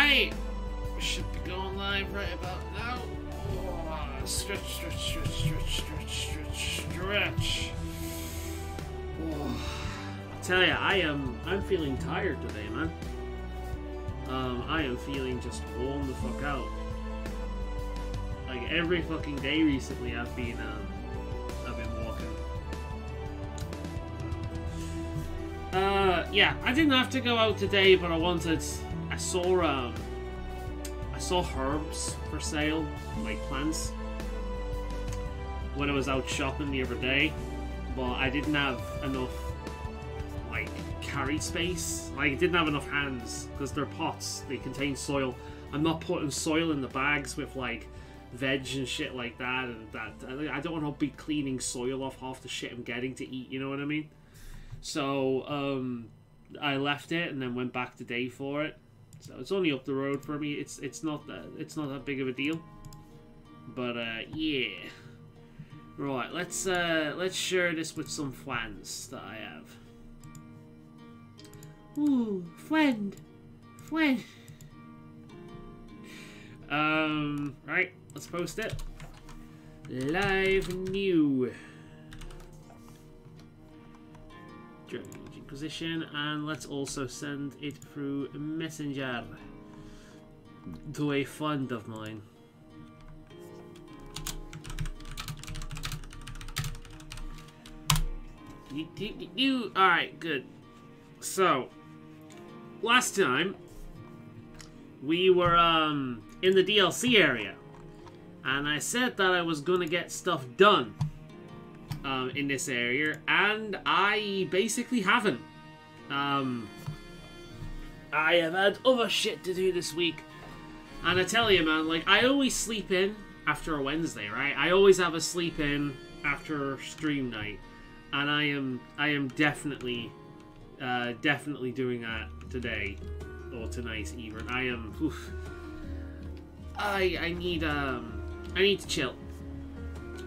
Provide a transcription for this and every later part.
Alright! We should be going live right about now. Oh, stretch, stretch, stretch, stretch, stretch, stretch, stretch. Oh. I tell ya, I'm feeling tired today, man. I am feeling just worn the fuck out. Like every fucking day recently, I've been walking. Yeah, I didn't have to go out today, but I saw herbs for sale, like plants, when I was out shopping the other day, but I didn't have enough, like, carry space. Like, I didn't have enough hands, because they're pots, they contain soil. I'm not putting soil in the bags with, like, veg and shit like that, and I don't want to be cleaning soil off half the shit I'm getting to eat, you know what I mean? So, I left it, and then went back today for it. So it's only up the road for me. It's not that big of a deal. But yeah. Right, let's share this with some friends that I have. Ooh, friend. Right, let's post it. Live new. Position, and let's also send it through Messenger to a friend of mine. Alright, good. So, last time we were in the DLC area, and I said that I was gonna get stuff done in this area, and I basically haven't. I have had other shit to do this week, and I tell you, man, like, I always sleep in after a Wednesday, right? I always have a sleep in after stream night, and I am definitely doing that today, or tonight even. I am, oof. I need to chill,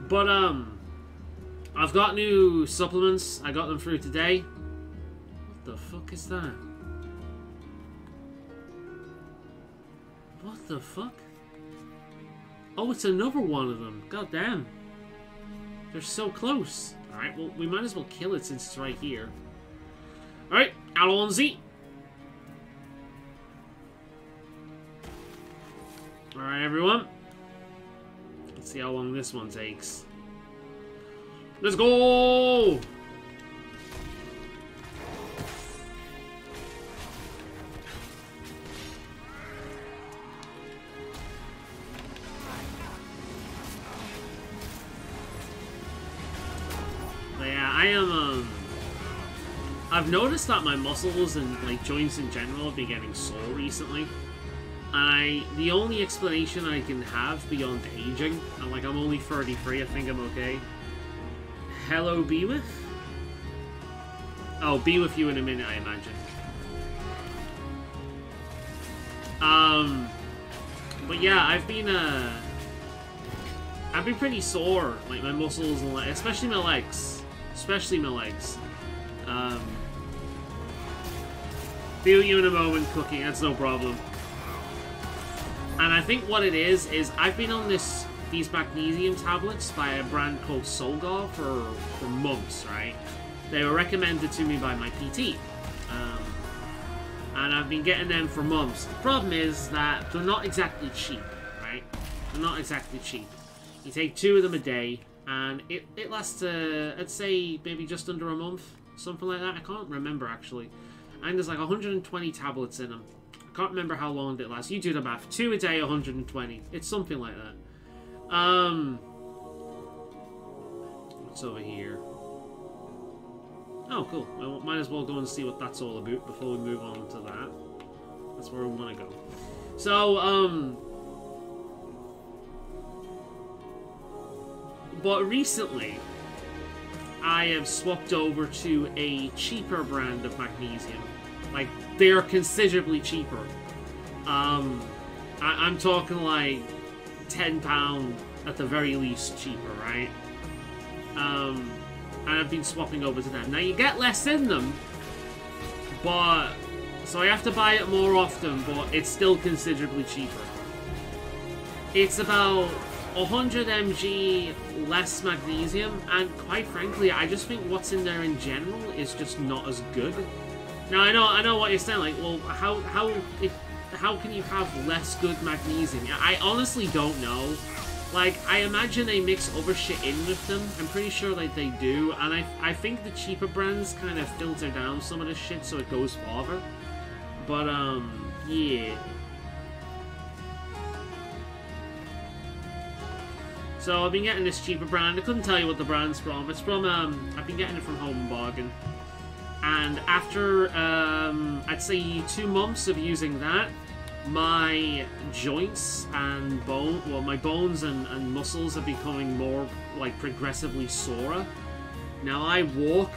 but I've got new supplements. I got them through today. What the fuck is that? What the fuck? Oh, it's another one of them. God damn. They're so close. Alright, well, we might as well kill it since it's right here. Alright, Alonzi. Alright, everyone. Let's see how long this one takes. Let's go! But yeah, I am, I've noticed that my muscles and, like, joints in general have been getting sore recently. The only explanation I can have beyond aging, and, like, I'm only 33, I think I'm okay. Hello, be with? Oh, be with you in a minute, I imagine. But yeah, I've been pretty sore, like my muscles and especially my legs. Feel you in a moment, Cookie, that's no problem. And I think what it is I've been on these magnesium tablets by a brand called Solgar for months, right? They were recommended to me by my PT. And I've been getting them for months. The problem is that they're not exactly cheap, right? They're not exactly cheap. You take 2 of them a day, and it lasts, I'd say, maybe just under a month. Something like that. I can't remember, actually. And there's like 120 tablets in them. I can't remember how long it lasts. You do the math. 2 a day, 120. It's something like that. What's over here? Oh, cool. Well, might as well go and see what that's all about before we move on to that. That's where we want to go. So, but recently, I have swapped over to a cheaper brand of magnesium. Like, they are considerably cheaper. I'm talking like £10 at the very least cheaper, right? And I've been swapping over to them. Now, you get less in them, but So I have to buy it more often, but it's still considerably cheaper. It's about 100 mg less magnesium, and quite frankly, I just think what's in there in general is just not as good. Now I know what you're saying. Like, well, how can you have less good magnesium? I honestly don't know. Like, I imagine they mix other shit in with them. I'm pretty sure like they do, and I think the cheaper brands kind of filter down some of the shit so it goes farther. But yeah. So I've been getting this cheaper brand. I couldn't tell you what the brand's from. It's from I've been getting it from Home Bargain. And after I'd say 2 months of using that, my joints and my bones and muscles are becoming more like progressively sorer. Now I walk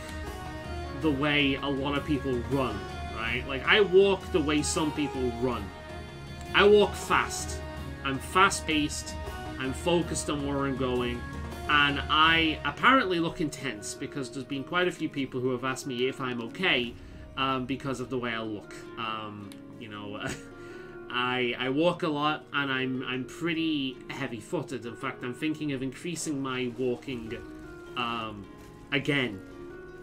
the way a lot of people run, right? Like I walk the way some people run. I walk fast. I'm fast-paced. I'm focused on where I'm going. And I apparently look intense because there's been quite a few people who have asked me if I'm okay because of the way I look. You know, I walk a lot and I'm pretty heavy-footed. In fact, I'm thinking of increasing my walking again.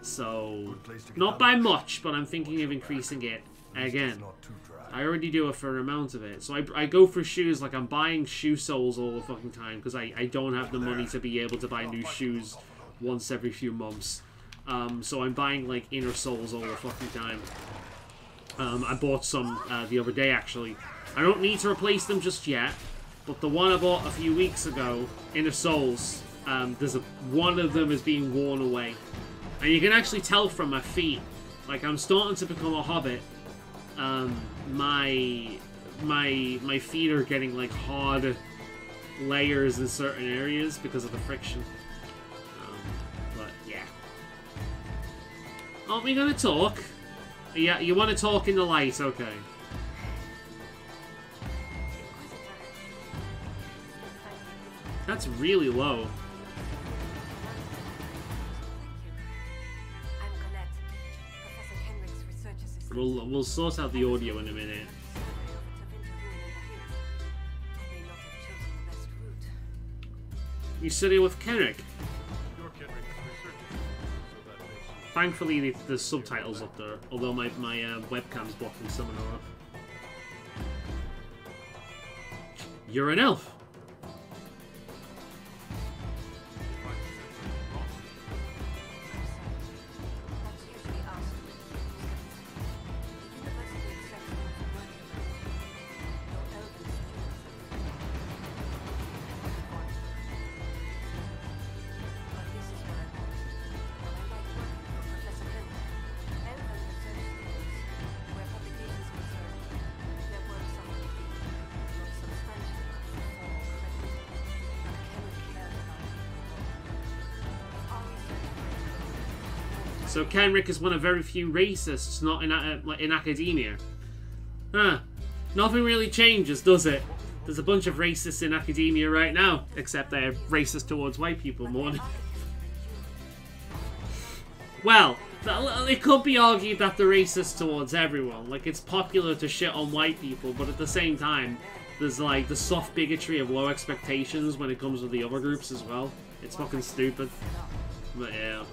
So, not by much, but I'm thinking of increasing it again. I already do a fair amount of it. So I go for shoes, like I'm buying shoe soles all the fucking time because I don't have the money to be able to buy new shoes once every few months. So I'm buying like inner soles all the fucking time. I bought some the other day actually. I don't need to replace them just yet, but the one I bought a few weeks ago, inner soles, one of them is being worn away. And you can actually tell from my feet, like I'm starting to become a hobbit. My feet are getting like hard layers in certain areas because of the friction. But yeah. Aren't we gonna talk? Yeah, you want to talk in the light, okay. That's really low. We'll sort out the audio in a minute. You study with Kenrick? Thankfully, there's subtitles up there, although my webcam's blocking some of them up. You're an elf. So Kenrick is one of very few racists not in academia. Huh. Nothing really changes, does it? There's a bunch of racists in academia right now, except they're racist towards white people more. Well, it could be argued that they're racist towards everyone. Like, it's popular to shit on white people, but at the same time, there's like the soft bigotry of low expectations when it comes with the other groups as well. It's fucking stupid. But yeah.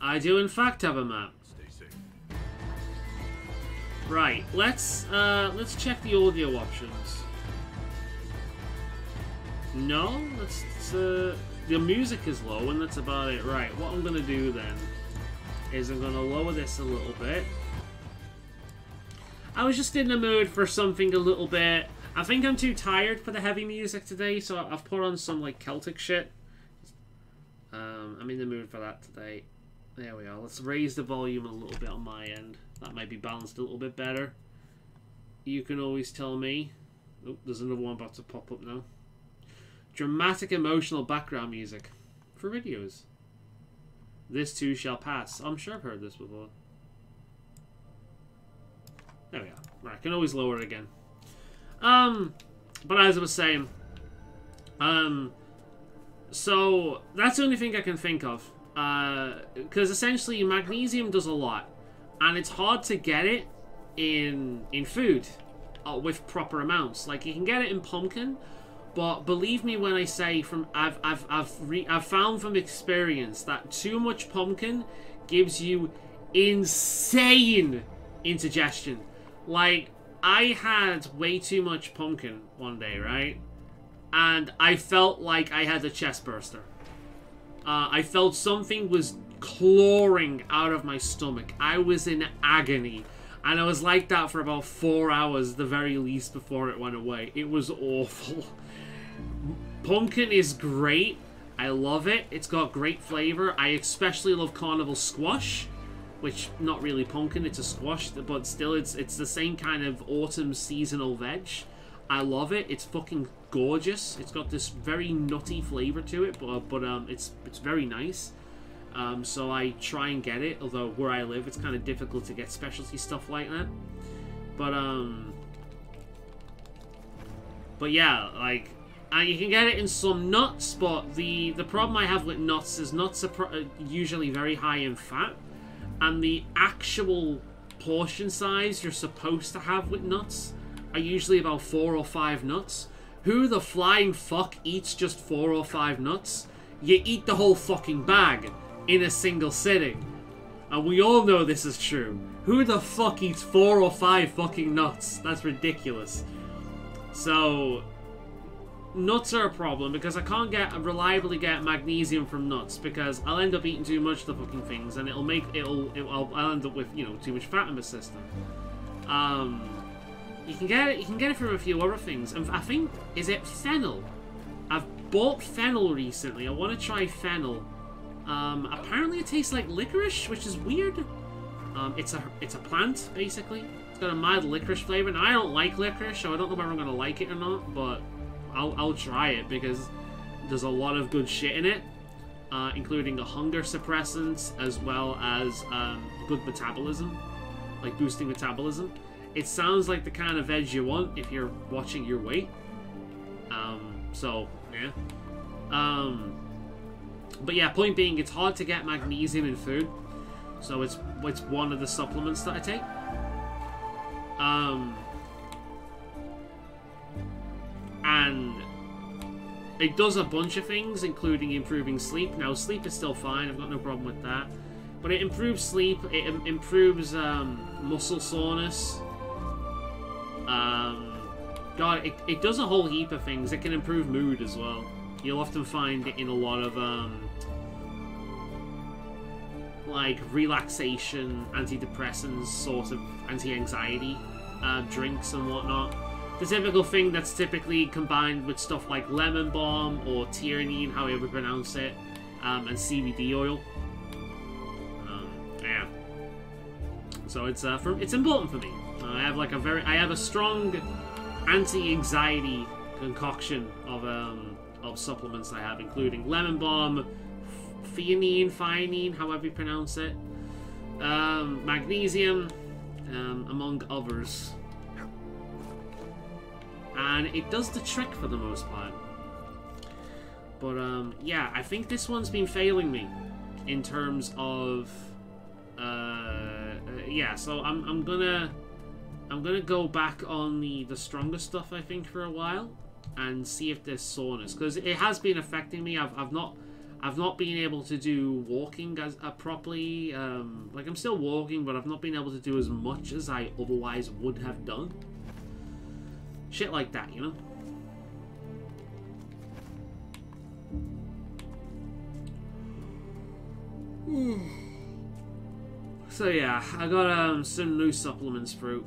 I do in fact have a map. Right, let's check the audio options. No, the music is low and that's about it. Right, what I'm gonna do then is I'm gonna lower this a little bit. I was just in the mood for something a little bit. I think I'm too tired for the heavy music today, so I've put on some like Celtic shit. I'm in the mood for that today. There we are. Let's raise the volume a little bit on my end. That might be balanced a little bit better. You can always tell me. Oh, there's another one about to pop up now. Dramatic emotional background music. For videos. This too shall pass. I'm sure I've heard this before. There we are. Right, I can always lower it again. But as I was saying, so that's the only thing I can think of. Because essentially magnesium does a lot, and it's hard to get it in food with proper amounts. Like, you can get it in pumpkin, but believe me when I say I've found from experience that too much pumpkin gives you insane indigestion. Like, I had way too much pumpkin one day, right? And I felt like I had a chest burster. I felt something was clawing out of my stomach. I was in agony. And I was like that for about 4 hours, the very least, before it went away. It was awful. Pumpkin is great. I love it. It's got great flavor. I especially love carnival squash, which, not really pumpkin, it's a squash, but still it's the same kind of autumn seasonal veg. I love it. It's fucking gorgeous. It's got this very nutty flavor to it, but it's very nice. So I try and get it, although where I live it's kind of difficult to get specialty stuff like that. But yeah, like, you can get it in some nuts, but the problem I have with nuts is nuts are usually very high in fat, and the actual portion size you're supposed to have with nuts are usually about 4 or 5 nuts. Who the flying fuck eats just 4 or 5 nuts? You eat the whole fucking bag in a single sitting. And we all know this is true. Who the fuck eats 4 or 5 fucking nuts? That's ridiculous. So, nuts are a problem because I can't reliably get magnesium from nuts because I'll end up eating too much of the fucking things and I'll end up with, you know, too much fat in my system. You can get it from a few other things. And I think, is it fennel? I've bought fennel recently. I want to try fennel. Apparently it tastes like licorice, which is weird. It's a plant, basically. It's got a mild licorice flavor. Now, I don't like licorice, so I don't know whether I'm going to like it or not, but I'll try it because there's a lot of good shit in it, including a hunger suppressant as well as good metabolism, like boosting metabolism. It sounds like the kind of veg you want if you're watching your weight. So, yeah. But yeah, point being, it's hard to get magnesium in food. So it's one of the supplements that I take. And it does a bunch of things, including improving sleep. Now, sleep is still fine. I've got no problem with that. But it improves sleep. It improves muscle soreness. God, it does a whole heap of things. It can improve mood as well. You'll often find it in a lot of like relaxation, antidepressants, sort of anti-anxiety drinks and whatnot. The typical thing that's typically combined with stuff like lemon balm or theanine, however you pronounce it, and CBD oil. Yeah. So it's important for me. I have a strong anti-anxiety concoction of supplements I have, including lemon balm, theanine, however you pronounce it, magnesium, among others. And it does the trick for the most part. But yeah, I think this one's been failing me in terms of yeah. So I'm gonna go back on the stronger stuff, I think, for a while and see if there's soreness, because it has been affecting me. I've not been able to do walking as properly. Like, I'm still walking, but I've not been able to do as much as I otherwise would have done. Shit like that, you know? So yeah, I got some new supplements through.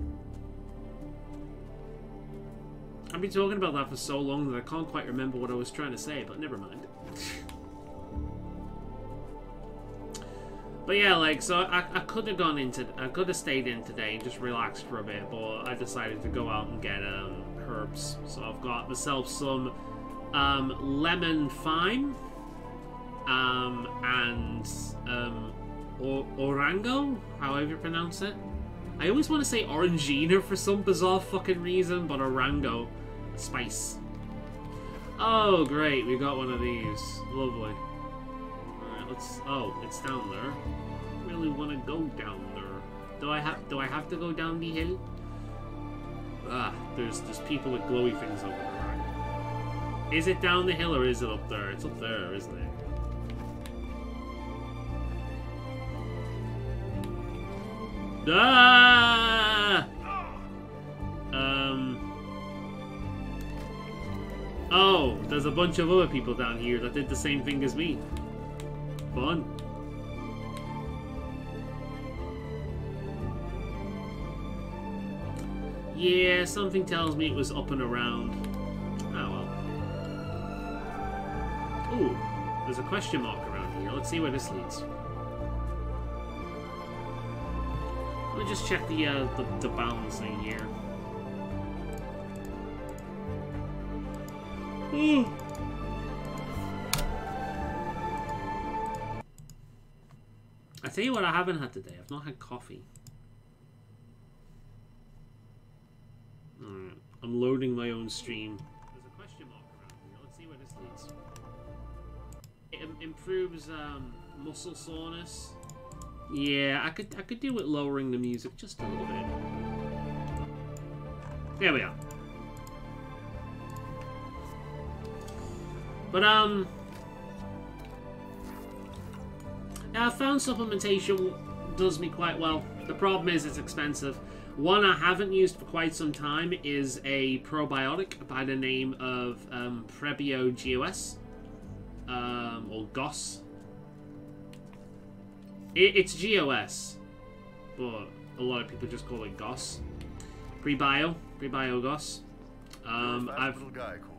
I've been talking about that for so long that I can't quite remember what I was trying to say, but never mind. But yeah, like, so I could have stayed in today and just relaxed for a bit, but I decided to go out and get herbs. So I've got myself some lemon thyme and orango, however you pronounce it. I always want to say Orangina for some bizarre fucking reason, but Orango. Spice. Oh, great. We got one of these. Lovely. Alright, let's... Oh, it's down there. I really want to go down there. Do I have to go down the hill? Ah, there's people with glowy things over there. Right? Is it down the hill or is it up there? It's up there, isn't it? Ah! Oh, there's a bunch of other people down here that did the same thing as me. Fun. Yeah, something tells me it was up and around. Oh well. Ooh, there's a question mark around here. Let's see where this leads. Let me just check the balancing here. Ooh. I tell you what I haven't had today. I've not had coffee. Alright, I'm loading my own stream. There's a question mark around here. Let's see where this leads. It improves muscle soreness. Yeah, I could do with lowering the music just a little bit. There we are. But yeah, I found supplementation does me quite well. The problem is it's expensive. One I haven't used for quite some time is a probiotic by the name of Prebio GOS, or GOS. It's GOS, but a lot of people just call it GOS. Prebio GOS. Little guy called.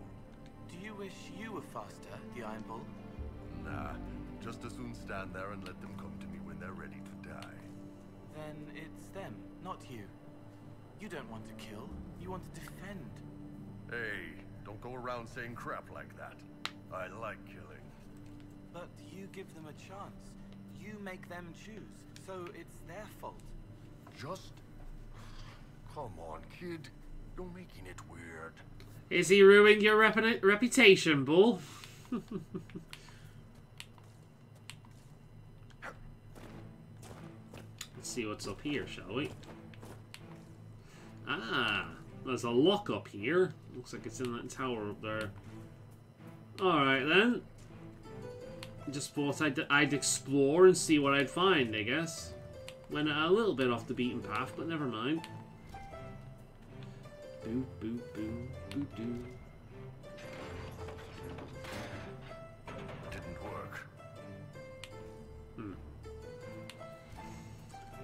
Do you wish you were faster, the Iron Bull? Nah, just as soon stand there and let them come to me when they're ready to die. Then it's them, not you. You don't want to kill, you want to defend. Hey, don't go around saying crap like that. I like killing. But you give them a chance. You make them choose, so it's their fault. Just... Come on, kid. You're making it weird. Is he ruining your reputation, Bull? Let's see what's up here, shall we? Ah, there's a lock up here. Looks like it's in that tower up there. Alright then. Just thought I'd explore and see what I'd find, I guess. Went a little bit off the beaten path, but never mind. Boo, boo, boo, boo, doo. Didn't work.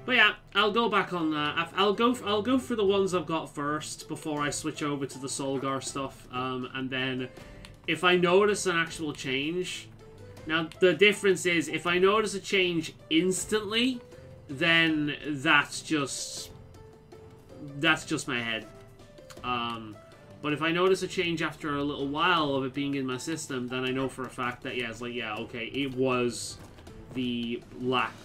But yeah, I'll go back on that. I'll go for the ones I've got first before I switch over to the Solgar stuff. And then if I notice an actual change, now the difference is if I notice a change instantly, then that's just my head. But if I notice a change after a little while of it being in my system, then I know for a fact that yeah, it's like yeah, okay, it was the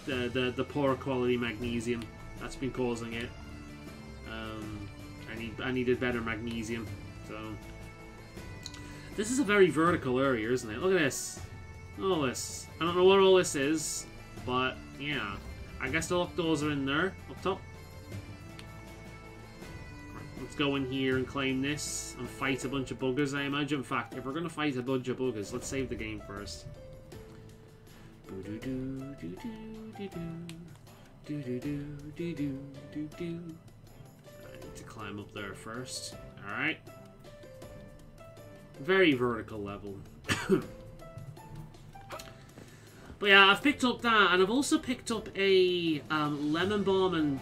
the poor quality magnesium that's been causing it. I needed better magnesium. So this is a very vertical area, isn't it? Look at this. All this. I don't know what all this is, but yeah. I guess the locked doors are in there, up top. Let's go in here and claim this and fight a bunch of buggers, I imagine. In fact, if we're going to fight a bunch of buggers, let's save the game first. I need to climb up there first. Alright. Very vertical level. But yeah, I've picked up that, and I've also picked up a lemon balm and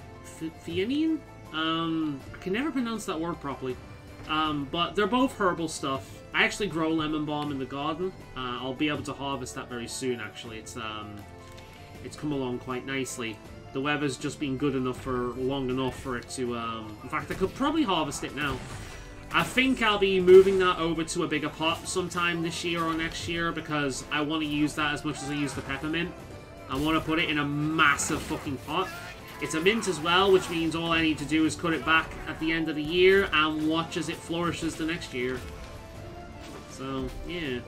theanine. I can never pronounce that word properly. But they're both herbal stuff. I actually grow lemon balm in the garden. I'll be able to harvest that very soon, actually. It's come along quite nicely. The weather's just been good enough for long enough for it to... in fact, I could probably harvest it now. I think I'll be moving that over to a bigger pot sometime this year or next year because I want to use that as much as I use the peppermint. I want to put it in a massive fucking pot. It's a mint as well, which means all I need to do is cut it back at the end of the year and watch as it flourishes the next year. So, yeah.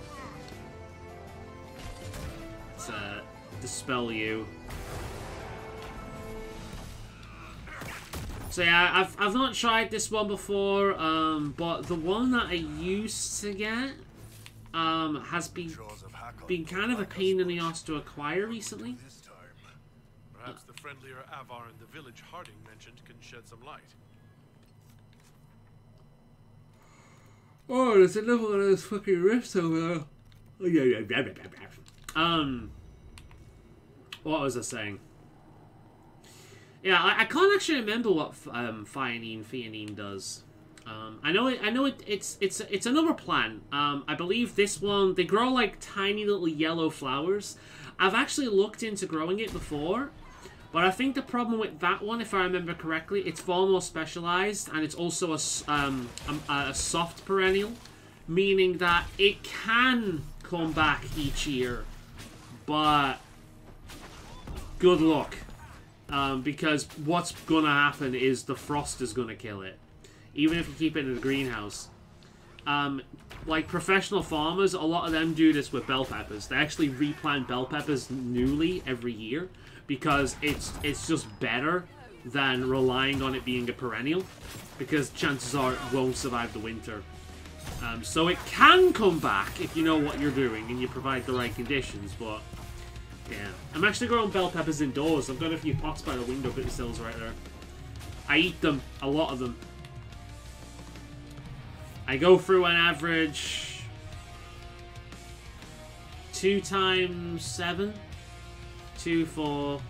Let's dispel you. So yeah, I've not tried this one before, but the one that I used to get has been kind of a pain in the ass to acquire recently. Perhaps the friendlier Avar in the village Harding mentioned can shed some light. Oh, there's another one of those fucking rifts over there. What was I saying? Yeah, I can't actually remember what Theanine does. I know it's another plant. I believe this one, they grow like tiny little yellow flowers. I've actually looked into growing it before, but I think the problem with that one, if I remember correctly, it's far more specialized, and it's also a soft perennial, meaning that it can come back each year, but good luck. Because what's gonna happen is the frost is gonna kill it, even if you keep it in the greenhouse. Like professional farmers, a lot of them do this with bell peppers. They actually replant bell peppers newly every year because it's just better than relying on it being a perennial, because chances are it won't survive the winter. So it can come back if you know what you're doing and you provide the right conditions, but yeah. I'm actually growing bell peppers indoors. I've got a few pots by the window sills right there. I eat them, a lot of them. I go through an average 2 times 7. 2, 4,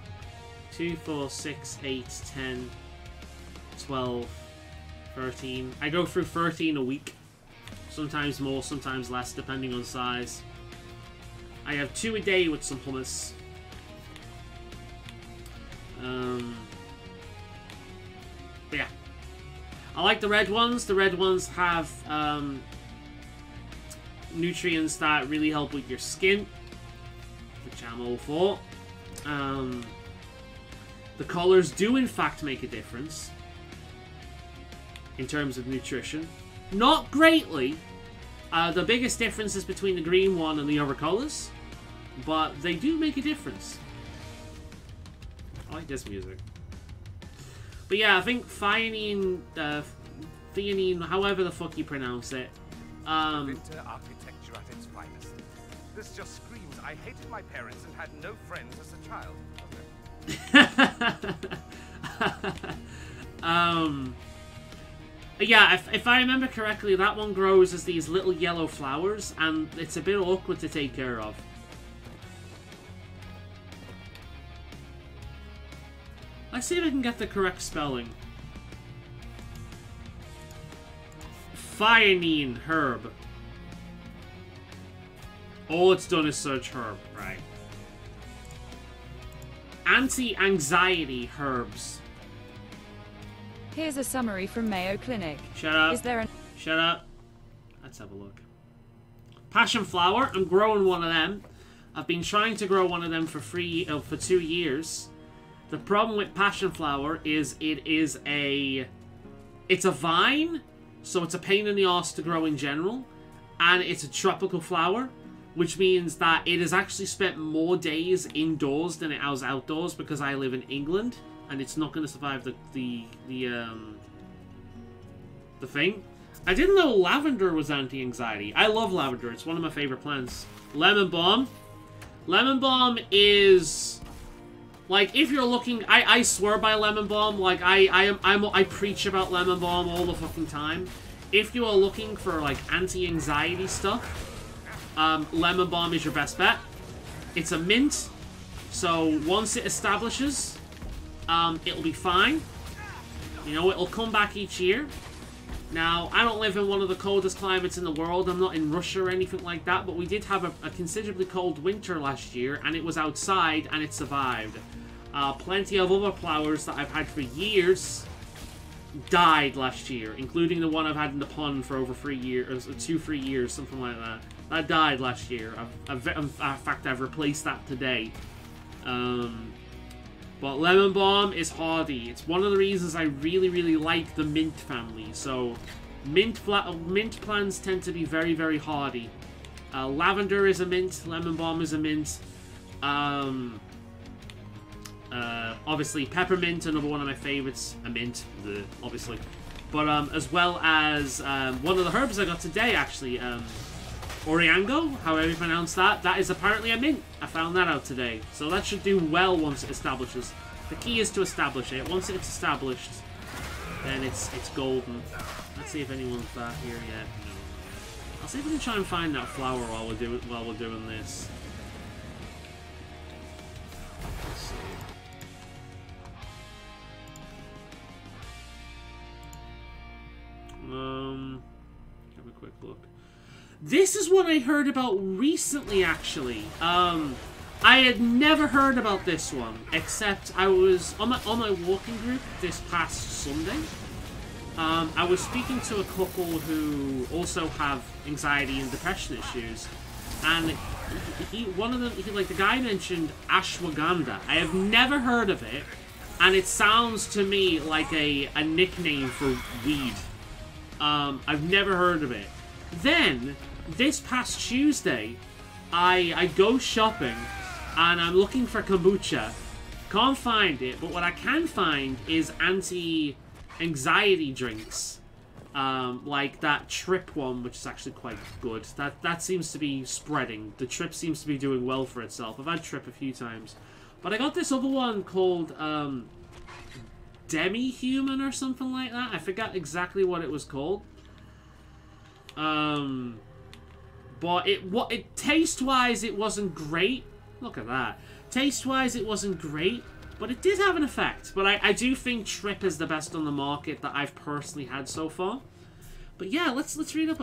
6, 8, 10, 12, 13. I go through 13 a week. Sometimes more, sometimes less, depending on size. I have 2 a day with some hummus. But yeah. I like the red ones. The red ones have nutrients that really help with your skin, which I'm all for. The colors do in fact make a difference in terms of nutrition. Not greatly. The biggest difference is between the green one and the other colors, but they do make a difference. I like this music. But yeah, I think Theanine, however the fuck you pronounce it. Winter architecture at its finest. This just screams I hated my parents and had no friends as a child. Yeah, if I remember correctly, that one grows as these little yellow flowers, and it's a bit awkward to take care of. Let's see if I can get the correct spelling. Theanine herb. All it's done is search herb, right. Anti-anxiety herbs. Here's a summary from Mayo Clinic. Shut up. Is there an... Shut up. Let's have a look. Passion flower. I'm growing one of them. I've been trying to grow one of them for 2 years. The problem with passion flower is it's a vine, so it's a pain in the arse to grow in general, and it's a tropical flower, which means that it has actually spent more days indoors than it has outdoors, because I live in England, and it's not going to survive the thing. I didn't know lavender was anti-anxiety. I love lavender. It's one of my favorite plants. Lemon balm. Lemon balm is... Like, if you're looking... I swear by lemon balm. Like, I preach about lemon balm all the fucking time. If you are looking for, like, anti-anxiety stuff, lemon balm is your best bet. It's a mint, so once it establishes, it'll be fine. You know, it'll come back each year. Now, I don't live in one of the coldest climates in the world. I'm not in Russia or anything like that, but we did have a considerably cold winter last year, and it was outside, and it survived. Plenty of other flowers that I've had for years died last year, including the one I've had in the pond for over 3 years, 2-3 years, something like that. That died last year. In fact, I've replaced that today. But lemon balm is hardy. It's one of the reasons I really, really like the mint family. So, mint plants tend to be very, very hardy. Lavender is a mint. Lemon balm is a mint. Obviously, peppermint, another one of my favorites. A mint, obviously. But as well as one of the herbs I got today, actually, Oriango, however you pronounce that, that is apparently a mint. I found that out today. So that should do well once it establishes. The key is to establish it. Once it's established, then it's golden. Let's see if anyone's back here yet. No. I'll see if we can try and find that flower while we're doing this. Let's see. Have a quick look. This is what I heard about recently, actually. I had never heard about this one, except I was on my walking group this past Sunday. I was speaking to a couple who also have anxiety and depression issues, and the guy mentioned ashwagandha. I have never heard of it, and it sounds to me like a nickname for weed. I've never heard of it. Then, this past Tuesday, I go shopping, and I'm looking for kombucha. Can't find it, but what I can find is anti-anxiety drinks. Like that Trip one, which is actually quite good. That seems to be spreading. The Trip seems to be doing well for itself. I've had Trip a few times. But I got this other one called, Demi-Human or something like that. I forgot exactly what it was called. But it taste-wise, it wasn't great. Look at that. Taste-wise, it wasn't great, but it did have an effect. But I do think Trip is the best on the market that I've personally had so far. But yeah, let's read up.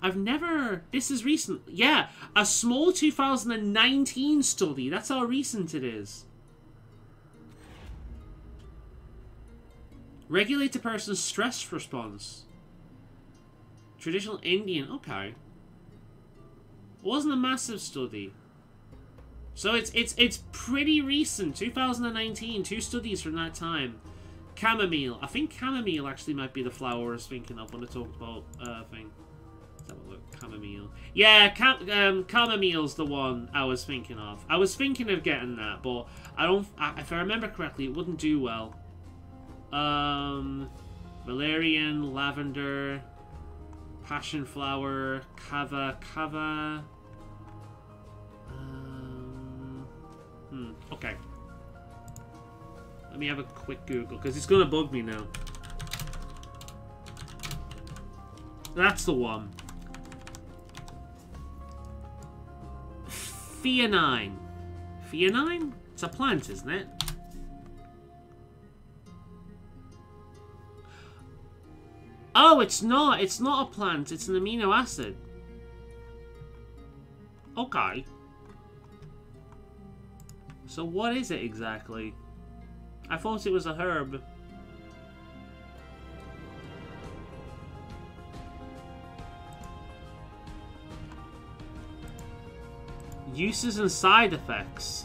I've never. This is recent. Yeah, a small 2019 study. That's how recent it is. Regulate a person's stress response. Traditional Indian. Okay. It wasn't a massive study. So it's pretty recent. 2019. 2 studies from that time. Chamomile. I think chamomile actually might be the flower I was thinking of when I talked about thing. Let's have a look. Chamomile. Yeah, chamomile's the one I was thinking of. I was thinking of getting that, but I don't. If I remember correctly, it wouldn't do well. Valerian, lavender, passion flower, kava. Okay. Let me have a quick Google, because it's gonna bug me now. That's the one. Theanine. Theanine? It's a plant, isn't it? Oh, it's not. It's not a plant. It's an amino acid. Okay. So what is it exactly? I thought it was a herb. Uses and side effects.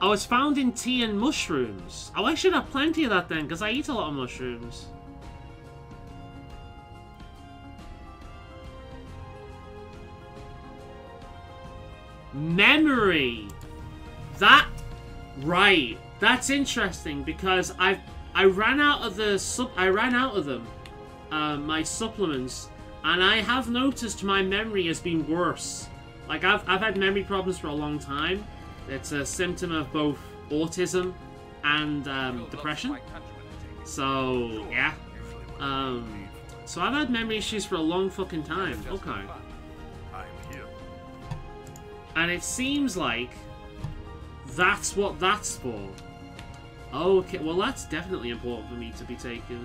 Oh, it's found in tea and mushrooms. Oh, I should have plenty of that then, because I eat a lot of mushrooms. Memory. Right. That's interesting because I ran out of them. My supplements, and I have noticed my memory has been worse. Like I've had memory problems for a long time. It's a symptom of both autism and depression. So yeah. So I've had memory issues for a long fucking time. Okay. And it seems like that's what that's for. Okay, well that's definitely important for me to be taking.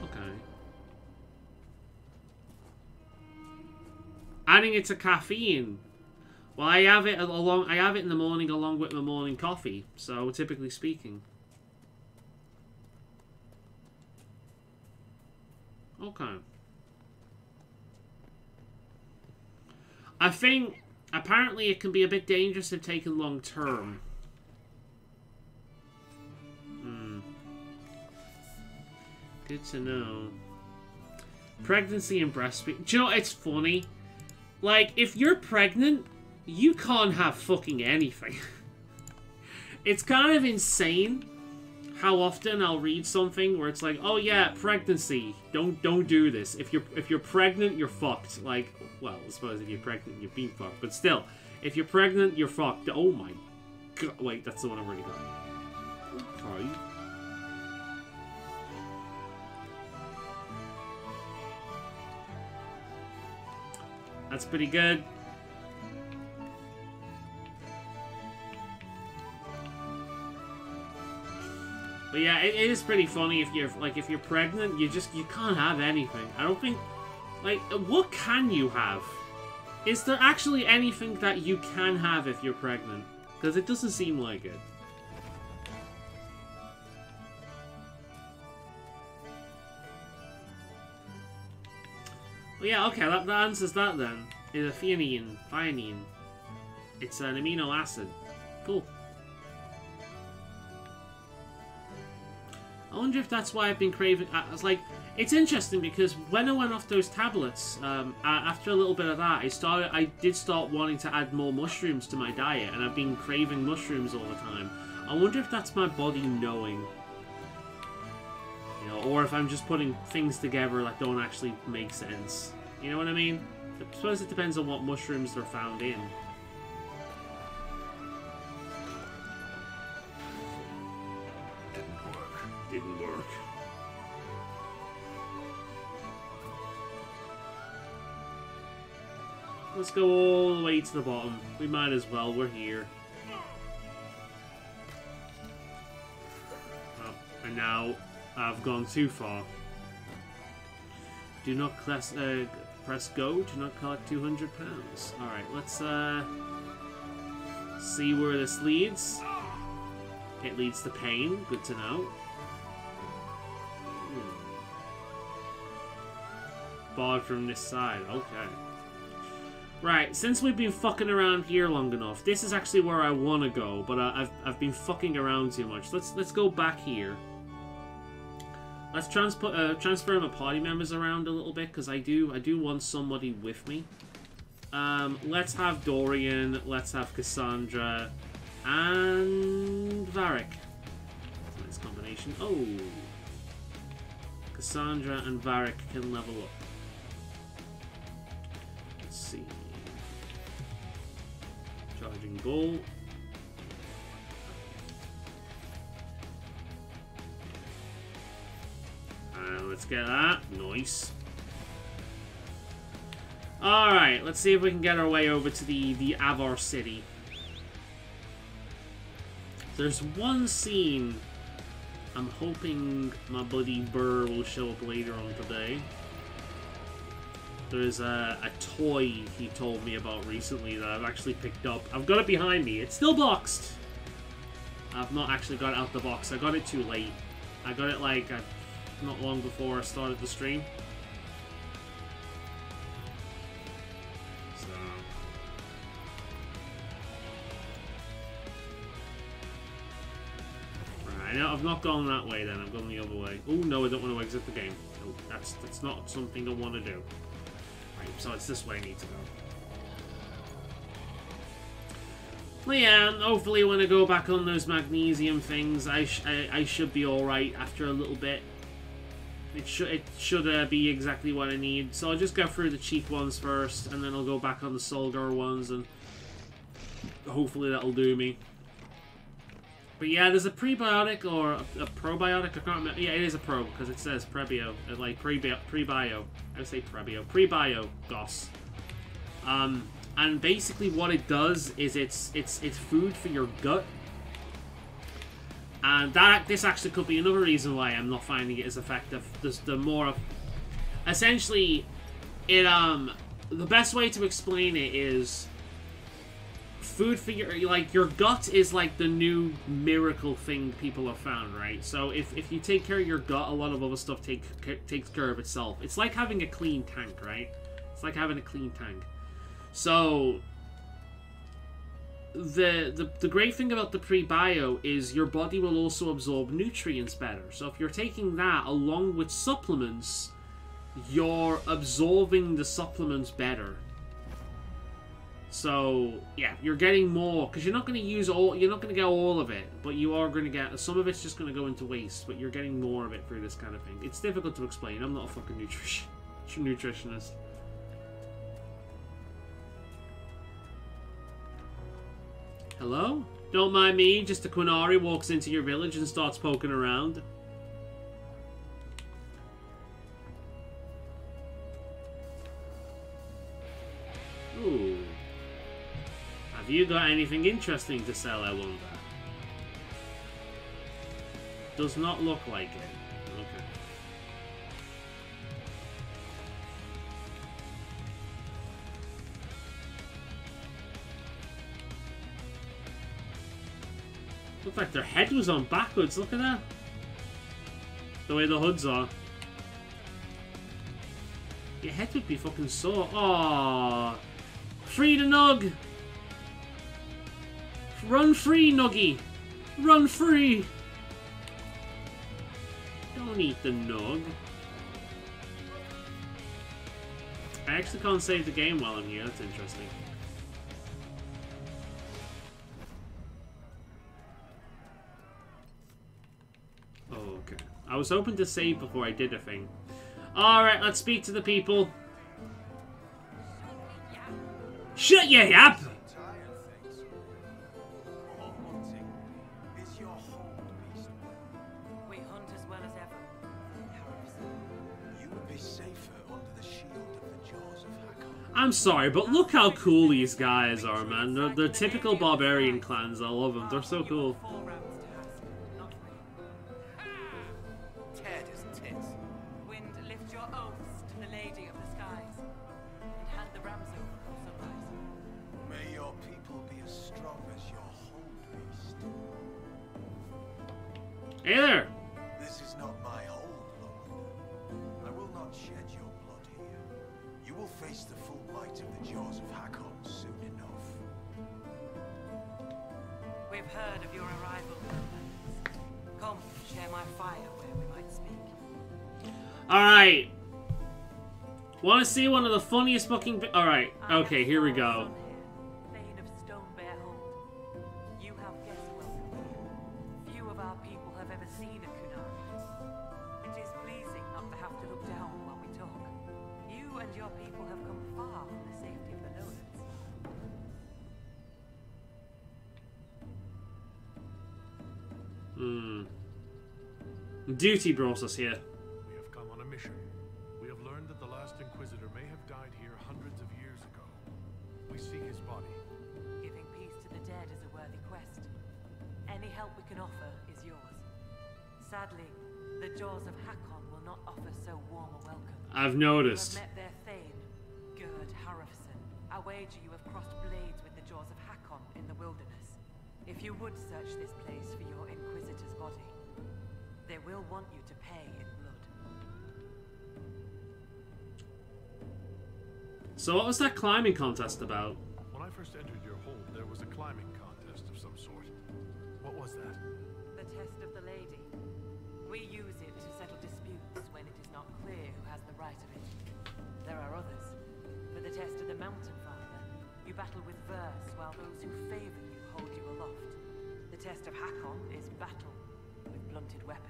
Okay. Adding it to caffeine. Well, I have it in the morning along with my morning coffee. So typically speaking. Okay. I think apparently it can be a bit dangerous if taken long term. Good to know. Pregnancy and breastfeeding. Do you know, it's funny. Like, if you're pregnant, you can't have fucking anything. It's kind of insane how often I'll read something where it's like, oh yeah, pregnancy. Don't do this. If you're pregnant, you're fucked. Like, well, I suppose if you're pregnant, you're being fucked. But still, if you're pregnant, you're fucked. Oh my god. Wait, that's the one I've already got. Sorry. That's pretty good. But yeah, it is pretty funny if you're pregnant, you can't have anything. I don't think, like, what can you have? Is there actually anything that you can have if you're pregnant? Because it doesn't seem like it. Well, yeah, okay, that answers that then. It's a thionine. It's an amino acid. Cool. I wonder if that's why I've been craving... it's interesting because when I went off those tablets, after a little bit of that, I did start wanting to add more mushrooms to my diet, and I've been craving mushrooms all the time. I wonder if that's my body knowing. You know, or if I'm just putting things together that don't actually make sense. You know what I mean? I suppose it depends on what mushrooms they're found in. Didn't work. Let's go all the way to the bottom. We might as well. We're here. Oh, and now I've gone too far. Do not press go. Do not collect £200. Alright, let's see where this leads. It leads to pain. Good to know. Barred from this side. Okay. Right, since we've been fucking around here long enough, this is actually where I want to go, but I've been fucking around too much. Let's go back here. Let's transfer my party members around a little bit, because I do want somebody with me. Let's have Dorian, let's have Cassandra, and Varric. Nice combination. Oh! Cassandra and Varric can level up. Let's see. Charging goal. Let's get that. Nice. Alright, let's see if we can get our way over to the Avar city. There's one scene I'm hoping my buddy Burr will show up later on today. There's a toy he told me about recently that I've actually picked up. I've got it behind me. It's still boxed. I've not actually got it out the box. I got it too late. I got it like not long before I started the stream. So right, now I've not gone that way then, I've gone the other way. Oh no, I don't want to exit the game. No, that's not something I want to do. Right, so it's this way I need to go. Well, yeah, hopefully when I go back on those magnesium things, I should be alright after a little bit. It should be exactly what I need. So I'll just go through the cheap ones first, and then I'll go back on the Solgar ones, and hopefully that'll do me. But yeah, there's a prebiotic or a probiotic. I can't remember. Yeah, it is a pro because it says prebio, like prebio. I would say prebio, prebio GOS. And basically what it does is it's food for your gut. And this actually could be another reason why I'm not finding it as effective. Essentially, the best way to explain it is food for your gut is like the new miracle thing people have found, right? So if you take care of your gut, a lot of other stuff takes care of itself. It's like having a clean tank, right? It's like having a clean tank. So the great thing about the prebio is your body will also absorb nutrients better. So if you're taking that along with supplements, you're absorbing the supplements better. So yeah, you're getting more because you're not going to use all. You're not going to get all of it, but you are going to get some of it's just going to go into waste. But you're getting more of it through this kind of thing. It's difficult to explain. I'm not a fucking nutritionist. Hello? Don't mind me. Just a Qunari walks into your village and starts poking around. Ooh. Have you got anything interesting to sell, I wonder? Does not look like it. Okay. Looked like their head was on backwards, look at that. The way the hoods are. Your head would be fucking sore. Aww. Free the Nug! Run free, Nuggy! Run free! Don't eat the Nug. I actually can't save the game while I'm here, that's interesting. Oh, okay. I was hoping to save before I did a thing. Alright, let's speak to the people. Shut your yap! We hunt as well as ever. You would be safer under the shield of the jaws of Hakon. I'm sorry, but look how cool these guys are, man. They're typical barbarian clans. I love them. They're so cool. 4 rounds to ask, not 3. Ted is tits. Wind, lift your oaths to the Lady of the Skies, and hand the rams over for sunrise. May your people be as strong as your home priest. Hey there! This is not my hold, Lord. I will not shed your blood here. You will face the full might of the jaws of Hakon soon enough. We've heard of your arrival. Come, share my fire where we might speak. Alright. Want to see one of the funniest fucking... Alright, okay, here we go. Thane of Stonebear Hold. You have guest welcome. Few of our people have ever seen a Qunari. It is pleasing not to have to look down while we talk. You and your people have come far from the safety of the lowlands. Duty brought us here. We have come on a mission. We have learned that the last Inquisitor may have died here hundreds of years ago. We seek his body. Giving peace to the dead is a worthy quest. Any help we can offer is yours. Sadly, the jaws of Hakon will not offer so warm a welcome. I've You noticed. have met their Thane, Gerd Harrison. I wager you have crossed blades with the jaws of Hakon in the wilderness. If you would search this place for your Inquisitor's body, they will want you to pay in blood. So what was that climbing contest about? When I first entered your hold, there was a climbing contest of some sort. What was that? The test of the lady. We use it to settle disputes when it is not clear who has the right of it. There are others. For the test of the mountain father, you battle with verse while those who favor you hold you aloft. The test of Hakon is battle with blunted weapons.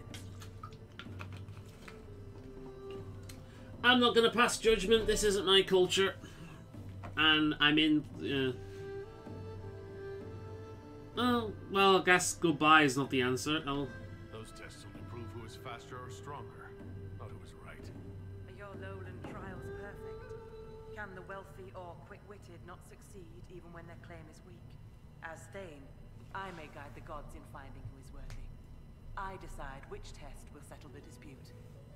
I'm not gonna pass judgment. This isn't my culture. And I'm in... Oh, well, I guess goodbye is not the answer. Those tests only prove who is faster or stronger, not who is right. Are your lowland trials perfect? Can the wealthy or quick-witted not succeed even when their claim is weak? As Thane, I may guide the gods in finding who is worthy. I decide which test will settle the dispute.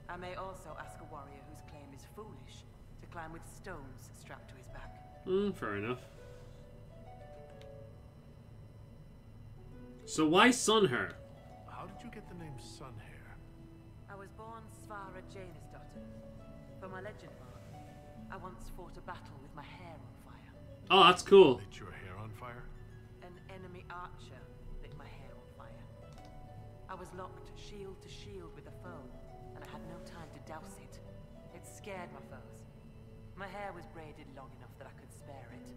I may also ask a warrior whose claim is foolish to climb with stones strapped to his back. Fair enough. So why Sunher? How did you get the name Sunhair? I was born Svara Janisdottir. For my legend mark, I once fought a battle with my hair on fire. Oh, that's cool. Lit your hair on fire? An enemy archer lit my hair on fire. I was locked shield to shield with a foe, and I had no time to douse it. It scared my foes. My hair was braided long enough that I could spare it.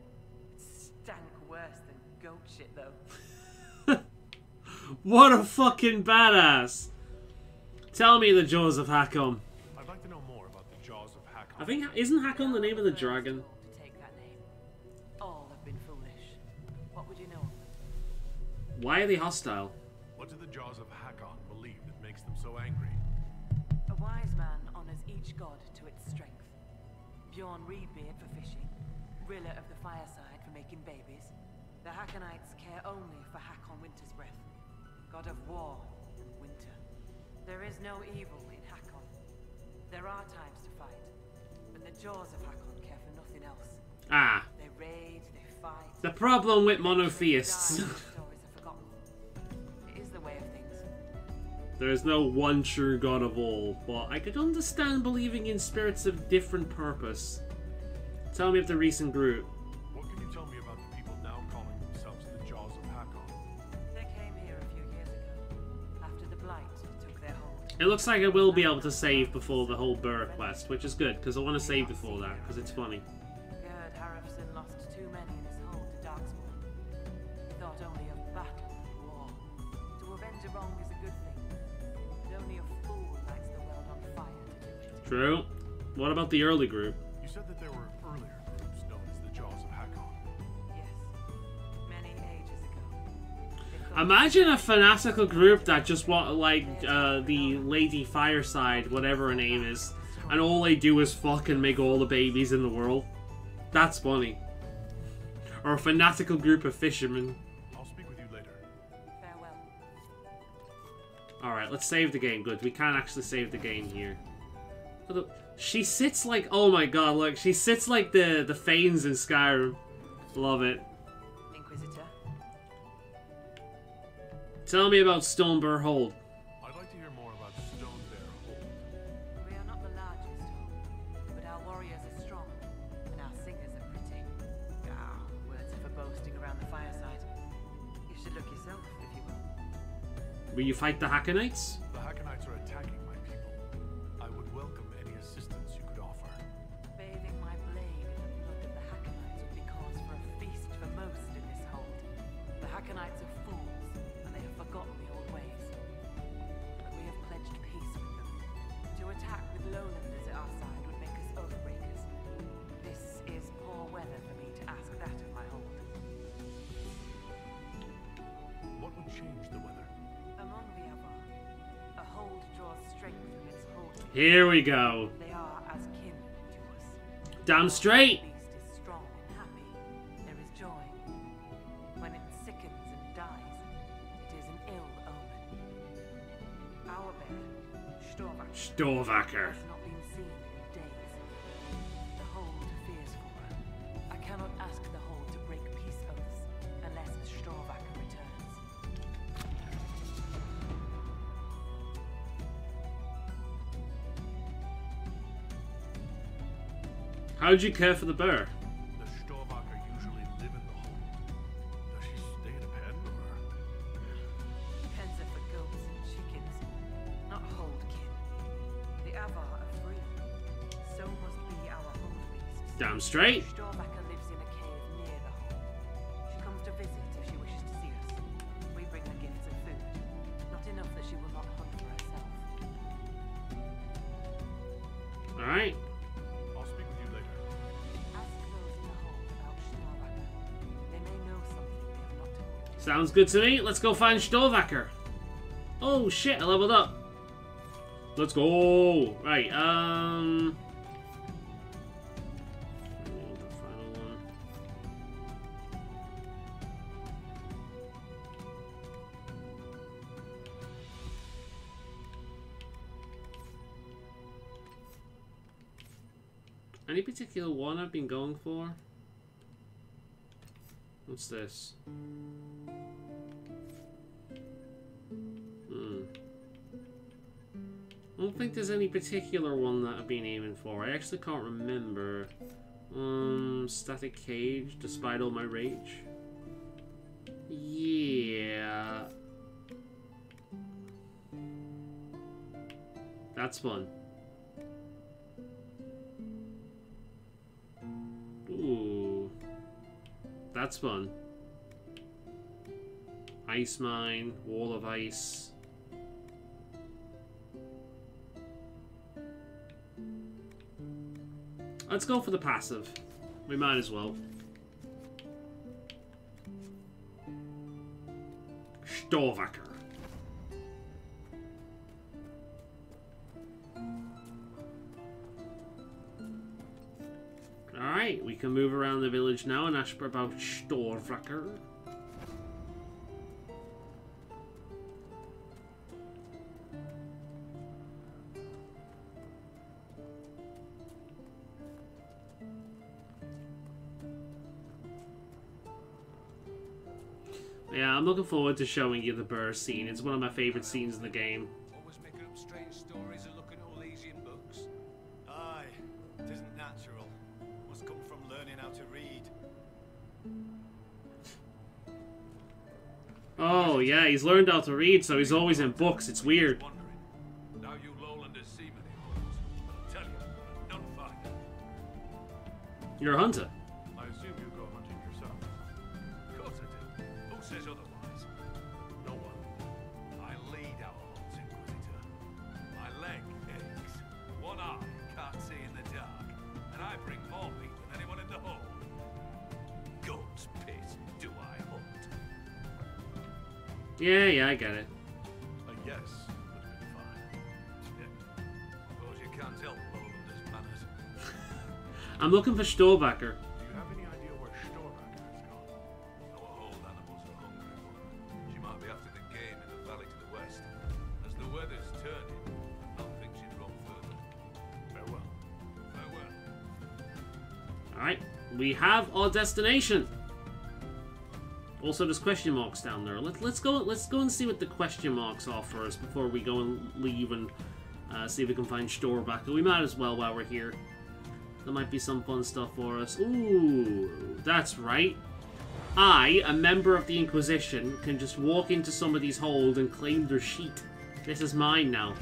It stank worse than goat shit, though. What a fucking badass! Tell me the Jaws of Hakon. I'd like to know more about the Jaws of Hakon. I think, isn't Hakon the name of the dragon? To take that name. All have been foolish. What would you know of them? Why are they hostile? What do the Jaws of Hakon believe that makes them so angry? A wise man honors each god to its strength. Bjorn Reedbeard for fishing, Rilla of the Fireside for making babies. The Hakonites care only for Hakon Winter's Breath, god of war and winter. There is no evil in Hakon. There are times to fight, but the Jaws of Hakon care for nothing else. Ah, They raid, they fight. the problem with monotheists. Die, stories are forgotten. It is the way of things. There is no one true god of all, but I could understand believing in spirits of different purpose. Tell me of the recent group. What can you tell me about the people now calling themselves the Jaws of Hakon? They came here a few years ago, after the Blight took their hold. It looks like I will be able to save before the whole Burr quest, which is good, because I want to save before that, because it's funny. Gerd Harafson lost too many in his hold to Darkspawn. He thought only of battle and war. To avenge a wrong is a good thing, but only a fool lights the world on fire to do it. True. What about the early group? You said that there were earlier groups known as the Jaws of Hakon. Yes, many ages ago. They thought Imagine a fanatical group that just want, like, the Lady Fireside, whatever her name is, and all they do is fucking make all the babies in the world. That's funny. Or a fanatical group of fishermen. I'll speak with you later. farewell. Alright, let's save the game. Good, we can actually save the game here. She sits like, oh my god, look, she sits like the Thanes in Skyrim. Love it. Inquisitor, Tell me about Stoneburr Hold. I'd like to hear more about Stone Bear Hold. we are not the largest hold, but our warriors are strong, and our singers are pretty. Ah, words are for boasting around the fireside. You should look yourself, if you will. Will you fight the Hakonites? The Hakonites are attacking my people. I would welcome any assistance you could offer. Bathing my blade in the blood of the Hakonites would be cause for a feast for most in this hold. The Hakonites are fools, and they have forgotten the old ways. But we have pledged peace with them. To attack with lowlanders at our side would make us oathbreakers. This is poor weather for me to ask that of my hold. What would change the weather? Among the Avar, a hold draws strength from its hold. Here we go. They are as kin to us. Damn straight. The beast is strong and happy. There is joy. When it sickens and dies, it is an ill omen. Our bear, Storvac, Storvaker. has not been seen in days. The hold fears for her. I cannot ask the hold to break peace oaths unless Storvac returns. How'd you care for the Burr? The Storvaker usually live in the hold. Does she stay in a pen or? Pens are for goats and chickens, not hold kin. The Avar are free. So must be our hold beasts. Damn straight. Storvaker lives in a cave near the hold. She comes to visit if she wishes to see us. We bring her gifts and food. Not enough that she will not hunt for herself. Alright. I'll speak with you later. Ask those in the hold about Storvaker. They may know something we have not told. Sounds good to me. Let's go find Storvaker. Oh shit, I leveled up. Let's go. Right, the final one. Any particular one I've been going for? What's this? I don't think there's any particular one that I've been aiming for. I actually can't remember. Static Cage, despite all my rage. Yeah. That's fun. Ooh. That's fun. Ice mine, wall of ice. Let's go for the passive. We might as well. Storvacker. Alright, we can move around the village now and ask about Storvacker. Yeah, I'm looking forward to showing you the Burr scene. It's one of my favourite scenes in the game. Always making up strange stories and looking at Orlesian books. Aye, it isn't natural. Must come from learning how to read. Oh, yeah, he's learned how to read, so he's always in books. It's weird. Now you lowlanders see many horns, but I'll tell you, none finder. You're a hunter. I assume you go hunting yourself. Of course I do. Who says otherwise? No one. I lead our hunts, Inquisitor. My leg aches. One eye can't see in the dark. And I bring more meat than anyone in the hole. God's piss, do I hunt? Yeah, I get it. A yes would have been fine. Yeah. Suppose you can't help lowlanders' manners. I'm looking for Storvacker. Do you have any idea where Storvacker has gone? Our old animals are hungry for her. She might be after the game in the valley to the west. As the weather's turning, none think she'd run further. Farewell. Farewell. Alright, we have our destination. Also, there's question marks down there. Let's go and see what the question marks are first before we go and leave and see if we can find Storvacker. We might as well while we're here. There might be some fun stuff for us. Ooh, that's right. I, a member of the Inquisition, can just walk into somebody's hold and claim their sheet. This is mine now.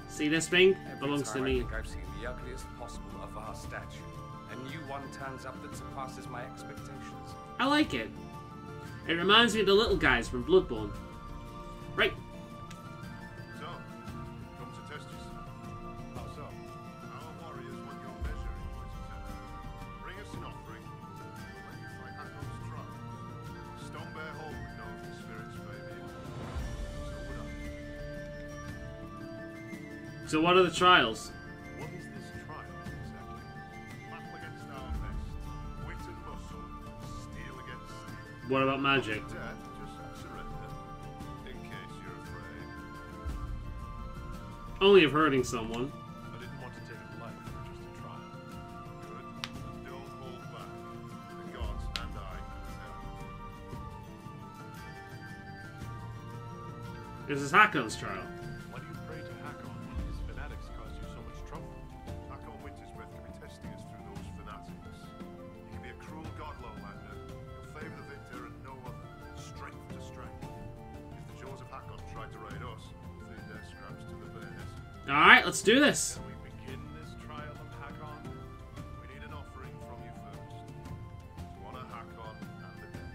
See this thing? It belongs to I me. think I've seen the ugliest possible of our statue. A new one turns up that surpasses my expectations. I like it. It reminds me of the little guys from Bloodborne. Right. So, come to test yourself. How so? Our warriors want your measure, Inquisitor. Bring us an offering, when you fight Hakon's trial. Stonebear Hall would know if the spirits favor you. So would I. So what are the trials? What is this trial, exactly? Battle against our best. Wit and muscle. Steel against steel. What about magic? Death, just surrender. In case you're afraid. Only of hurting someone. I didn't want to take a life for just a trial. Good. Don't hold back. The gods and I can tell. This is Hakon's trial. Why do you pray to Hakon when his fanatics cause you so much trouble? Hakon Wintersmith can be testing us through those fanatics. He can be a cruel god, Lowlander. He'll favour the victor and no other. Strength to strength. If the jaws of Hakon tried to raid us, we'll feed their scraps to the bears. Alright, let's do this. Can we begin this trial of Hakon? We need an offering from you first. To honour Hakon and the dead.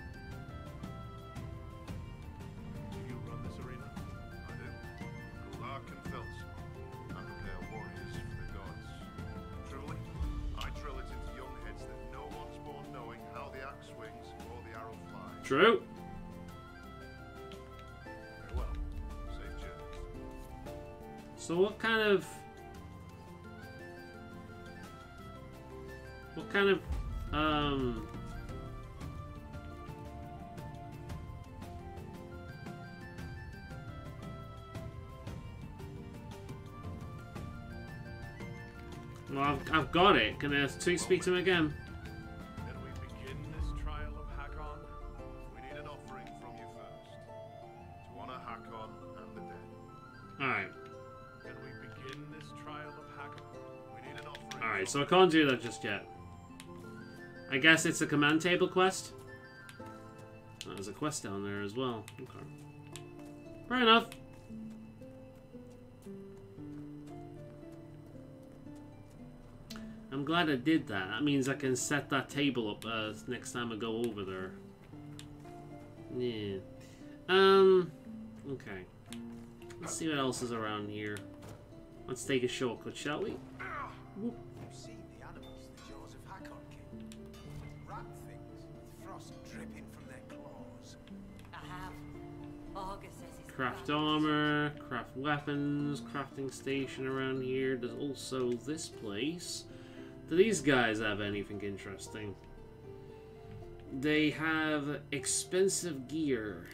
Do you run this arena? I do. Gulak and Felson. And prepare warriors for the gods. Truly, I drill it into young heads that no one's born knowing how the axe swings or the arrow flies. True. Farewell. Safe journeys. So what kind of... Well, I've got it. Can I speak to him again? Can we begin this trial of Hakon? We need an offering from you first. To honour Hakon and the dead. Alright. Can we begin this trial of Hakon? We need an offering. Alright, so I can't do that just yet. I guess it's a command table quest? Oh, there's a quest down there as well. Okay. Fair enough. I'm glad I did that. That means I can set that table up next time I go over there. Yeah. Okay. Let's see what else is around here. Let's take a shortcut, shall we? Whoop. You've seen the animals the jaws of Hakon killed. Rat things with frost dripping from their claws. I have. August says he's Craft armor, craft weapons, crafting station around here. There's also this place. Do these guys have anything interesting? They have expensive gear.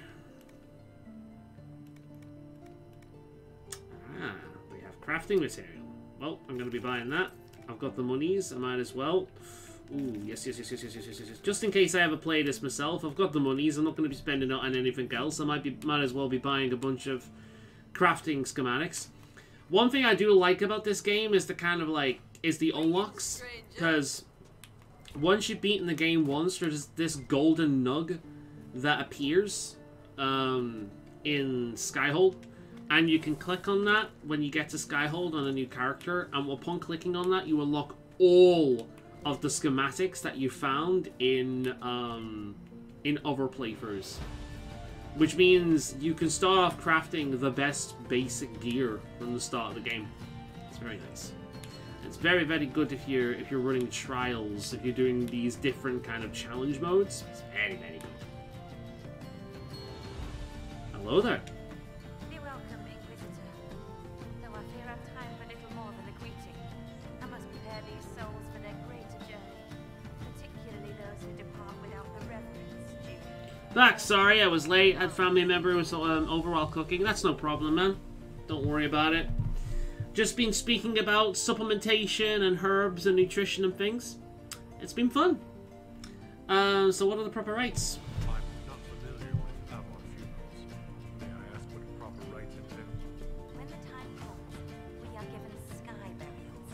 Ah, they have crafting material. Well, I'm going to be buying that. I've got the monies. I might as well. Ooh, yes. Just in case I ever play this myself, I've got the monies. I'm not going to be spending it on anything else. I might as well be buying a bunch of crafting schematics. One thing I do like about this game is the kind of like is the unlocks, because once you've beaten the game once, there's this golden nug that appears in Skyhold, and you can click on that when you get to Skyhold on a new character, and upon clicking on that, you unlock all of the schematics that you found in other playthroughs. Which means you can start off crafting the best basic gear from the start of the game. It's very nice. It's very, very good if you're running trials, if you're doing these different kind of challenge modes. It's very, very good. Hello there. Be welcome, Inquisitor. Though I fear I've time for little more than a greeting. I must prepare these souls for their greater journey, particularly those who depart without the reverence due. Back, sorry, I was late. I had family member who was overall cooking. That's no problem, man. Don't worry about it. Just been speaking about supplementation and herbs and nutrition and things. It's been fun. So what are the proper rites? I'm not familiar with Avon funerals. May I ask what proper rites entail? When the time comes, we are given sky burials.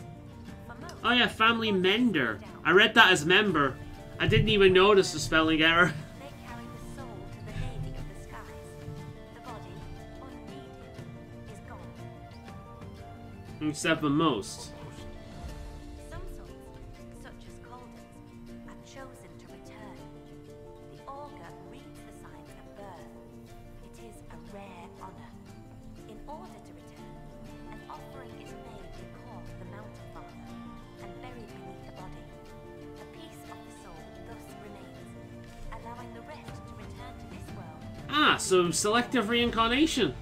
For most, Oh yeah, family mender. I read that as member. I didn't even notice the spelling error. they carry the soul to the Lady of the Skies. The body, unneeded, is gone. Except for most. Some souls, such as Calden's, are chosen to return. The augur reads the signs of birth. It is a rare honor. In order to return, an offering is made to Kor, the Mountain Father, and buried beneath the body. A piece of the soul thus remains, allowing the rest to return to this world. Ah, so selective reincarnation.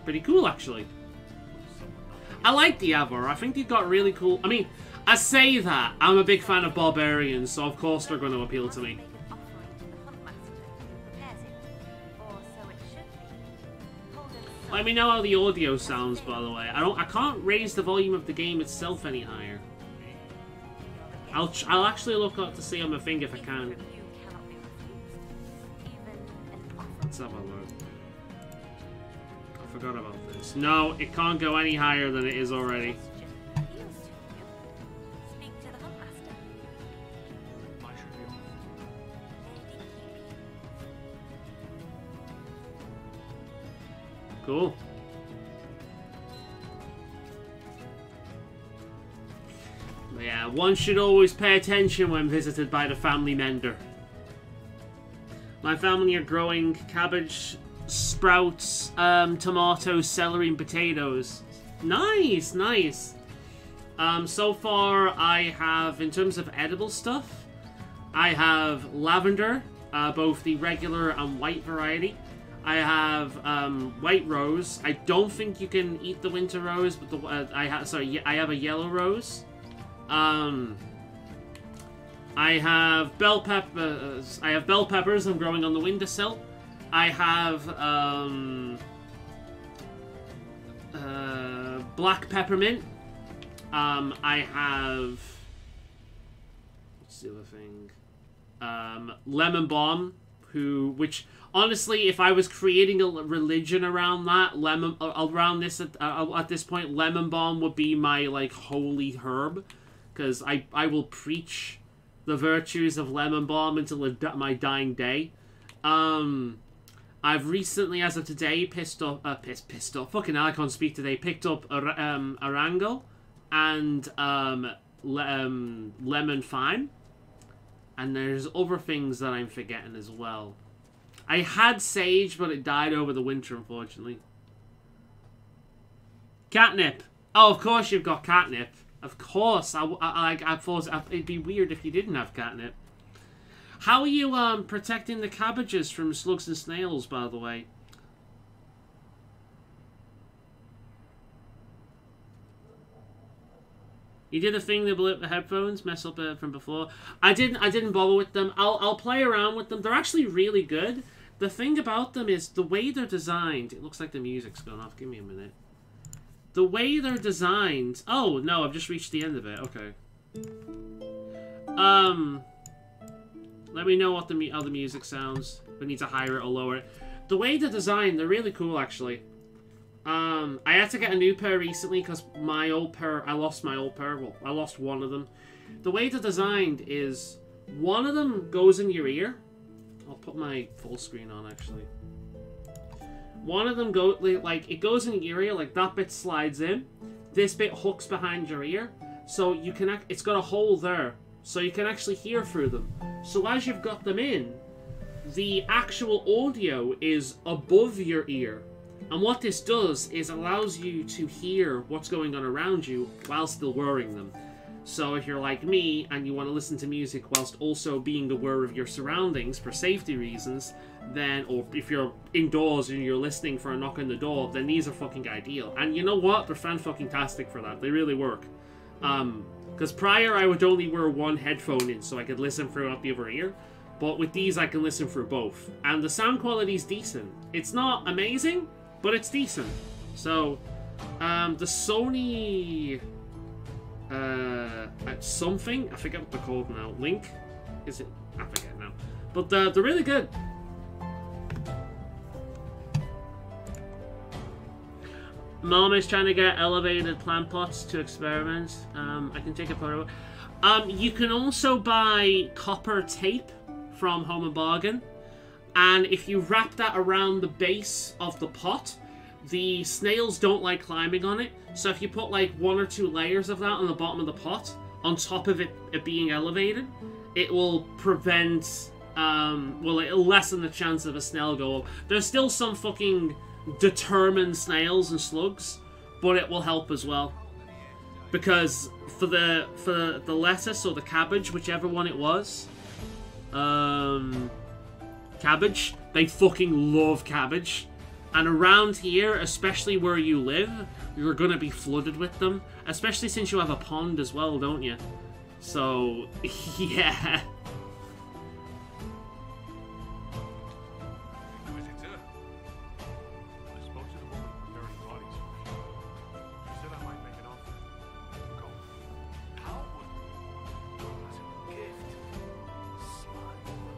Pretty cool, actually. I like the Avor. I think they've got really cool... I mean, I say that. I'm a big fan of barbarians, so of course they're going to appeal to me. Make an offering to the Huntmaster who prepares it, or so it should be. Calden's soul Let me know how the audio sounds, by the way. I can't raise the volume of the game itself any higher. I'll actually look up to see on my thing if I can. from you cannot be refused. Even an offer. Let's have a look. I forgot about this. No, it can't go any higher than it is already. Question appeals to you. Speak to the Huntmaster. I should be off. Lady keep you. Cool. But yeah, one should always pay attention when visited by the family mender. My family are growing cabbage, sprouts, tomatoes, celery, and potatoes. Nice, nice. So far, I have, in terms of edible stuff, I have lavender, both the regular and white variety. I have white rose. I don't think you can eat the winter rose, but I have a yellow rose. I have bell peppers. I have bell peppers. I'm growing on the windowsill. I have black peppermint. I have, what's the other thing? Lemon balm. Which honestly, if I was creating a religion around that, at this point, lemon balm would be my like holy herb, because I will preach the virtues of lemon balm until my dying day. I've recently, as of today, pissed off. Fucking hell, I can't speak today. Picked up Erangel and Lemon Thyme. And there's other things that I'm forgetting as well. I had Sage, but it died over the winter, unfortunately. Catnip. Oh, of course you've got catnip. Of course. I thought it'd be weird if you didn't have catnip. How are you protecting the cabbages from slugs and snails, by the way? You did a thing that blew up the headphones, mess up from before. I didn't bother with them. I'll play around with them. They're actually really good. The thing about them is the way they're designed. It looks like the music's gone off. Give me a minute. The way they're designed. Oh no, I've just reached the end of it. Okay. Let me know what how the music sounds. We need to higher it or lower it. The way they're designed, they're really cool actually. I had to get a new pair recently because my old pair, I lost my old pair. Well, I lost one of them. The way they're designed is one of them goes in your ear. I'll put my full screen on actually. One of them like it goes in your ear, like that bit slides in. This bit hooks behind your ear, so you can. It's got a hole there, so you can actually hear through them. So as you've got them in, the actual audio is above your ear. And what this does is allows you to hear what's going on around you while still wearing them. So if you're like me and you want to listen to music whilst also being aware of your surroundings for safety reasons, then, or if you're indoors and you're listening for a knock on the door, then these are fucking ideal. And you know what? They're fan-fucking-tastic for that. They really work. Because prior I would only wear one headphone in so I could listen throughout the other ear. But with these I can listen through both. And the sound quality is decent. It's not amazing, but it's decent. So, the Sony... something? I forget what they're called now. Link? Is it? I forget now. But they're really good. Mom is trying to get elevated plant pots to experiment. I can take a photo. You can also buy copper tape from Home and Bargain. And if you wrap that around the base of the pot, the snails don't like climbing on it. So if you put like 1 or 2 layers of that on the bottom of the pot, on top of it being elevated, it will prevent, well, it'll lessen the chance of a snail go up. There's still some fucking determined snails and slugs, but it will help as well. Because for the lettuce or the cabbage, whichever one it was, cabbage, they fucking love cabbage. And around here, especially where you live, you're gonna be flooded with them. Especially since you have a pond as well, don't you? So, yeah. Inquisitor? I spoke to the woman preparing bodies for me. She said I might make an offer. Go. How would... as a gift? Smart woman.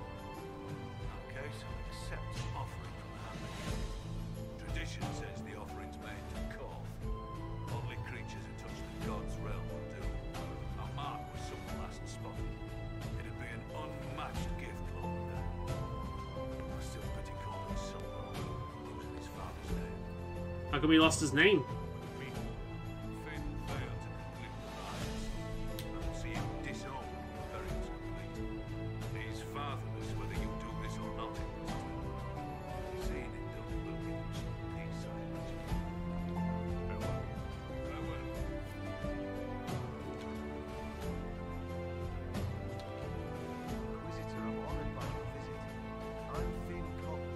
Okay, so accept offering from her. Tradition says the offering's made to Korth. Only creatures who touch the god's realm will do. Our mark was someone last spotted. It'd be an unmatched gift, Lord. I still pity Korth's son, losing his father's name. How come he lost his name? Finn failed to complete the rites. I can see him disown the burial's complete. He's fatherless whether you do this or not. Seeing it done will give him some peace, I imagine. Farewell. Farewell. Inquisitor, I'm honored by your visit. I'm Finn Cotton.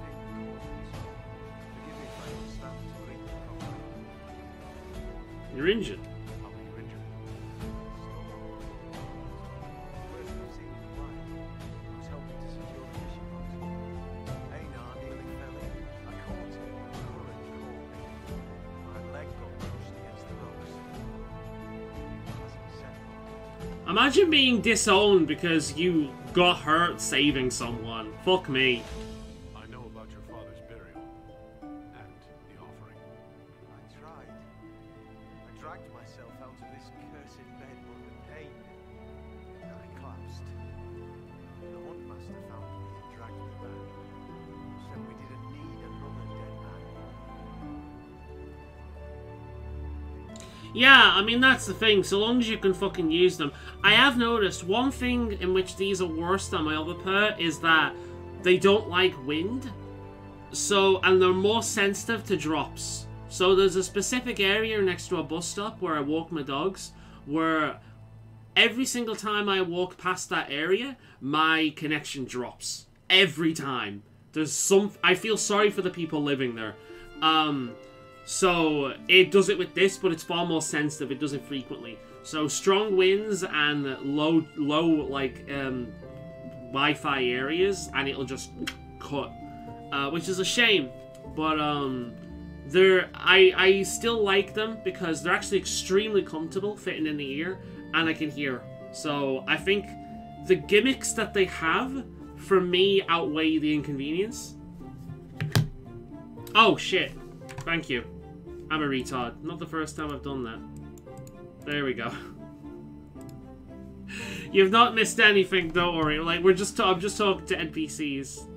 Finn Cordons. Forgive me if I don't stand to greet you properly. You're injured. How are you injured? First I've seen you fly. I was helping to secure the fishing boat. Einar nearly fell in. I caught him. The current caught me. My leg got pushed against the rocks. As he said, Imagine being disowned because you got hurt saving someone. Fuck me. I know about your father's burial and the offering. I tried. I dragged myself out of this cursed bed, but the pain, I collapsed. The Huntmaster found me and dragged me back. Said we didn't need another dead man. Yeah, I mean, that's the thing. So long as you can fucking use them. I have noticed one thing in which these are worse than my other pair is that they don't like wind. So, and they're more sensitive to drops. So there's a specific area next to a bus stop where I walk my dogs, where every single time I walk past that area, my connection drops. Every time. There's some... I feel sorry for the people living there. So it does it with this, but it's far more sensitive. It does it frequently. So strong winds and low like Wi-Fi areas, and it'll just cut, which is a shame. But I still like them because they're actually extremely comfortable fitting in the ear, and I can hear. So I think the gimmicks that they have for me outweigh the inconvenience. Oh shit! Thank you. I'm a retard. Not the first time I've done that. There we go. You've not missed anything, don't worry. Like, I'm just talking to NPCs.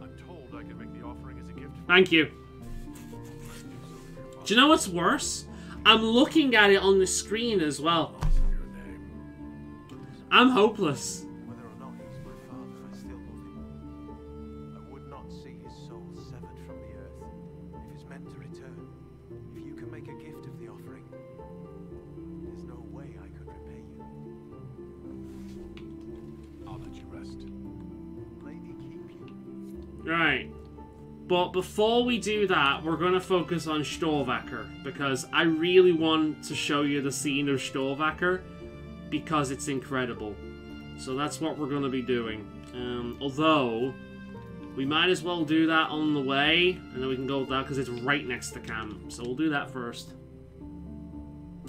I'm told I can make the offering as a gift. Thank you. Do you know what's worse? I'm looking at it on the screen as well. I'm hopeless. Whether or not he's my father, I still love him. I would not see his soul severed from the earth. If it's meant to return, if you can make a gift of the offering, there's no way I could repay you. I'll let you rest. Lady keep you. Right. But before we do that, we're going to focus on Storvacker, because I really want to show you the scene of Storvacker, because it's incredible. So that's what we're going to be doing. Although, we might as well do that on the way, and then we can go with that, because it's right next to camp. So we'll do that first.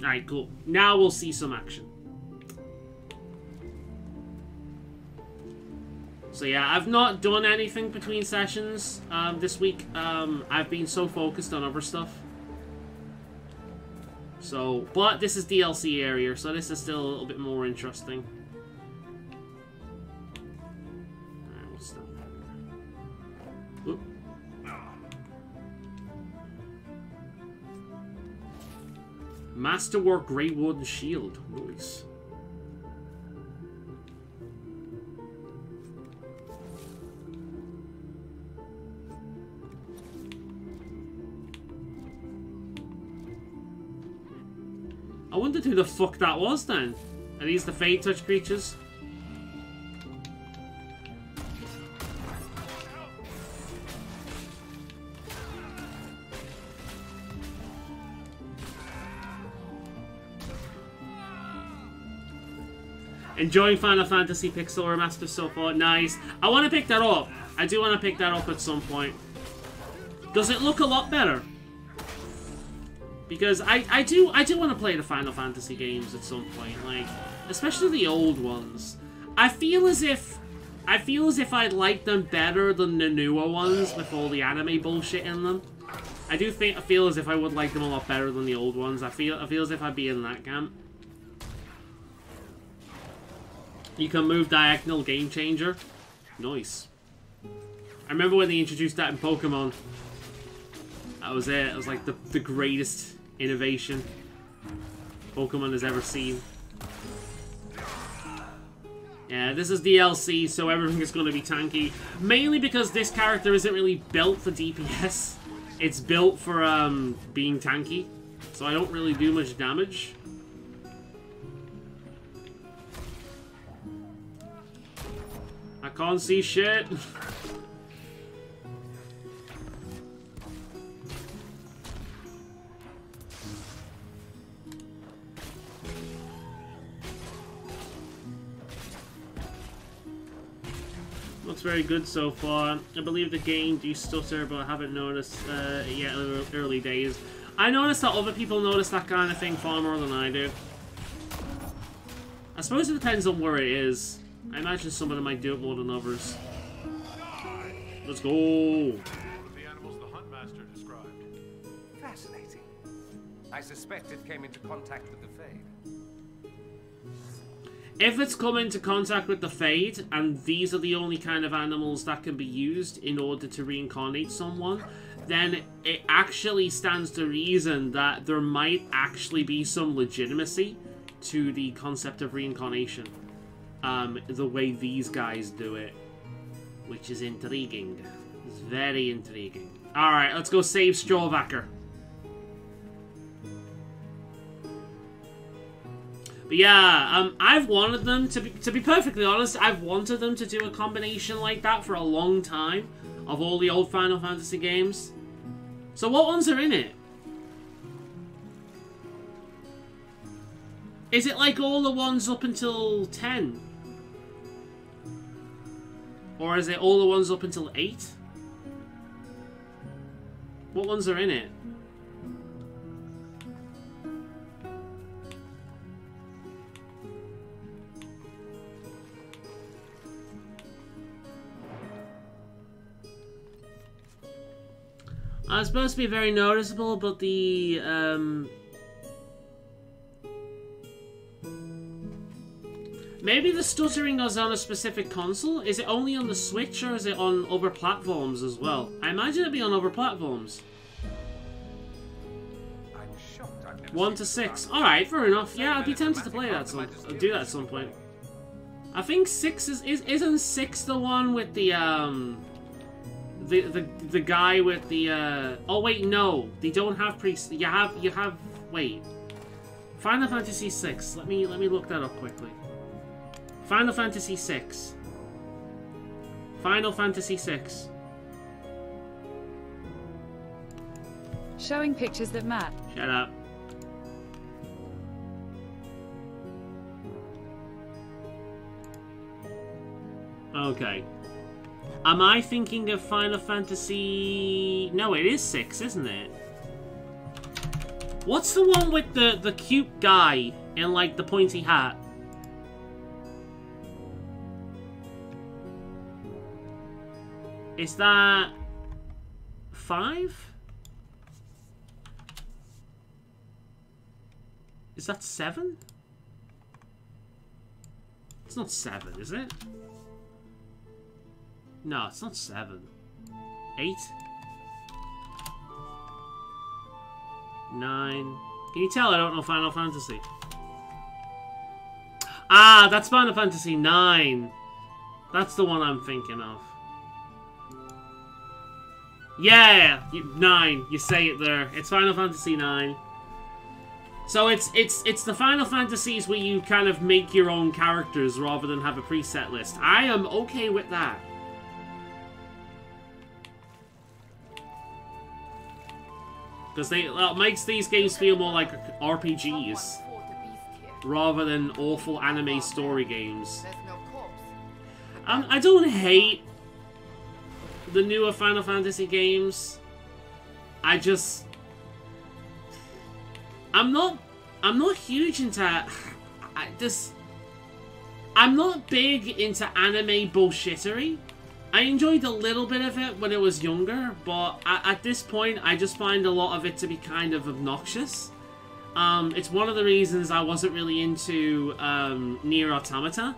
Alright, cool. Now we'll see some action. So yeah, I've not done anything between sessions this week. I've been so focused on other stuff. So, but this is DLC area, so this is still a little bit more interesting. Alright, what's that? Oop. Masterwork Grey Wooden Shield. Nice. I wondered who the fuck that was then. Are these the Fade Touch creatures? Enjoying Final Fantasy Pixel Remaster so far. Nice. I want to pick that up. I do want to pick that up at some point. Does it look a lot better? Because I do want to play the Final Fantasy games at some point, like, especially the old ones. I feel as if I'd like them better than the newer ones with all the anime bullshit in them. I feel as if I would like them a lot better than the old ones. I feel as if I'd be in that camp. You can move diagonal, game changer. Nice. I remember when they introduced that in Pokemon. That was it. It was like the greatest innovation Pokemon has ever seen. Yeah, this is DLC, so everything is going to be tanky. Mainly because this character isn't really built for DPS. It's built for being tanky. So I don't really do much damage. I can't see shit. Looks very good so far. I believe the game do stutter, but I haven't noticed yet early days. I noticed that other people notice that kind of thing far more than I do. I suppose it depends on where it is. I imagine some of them might do it more than others. Let's go! One of the animals the Huntmaster described. Fascinating. I suspect it came into contact with the Fade. If it's come into contact with the Fade, and these are the only kind of animals that can be used in order to reincarnate someone, then it actually stands to reason that there might actually be some legitimacy to the concept of reincarnation. The way these guys do it. Which is intriguing. It's very intriguing. Alright, let's go save Strawbacker. But yeah, I've wanted them, to be perfectly honest, I've wanted them to do a combination like that for a long time. Of all the old Final Fantasy games. So what ones are in it? Is it like all the ones up until 10? Or is it all the ones up until 8? What ones are in it? It's supposed to be very noticeable, but the, maybe the stuttering is on a specific console? Is it only on the Switch, or is it on other platforms as well? I imagine it'd be on other platforms. 1 to 6. Alright, fair enough. Yeah, I'd be tempted to play that do that at some point. I think 6 isn't 6 the one with the guy with the oh wait, no, they don't have you have wait, Final Fantasy 6. Let me look that up quickly. Final Fantasy 6. Final Fantasy 6. Showing pictures that match. Shut up. Okay. Am I thinking of Final Fantasy... No, it is 6, isn't it? What's the one with the cute guy in, like, the pointy hat? Is that... 5? Is that 7? It's not 7, is it? No, it's not 7. 8? 9. Can you tell I don't know Final Fantasy? Ah, that's Final Fantasy 9. That's the one I'm thinking of. Yeah! 9. You say it there. It's Final Fantasy 9. So it's the Final Fantasies where you kind of make your own characters rather than have a preset list. I am okay with that. Because it makes these games feel more like RPGs rather than awful anime story games. I don't hate the newer Final Fantasy games. I just... I'm not huge into... I'm not big into anime bullshittery. I enjoyed a little bit of it when I was younger, but at this point, I just find a lot of it to be kind of obnoxious. It's one of the reasons I wasn't really into Nier Automata.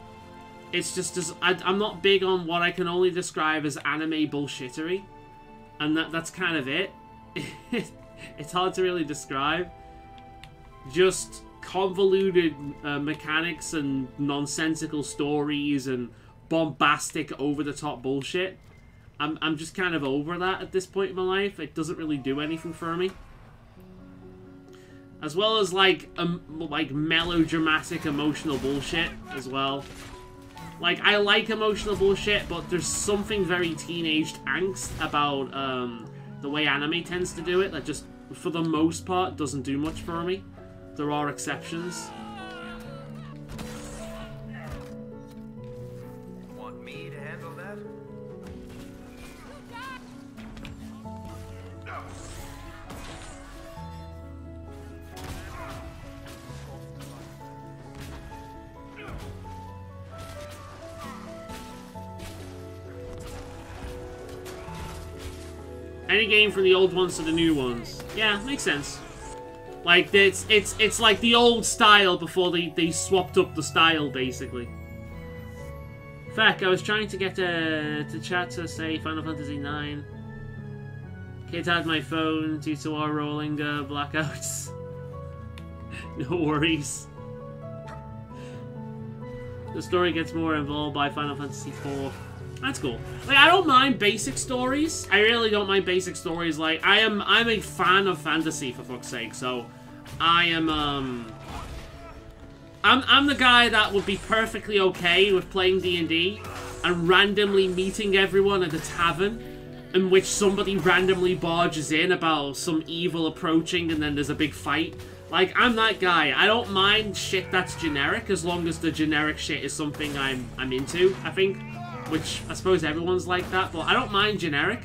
It's just I'm not big on what I can only describe as anime bullshittery, and that's kind of it. It's hard to really describe. Just convoluted mechanics and nonsensical stories and bombastic, over-the-top bullshit. I'm just kind of over that at this point in my life. It doesn't really do anything for me. As well as like melodramatic, emotional bullshit as well. Like, I like emotional bullshit, but there's something very teenaged angst about the way anime tends to do it that just, for the most part, doesn't do much for me. There are exceptions. Want me to handle that? Any game from the old ones to the new ones. Yeah, makes sense. Like, it's like the old style before they swapped up the style, basically. Feck, I was trying to get to chat to say Final Fantasy IX. Kid had my phone due to our rolling blackouts. No worries. The story gets more involved by Final Fantasy IV. That's cool. Like, I don't mind basic stories. I really don't mind basic stories. Like, I'm a fan of fantasy, for fuck's sake. So, I am I'm the guy that would be perfectly okay with playing D&D and randomly meeting everyone at a tavern in which somebody randomly barges in about some evil approaching and then there's a big fight. Like, I'm that guy. I don't mind shit that's generic as long as the generic shit is something I'm into, I think. Which, I suppose everyone's like that, but I don't mind generic.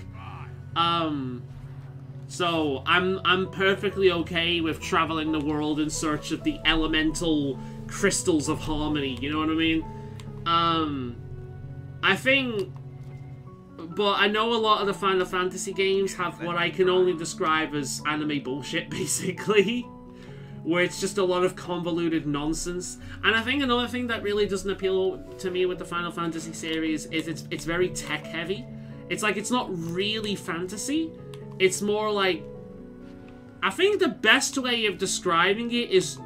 So, I'm perfectly okay with traveling the world in search of the elemental crystals of harmony, you know what I mean? I think... But I know a lot of the Final Fantasy games have what I can only describe as anime bullshit, basically. Where it's just a lot of convoluted nonsense. And I think another thing that really doesn't appeal to me with the Final Fantasy series is it's very tech heavy. It's like, it's not really fantasy. It's more like... I think the best way of describing it is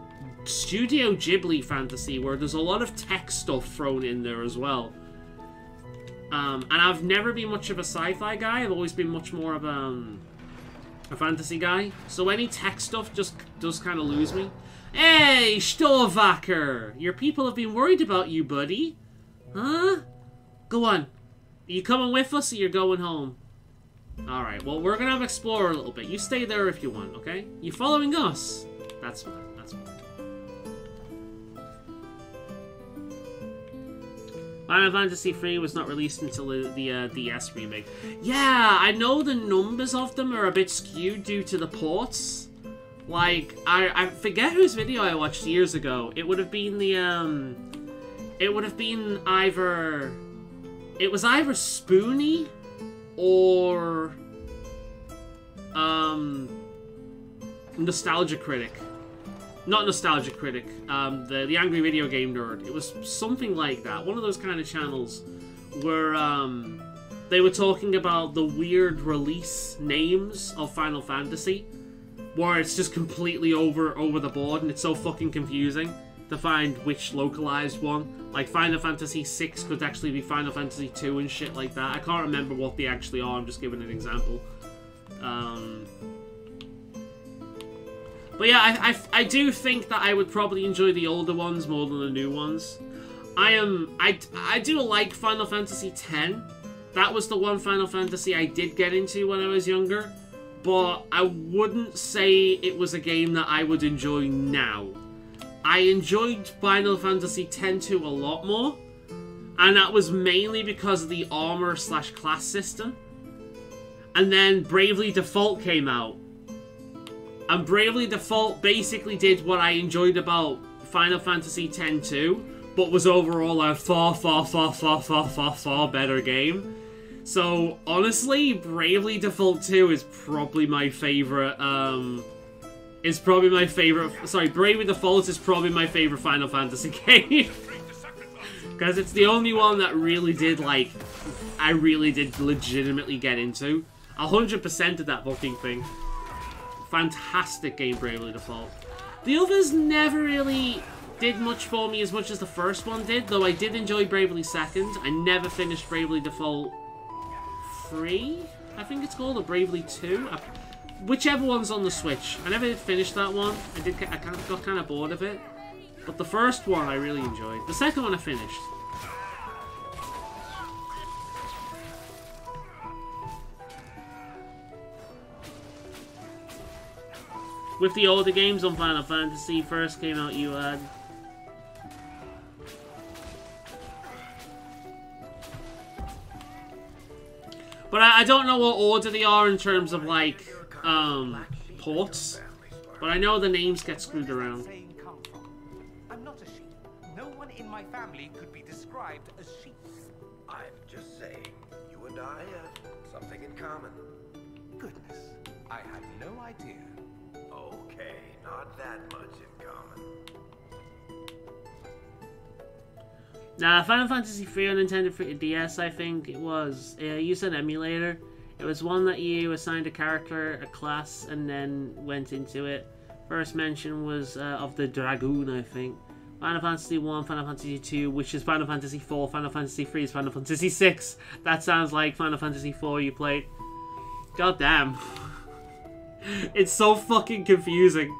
Studio Ghibli fantasy, where there's a lot of tech stuff thrown in there as well. And I've never been much of a sci-fi guy. I've always been much more of a fantasy guy. So any tech stuff just does kind of lose me. Hey, Storvacker! Your people have been worried about you, buddy. Huh? Go on. Are you coming with us or you're going home? Alright, well, we're gonna explore a little bit. You stay there if you want, okay? You following us? That's fine, that's fine. Final Fantasy III was not released until the DS remake. Yeah, I know the numbers of them are a bit skewed due to the ports. Like, I forget whose video I watched years ago. It would have been the, it would have been either... It was either Spoony or... Nostalgia Critic. Not Nostalgia Critic, the Angry Video Game Nerd. It was something like that. One of those kind of channels where they were talking about the weird release names of Final Fantasy, where it's just completely over the board and it's so fucking confusing to find which localized one. Like Final Fantasy VI could actually be Final Fantasy II and shit like that. I can't remember what they actually are, I'm just giving an example. But yeah, I do think that I would probably enjoy the older ones more than the new ones. I do like Final Fantasy X. That was the one Final Fantasy I did get into when I was younger. But I wouldn't say it was a game that I would enjoy now. I enjoyed Final Fantasy X-2 a lot more. And that was mainly because of the armor/class system. And then Bravely Default came out. And Bravely Default basically did what I enjoyed about Final Fantasy X-2, but was overall a far better game. So, honestly, Bravely Default 2 is probably my favorite, sorry, Bravely Default is probably my favorite Final Fantasy game. Because it's the only one that really did, like, I really did legitimately get into. 100% of that fucking thing. Fantastic game, Bravely Default. The others never really did much for me as much as the first one did, though I did enjoy Bravely Second. I never finished Bravely Default 3, I think it's called, or Bravely 2. Whichever one's on the Switch. I never did finish that one. I got kind of bored of it. But the first one I really enjoyed. The second one I finished. With the older games on Final Fantasy first came out, you had... But I don't know what order they are in terms of, like, ports. But I know the names get screwed around. I'm not a sheep. No one in my family could be described as sheep. I'm just saying, you and I have something in common. Goodness, I had no idea. Okay, Not that much in common. Nah, Final Fantasy III on Nintendo 3DS, I think it was. You said emulator. It was one that you assigned a character, a class, and then went into it. First mention was of the Dragoon, I think. Final Fantasy 1, Final Fantasy 2, which is Final Fantasy 4, Final Fantasy 3 is Final Fantasy 6. That sounds like Final Fantasy 4 you played. God damn. It's so fucking confusing.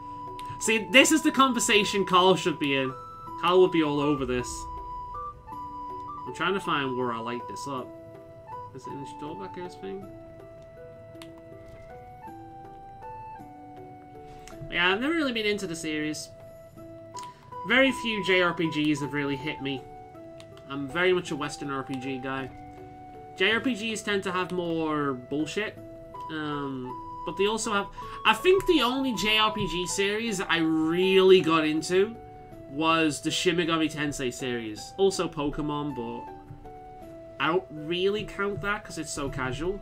See, this is the conversation Carl should be in. Carl would be all over this. I'm trying to find where I light this up. Is it in the Stormbackers thing? Yeah, I've never really been into the series. Very few JRPGs have really hit me. I'm very much a Western RPG guy. JRPGs tend to have more bullshit. But they also have... I think the only JRPG series I really got into was the Shin Megami Tensei series. Also Pokemon, but I don't really count that because it's so casual.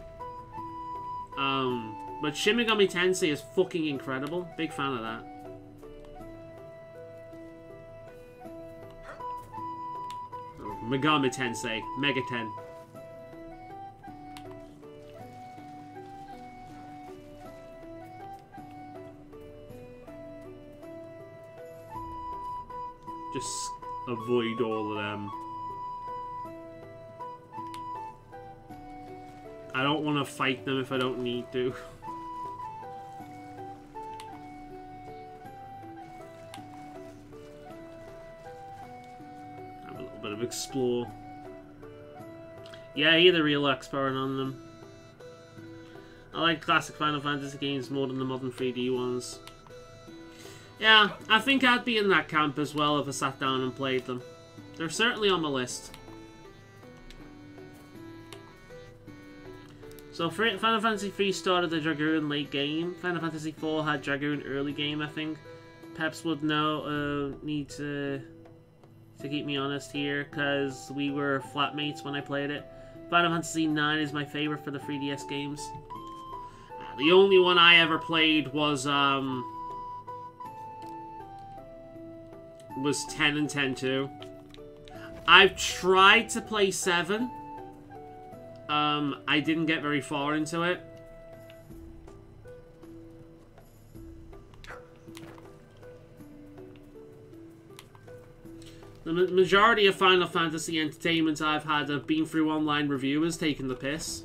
But Shin Megami Tensei is fucking incredible. Big fan of that. Oh, Megami Tensei. Megaten. Just avoid all of them. I don't want to fight them if I don't need to. Have a little bit of explore. Yeah, you're the real expert on them. I like classic Final Fantasy games more than the modern 3D ones. Yeah, I think I'd be in that camp as well if I sat down and played them. They're certainly on my list. So Final Fantasy III started the Dragoon late game. Final Fantasy IV had Dragoon early game, I think. Peps would know, need to keep me honest here, because we were flatmates when I played it. Final Fantasy IX is my favorite for the 3DS games. The only one I ever played was 10 and 10-2. I've tried to play 7. I didn't get very far into it. The majority of Final Fantasy entertainment I've had have been through online reviewers taking the piss.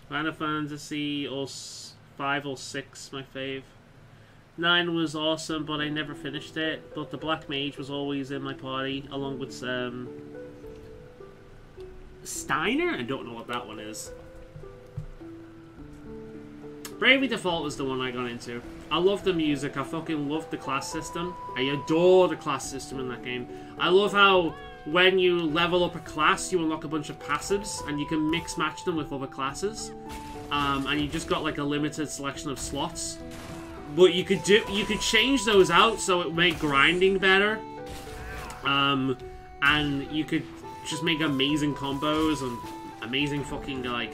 Final Fantasy 5 or 6, my fave. 9 was awesome, but I never finished it. But the Black Mage was always in my party, along with Steiner? I don't know what that one is. Bravely Default was the one I got into. I love the music, I fucking love the class system. I adore the class system in that game. I love how when you level up a class, you unlock a bunch of passives, and you can mix match them with other classes. And you just got like a limited selection of slots. But you could change those out so it would make grinding better. And you could just make amazing combos and amazing fucking like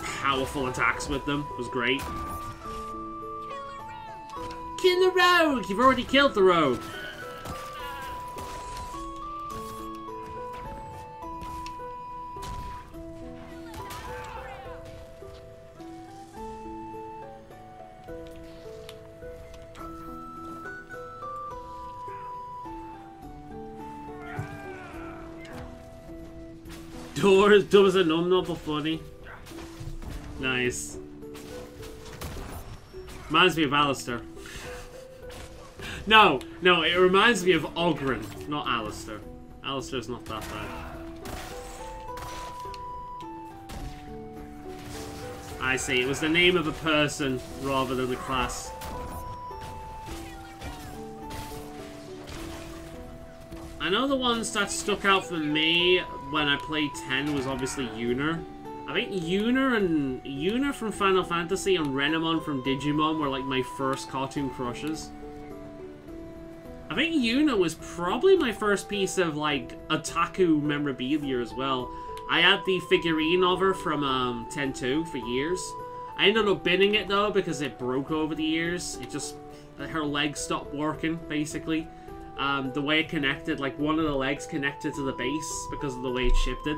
powerful attacks with them. It was great. Kill the rogue! You've already killed the rogue. Dumb as a num-num, but funny. Nice. Reminds me of Alistair. No, it reminds me of Oghren, not Alistair. Alistair's not that bad. I see, it was the name of a person rather than the class. I know the ones that stuck out for me when I played 10 was obviously Yuna. I think Yuna from Final Fantasy and Renamon from Digimon were like my first cartoon crushes. I think Yuna was probably my first piece of like otaku memorabilia as well. I had the figurine of her from 10-2 for years. I ended up binning it though because it broke over the years. It just, her legs stopped working basically. The way it connected, like one of the legs connected to the base because of the way it shifted,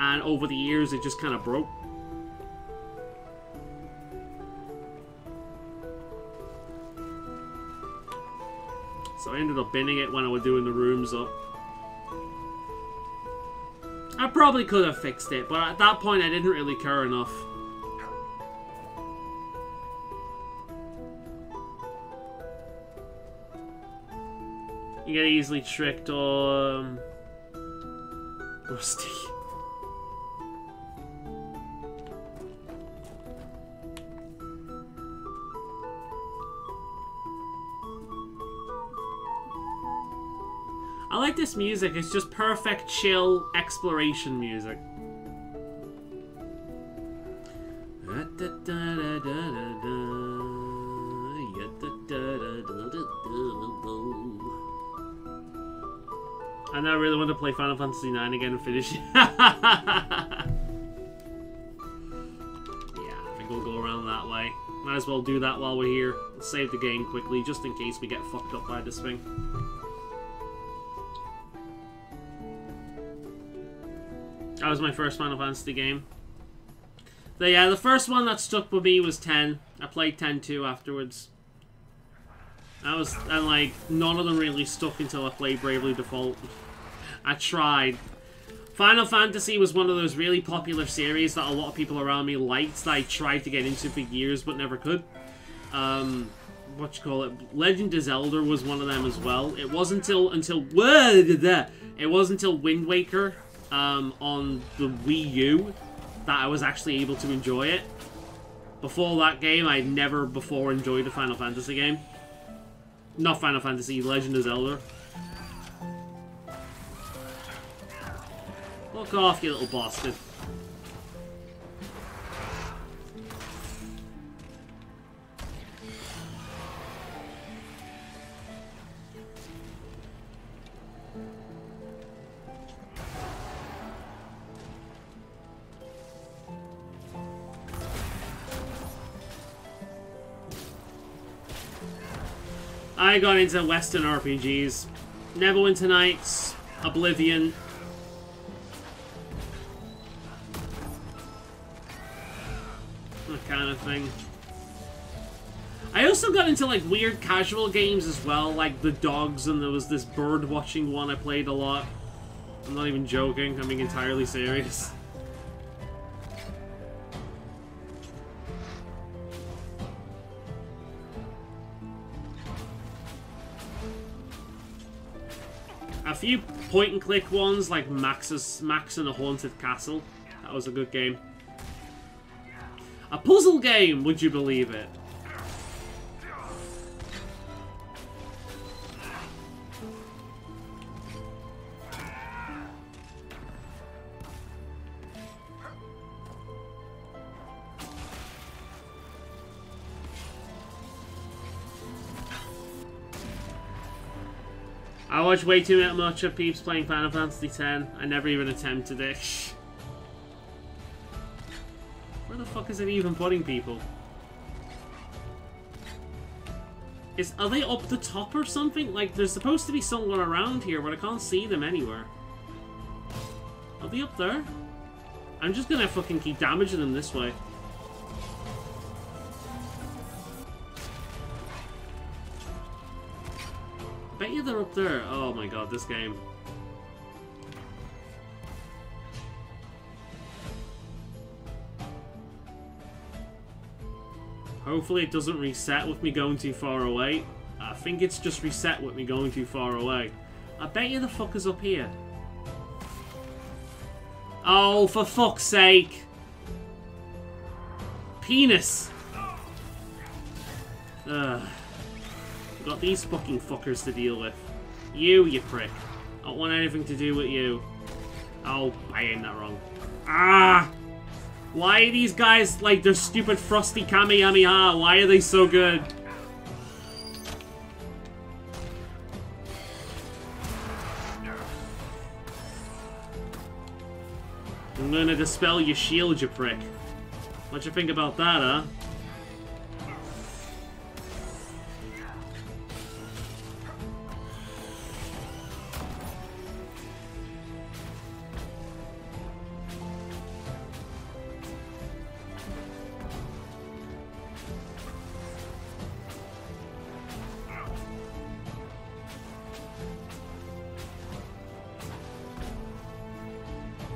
and over the years it just kind of broke. So I ended up binning it when I was doing the rooms up. I probably could have fixed it, but at that point I didn't really care enough. You get easily tricked on Rusty. I like this music. It's just perfect, chill exploration music. I now really want to play Final Fantasy IX again and finish it. Yeah, I think we'll go around that way. Might as well do that while we're here. Let's save the game quickly, just in case we get fucked up by this thing. That was my first Final Fantasy game. So yeah, the first one that stuck with me was 10. I played 10-2 afterwards. And like, none of them really stuck until I played Bravely Default. I tried. Final Fantasy was one of those really popular series that a lot of people around me liked, that I tried to get into for years but never could. Legend of Zelda was one of them as well. It wasn't until Wind Waker on the Wii U that I was actually able to enjoy it. Before that game, I'd never before enjoyed a Final Fantasy game. Not Final Fantasy, Legend of Zelda. Fuck off, you little bastard. I got into Western RPGs. Neverwinter Nights, Oblivion. That kind of thing. I also got into like weird casual games as well, like the dogs, and there was this bird watching one I played a lot. I'm not even joking, I'm being entirely serious. A few point-and-click ones, like Max and the Haunted Castle. That was a good game. A puzzle game, would you believe it? I watch way too much of peeps playing Final Fantasy X. I never even attempted it. Where the fuck is it even putting people? Are they up the top or something? Like, there's supposed to be someone around here, but I can't see them anywhere. Are they up there? I'm just gonna fucking keep damaging them this way. I bet you they're up there. Oh my god, this game. Hopefully it doesn't reset with me going too far away. I think it's just reset with me going too far away. I bet you the fucker's up here. Oh, for fuck's sake. Penis. Ugh. Got these fucking fuckers to deal with. You prick. I don't want anything to do with you. Oh, I aimed that wrong. Ah! Why are these guys like their stupid frosty Kamehameha? Why are they so good? I'm gonna dispel your shield, you prick. What you think about that, huh?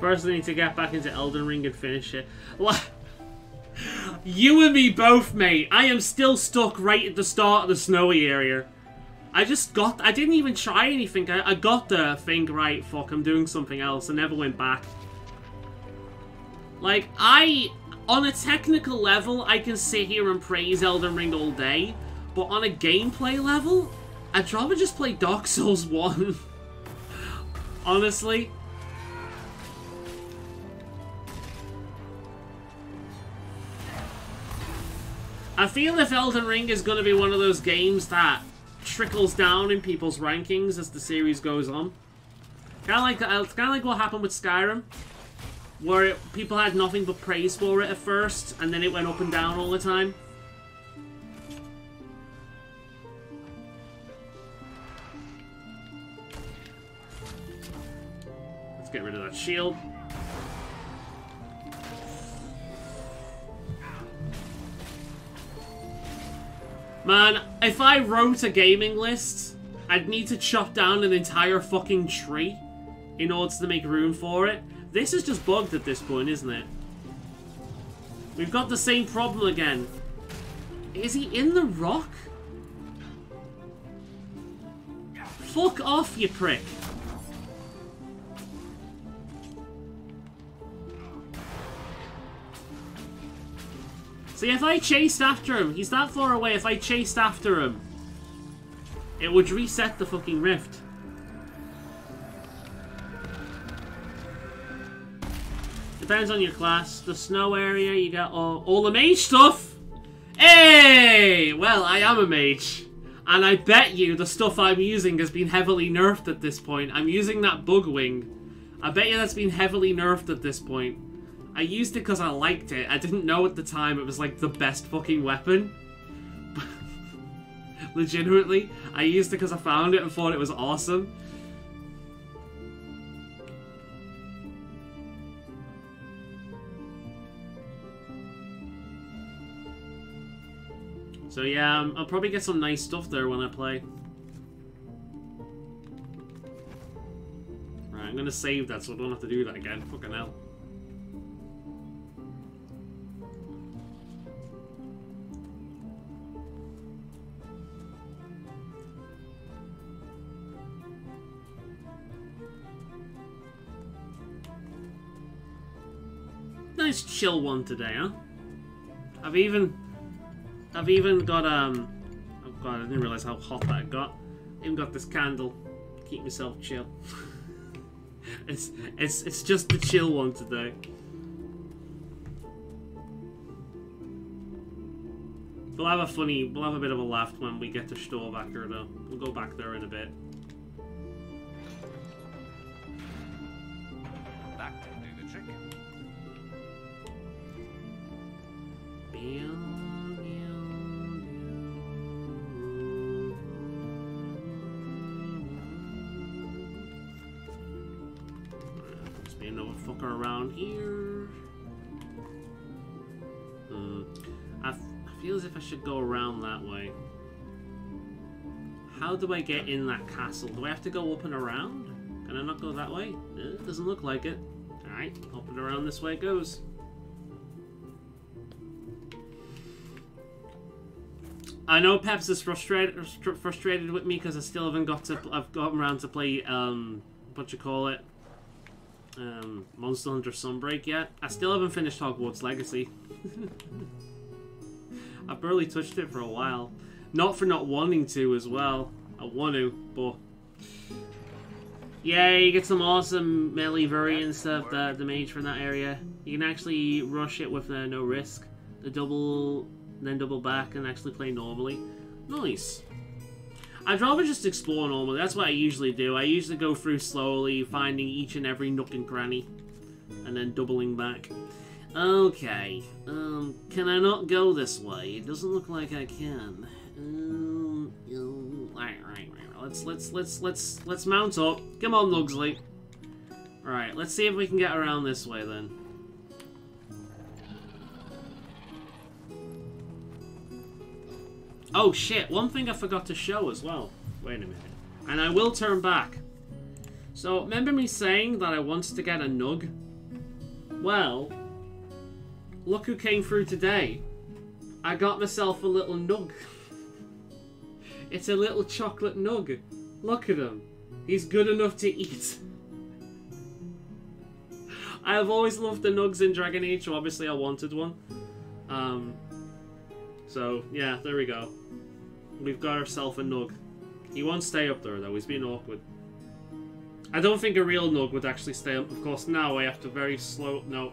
First, I need to get back into Elden Ring and finish it. What? You and me both, mate. I am still stuck right at the start of the snowy area. I didn't even try anything. I got the thing right. Fuck, I'm doing something else. I never went back. Like, on a technical level, I can sit here and praise Elden Ring all day. But on a gameplay level, I'd rather just play Dark Souls 1. Honestly. I feel if Elden Ring is going to be one of those games that trickles down in people's rankings as the series goes on. Kind of like what happened with Skyrim, where people had nothing but praise for it at first, and then it went up and down all the time. Let's get rid of that shield. Man, if I wrote a gaming list, I'd need to chop down an entire fucking tree in order to make room for it. This is just bugged at this point, isn't it? We've got the same problem again. Is he in the rock? Fuck off, you prick. See, if I chased after him, he's that far away, if I chased after him, it would reset the fucking rift. Depends on your class. The snow area, you got all the mage stuff! Hey! Well, I am a mage. And I bet you the stuff I'm using has been heavily nerfed at this point. I'm using that bug wing. I bet you that's been heavily nerfed at this point. I used it because I liked it. I didn't know at the time it was like the best fucking weapon. Legitimately, I used it because I found it and thought it was awesome. So yeah, I'll probably get some nice stuff there when I play. Right, I'm gonna save that so I don't have to do that again. Fucking hell. Nice chill one today, huh? I've even got oh god, I didn't realize how hot that got. Even got this candle to keep myself chill. it's just the chill one today. We'll have a bit of a laugh when we get to Storbacker though. We'll go back there in a bit. That will do the trick. Must be another fucker around here. I feel as if I should go around that way. How do I get in that castle? Do I have to go up and around? Can I not go that way? It doesn't look like it. Alright, up and around this way it goes. I know Peps is frustrated with me because I still haven't gotten around to play what you call it, Monster Hunter Sunbreak yet. I still haven't finished Hogwarts Legacy. I've barely touched it for a while. Not for not wanting to as well. I want to, but Yeah, you get some awesome melee variants of the mage from that area. You can actually rush it with no risk. The double, then double back, and actually play normally. Nice. I'd rather just explore normally. That's what I usually do. I usually go through slowly, finding each and every nook and cranny, and then doubling back. Okay. Can I not go this way? It doesn't look like I can. Right. Let's mount up. Come on, Nugsley. Alright, let's see if we can get around this way then. Oh shit, one thing I forgot to show as well. Wait a minute. And I will turn back. So, remember me saying that I wanted to get a Nug? Well, look who came through today. I got myself a little Nug. It's a little chocolate Nug. Look at him. He's good enough to eat. I have always loved the Nugs in Dragon Age, so obviously I wanted one. So, yeah, there we go. We've got ourselves a Nug. He won't stay up there, though. He's being awkward. I don't think a real Nug would actually stay up. Of course, now I have to very slow... No.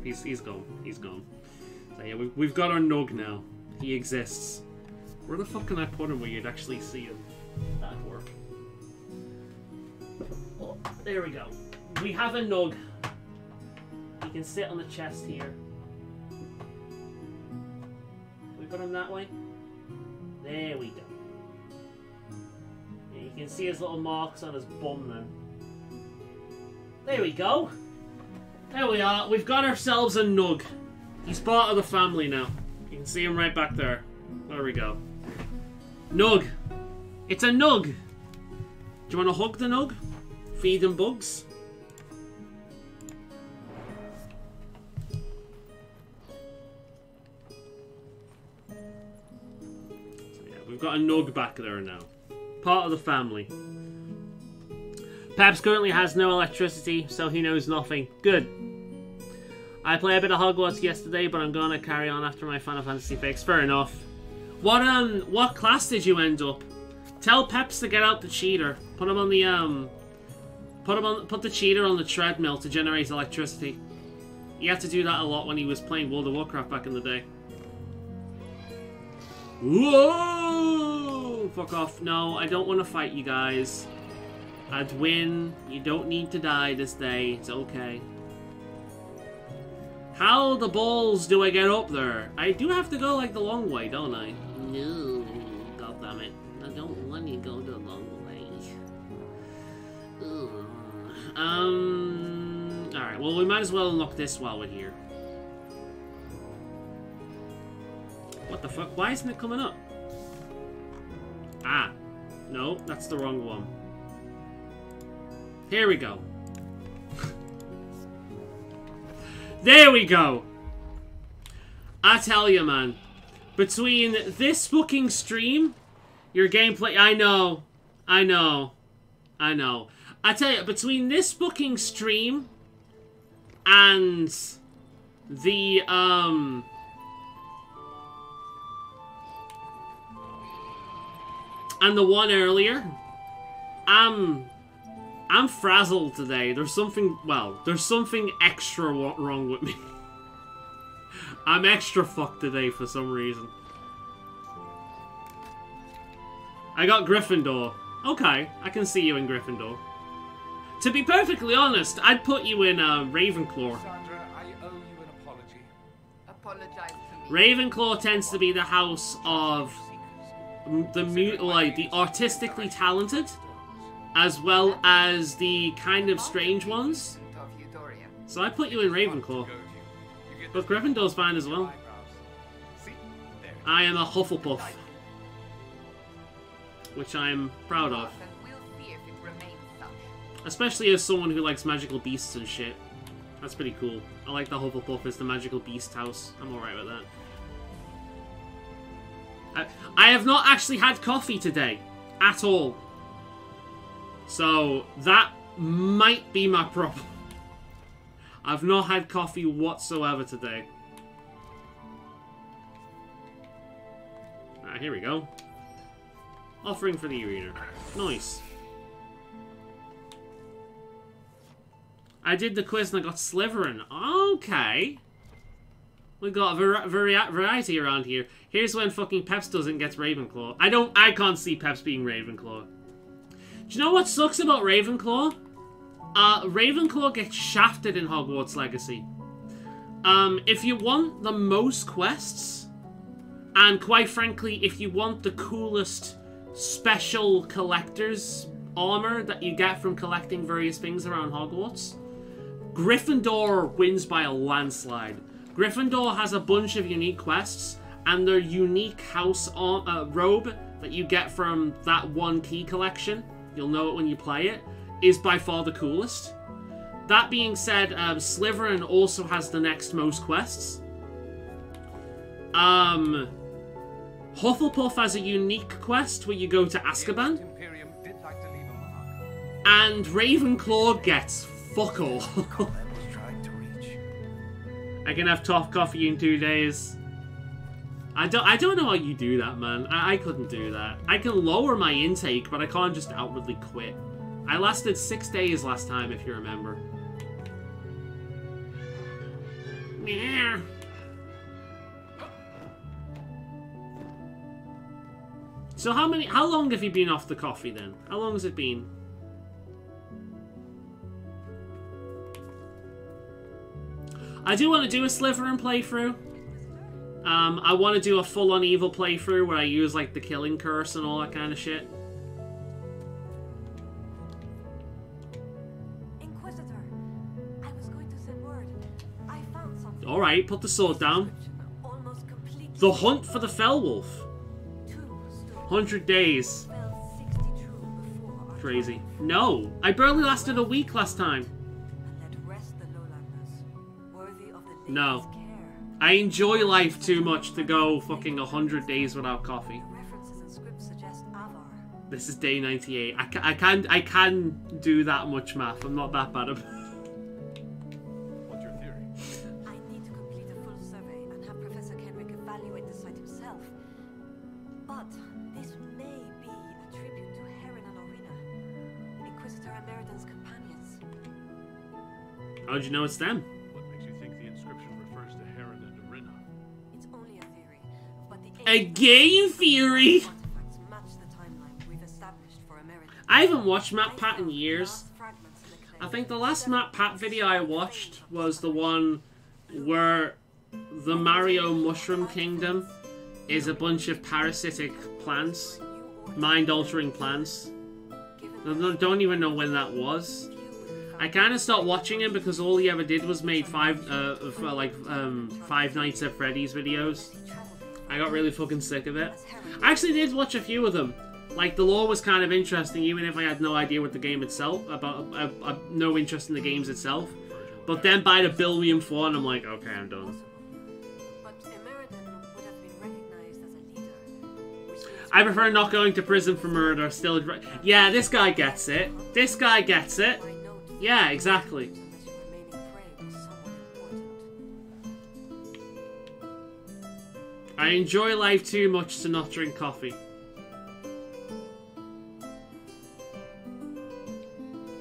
He's gone. He's gone. So, yeah, we've got our Nug now. He exists. Where the fuck can I put him where you'd actually see him? That'd work. Oh, there we go. We have a Nug. He can sit on the chest here. Can we put him that way? There we go. Yeah, you can see his little marks on his bum then. There we go. There we are. We've got ourselves a Nug. He's part of the family now. You can see him right back there. There we go. Nug. It's a Nug. Do you want to hug the Nug? Feed him bugs? So yeah, we've got a Nug back there now. Part of the family. Peps currently has no electricity, so he knows nothing. Good. I played a bit of Hogwarts yesterday, but I'm gonna carry on after my Final Fantasy fix. Fair enough. What class did you end up? Tell Peps to get out the cheater. Put him on the put the cheater on the treadmill to generate electricity. He had to do that a lot when he was playing World of Warcraft back in the day. Whoa! Fuck off. No, I don't want to fight you guys. I'd win. You don't need to die this day. It's okay. How the balls do I get up there? I do have to go like the long way, don't I? No, goddammit. I don't want to go the long way. Alright, well we might as well unlock this while we're here. What the fuck? Why isn't it coming up? Ah. No, that's the wrong one. Here we go. There we go! I tell you, man. Between this fucking stream, your gameplay... I know. I tell you, between this fucking stream and the, and the one earlier, I'm frazzled today. There's something extra wrong with me. I'm extra fucked today for some reason. I got Gryffindor. Okay, I can see you in Gryffindor. To be perfectly honest, I'd put you in Ravenclaw. Sandra, I owe you an apology. Apologize to me. Ravenclaw tends to be the house of the artistically talented, as well as the kind of strange ones. So I put you in Ravenclaw. But Gryffindor's fine as well. I am a Hufflepuff, which I'm proud of. Especially as someone who likes magical beasts and shit. That's pretty cool. I like the Hufflepuff as the magical beast house. I'm alright with that. I have not actually had coffee today. At all. So, that might be my problem. I've not had coffee whatsoever today. Alright, here we go. Offering for the arena. Nice. I did the quiz and I got Slytherin. Okay. We got a variety around here. Here's when fucking Peps doesn't get Ravenclaw. I can't see Peps being Ravenclaw. Do you know what sucks about Ravenclaw? Ravenclaw gets shafted in Hogwarts Legacy. If you want the most quests, and quite frankly, if you want the coolest special collector's armor that you get from collecting various things around Hogwarts, Gryffindor wins by a landslide. Gryffindor has a bunch of unique quests, and their unique house robe that you get from that one key collection, you'll know it when you play it, is by far the coolest. That being said, Slytherin also has the next most quests. Hufflepuff has a unique quest where you go to Azkaban. And Ravenclaw gets fuck all. I can have top coffee in 2 days. I don't know how you do that, man. I couldn't do that. I can lower my intake, but I can't just outwardly quit. I lasted 6 days last time, if you remember. Yeah. So how long have you been off the coffee then? How long has it been? I do want to do a Slytherin playthrough. I want to do a full-on evil playthrough where I use like the killing curse and all that kind of shit. Inquisitor, I was going to send word. I found something. All right, put the sword down. The hunt for the Fellwolf. 100 days. Crazy. No, I barely lasted a week last time. No. I enjoy life too much to go fucking 100 days without coffee. This is day 98. I can do that much math. I'm not that bad at it. What's your theory? I need to complete a full survey and have Professor Kenrick evaluate the site himself. But this may be a tribute to Heron and Orina, Inquisitor Emeriden's companions. How'd you know it's them? A game theory! I haven't watched MatPat in years. I think the last MatPat video I watched was the one where the Mario Mushroom Kingdom is a bunch of parasitic plants. Mind-altering plants. I don't even know when that was. I kind of stopped watching him because all he ever did was made Five Nights at Freddy's videos. I got really fucking sick of it. I actually did watch a few of them. Like, the lore was kind of interesting, even if I had no idea what the game itself, no interest in the games itself. But then by the Billion 4, and I'm like, okay, I'm done. I prefer not going to prison for murder, still... Yeah, this guy gets it. This guy gets it. Yeah, exactly. I enjoy life too much to not drink coffee. What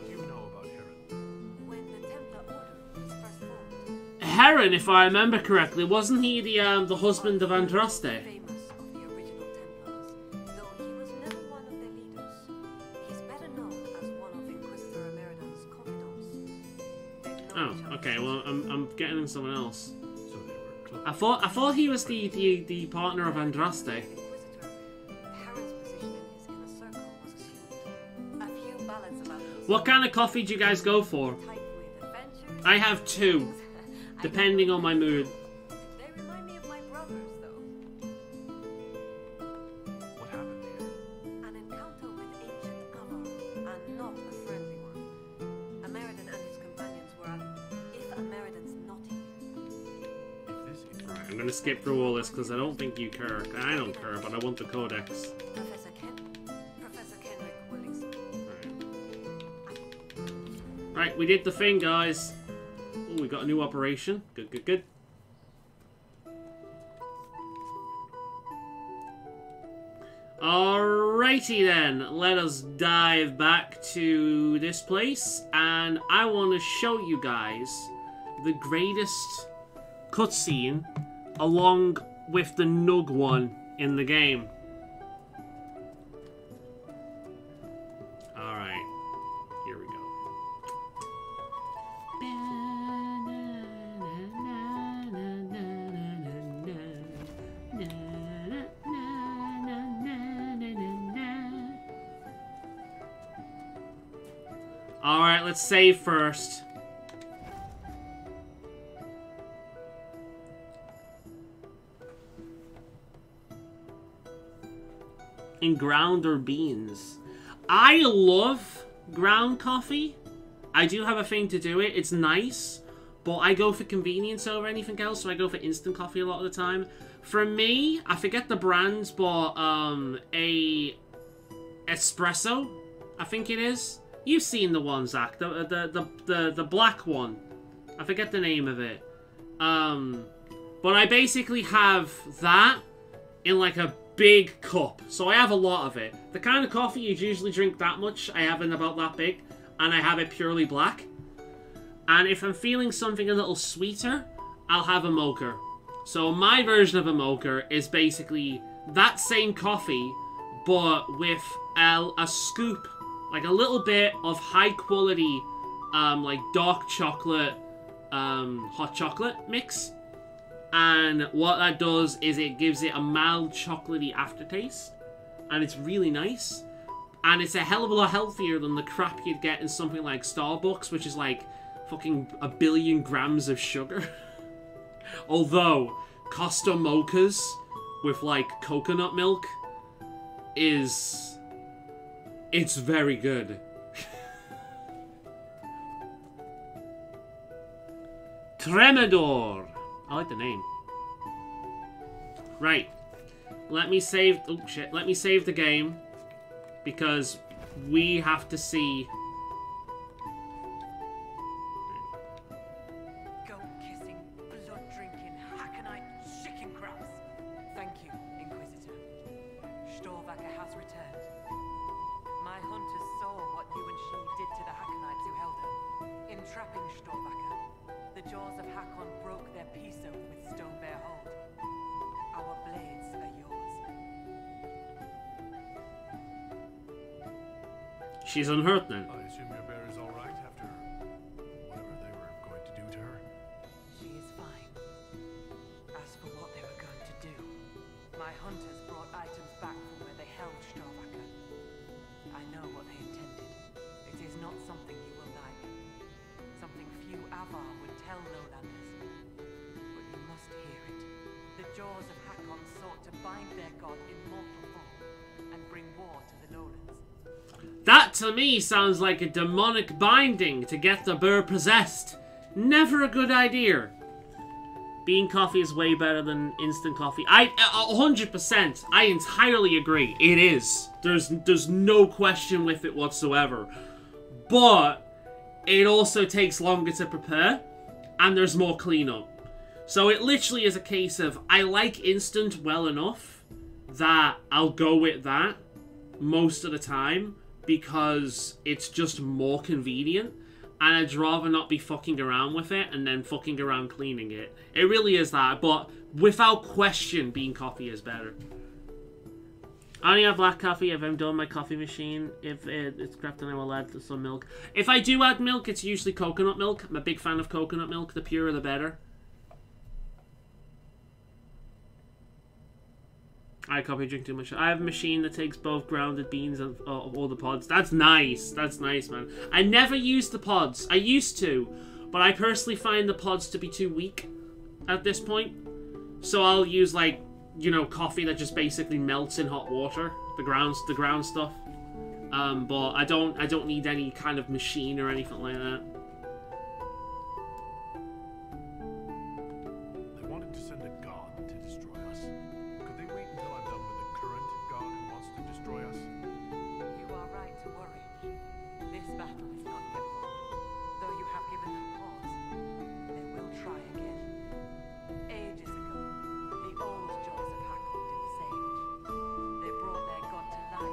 do you know about Heron? When the Templar Order was first formed, Heron, if I remember correctly, wasn't he the husband of Andraste? famous of the original Templars, though he was never one of their leaders. He's better known as one of Inquisitor Emeriden's confidants. They've known each other Okay, well, I'm getting someone else. So they were close. I thought he was the partner of Andraste. Heron's position in his inner circle was assumed. A few ballads about his What kind of coffee do you guys go for? type with adventures. I have 2, depending on my mood. They remind me of my brothers, though. What happened here? An encounter with ancient Avar, and not a friendly one. Emeriden and his companions were if Emeriden's not here. If this is Right, I'm gonna skip through all this because I don't think you care. I don't care, but I want the codex. Professor Kenrick will explain. Right, we did the thing, guys. Oh, we got a new operation. Good, good, good. Alright. Alrighty then, let us dive back to this place, and I want to show you guys the greatest cutscene along with the Nug one in the game. Alright, here we go. Alright, let's save first. In ground or beans. I love ground coffee. I do have a thing to do it. It's nice. But I go for convenience over anything else, so I go for instant coffee a lot of the time. For me, I forget the brands, but a espresso, I think it is. You've seen the one, Zach. The black one. I forget the name of it. But I basically have that in like a big cup. So I have a lot of it. The kind of coffee you'd usually drink that much, I have in about that big. And I have it purely black. And if I'm feeling something a little sweeter, I'll have a mocha. So my version of a mocha is basically that same coffee, but with a scoop, like a little bit of high quality, like dark chocolate, hot chocolate mix. And what that does is it gives it a mild chocolatey aftertaste. And it's really nice. And it's a hell of a lot healthier than the crap you'd get in something like Starbucks, which is like fucking 1 billion grams of sugar. Although, Costa mochas with like coconut milk it's very good. Tremedor. I like the name. Right. Let me save... Oh, shit. Let me save the game. Because we have to see... Goat-kissing, blood-drinking, Hakanite chicken crabs. Thank you, Inquisitor. Storvacker has returned. My hunters saw what you and she did to the Hakanites who held her. In trapping Storvacker, the jaws of Hakon broke their peace oath with Stonebear Hold. Our blades are yours. She's unhurt then. I assume your bear is all right after whatever they were going to do to her. She is fine. As for what they were going to do, my hunters brought items back from where they held Storvacker. I know what they intended. It is not something you will like. Something few Avar would tell Lowlanders. But you must hear it. The jaws of Hakon sought to bind their god in mortal form and bring war to the Lowlands. That to me sounds like a demonic binding to get the burr possessed. Never a good idea. Bean coffee is way better than instant coffee. 100%. I entirely agree. It is. There's no question with it whatsoever. But it also takes longer to prepare, and there's more cleanup. So it literally is a case of I like instant well enough that I'll go with that most of the time because it's just more convenient. And I'd rather not be fucking around with it and then fucking around cleaning it. It really is that, but without question, bean coffee is better. I only have black coffee if I'm done my coffee machine. If it's crap, then I will add some milk. If I do add milk, it's usually coconut milk. I'm a big fan of coconut milk. The purer, the better. I copy drink too much. I have a machine that takes both grounded beans and all the pods. That's nice. That's nice, man. I never use the pods. I used to, but I personally find the pods to be too weak at this point. So I'll use like, you know, coffee that just basically melts in hot water. The ground stuff. But I don't need any kind of machine or anything like that. They wanted to send a god to destroy us. Could they wait until I'm done with the current god who wants to destroy us? You are right to worry. This battle is not yet won. Though you have given them pause, they will try again. Ages ago, the old jaws of Hakon did the same. They brought their god to life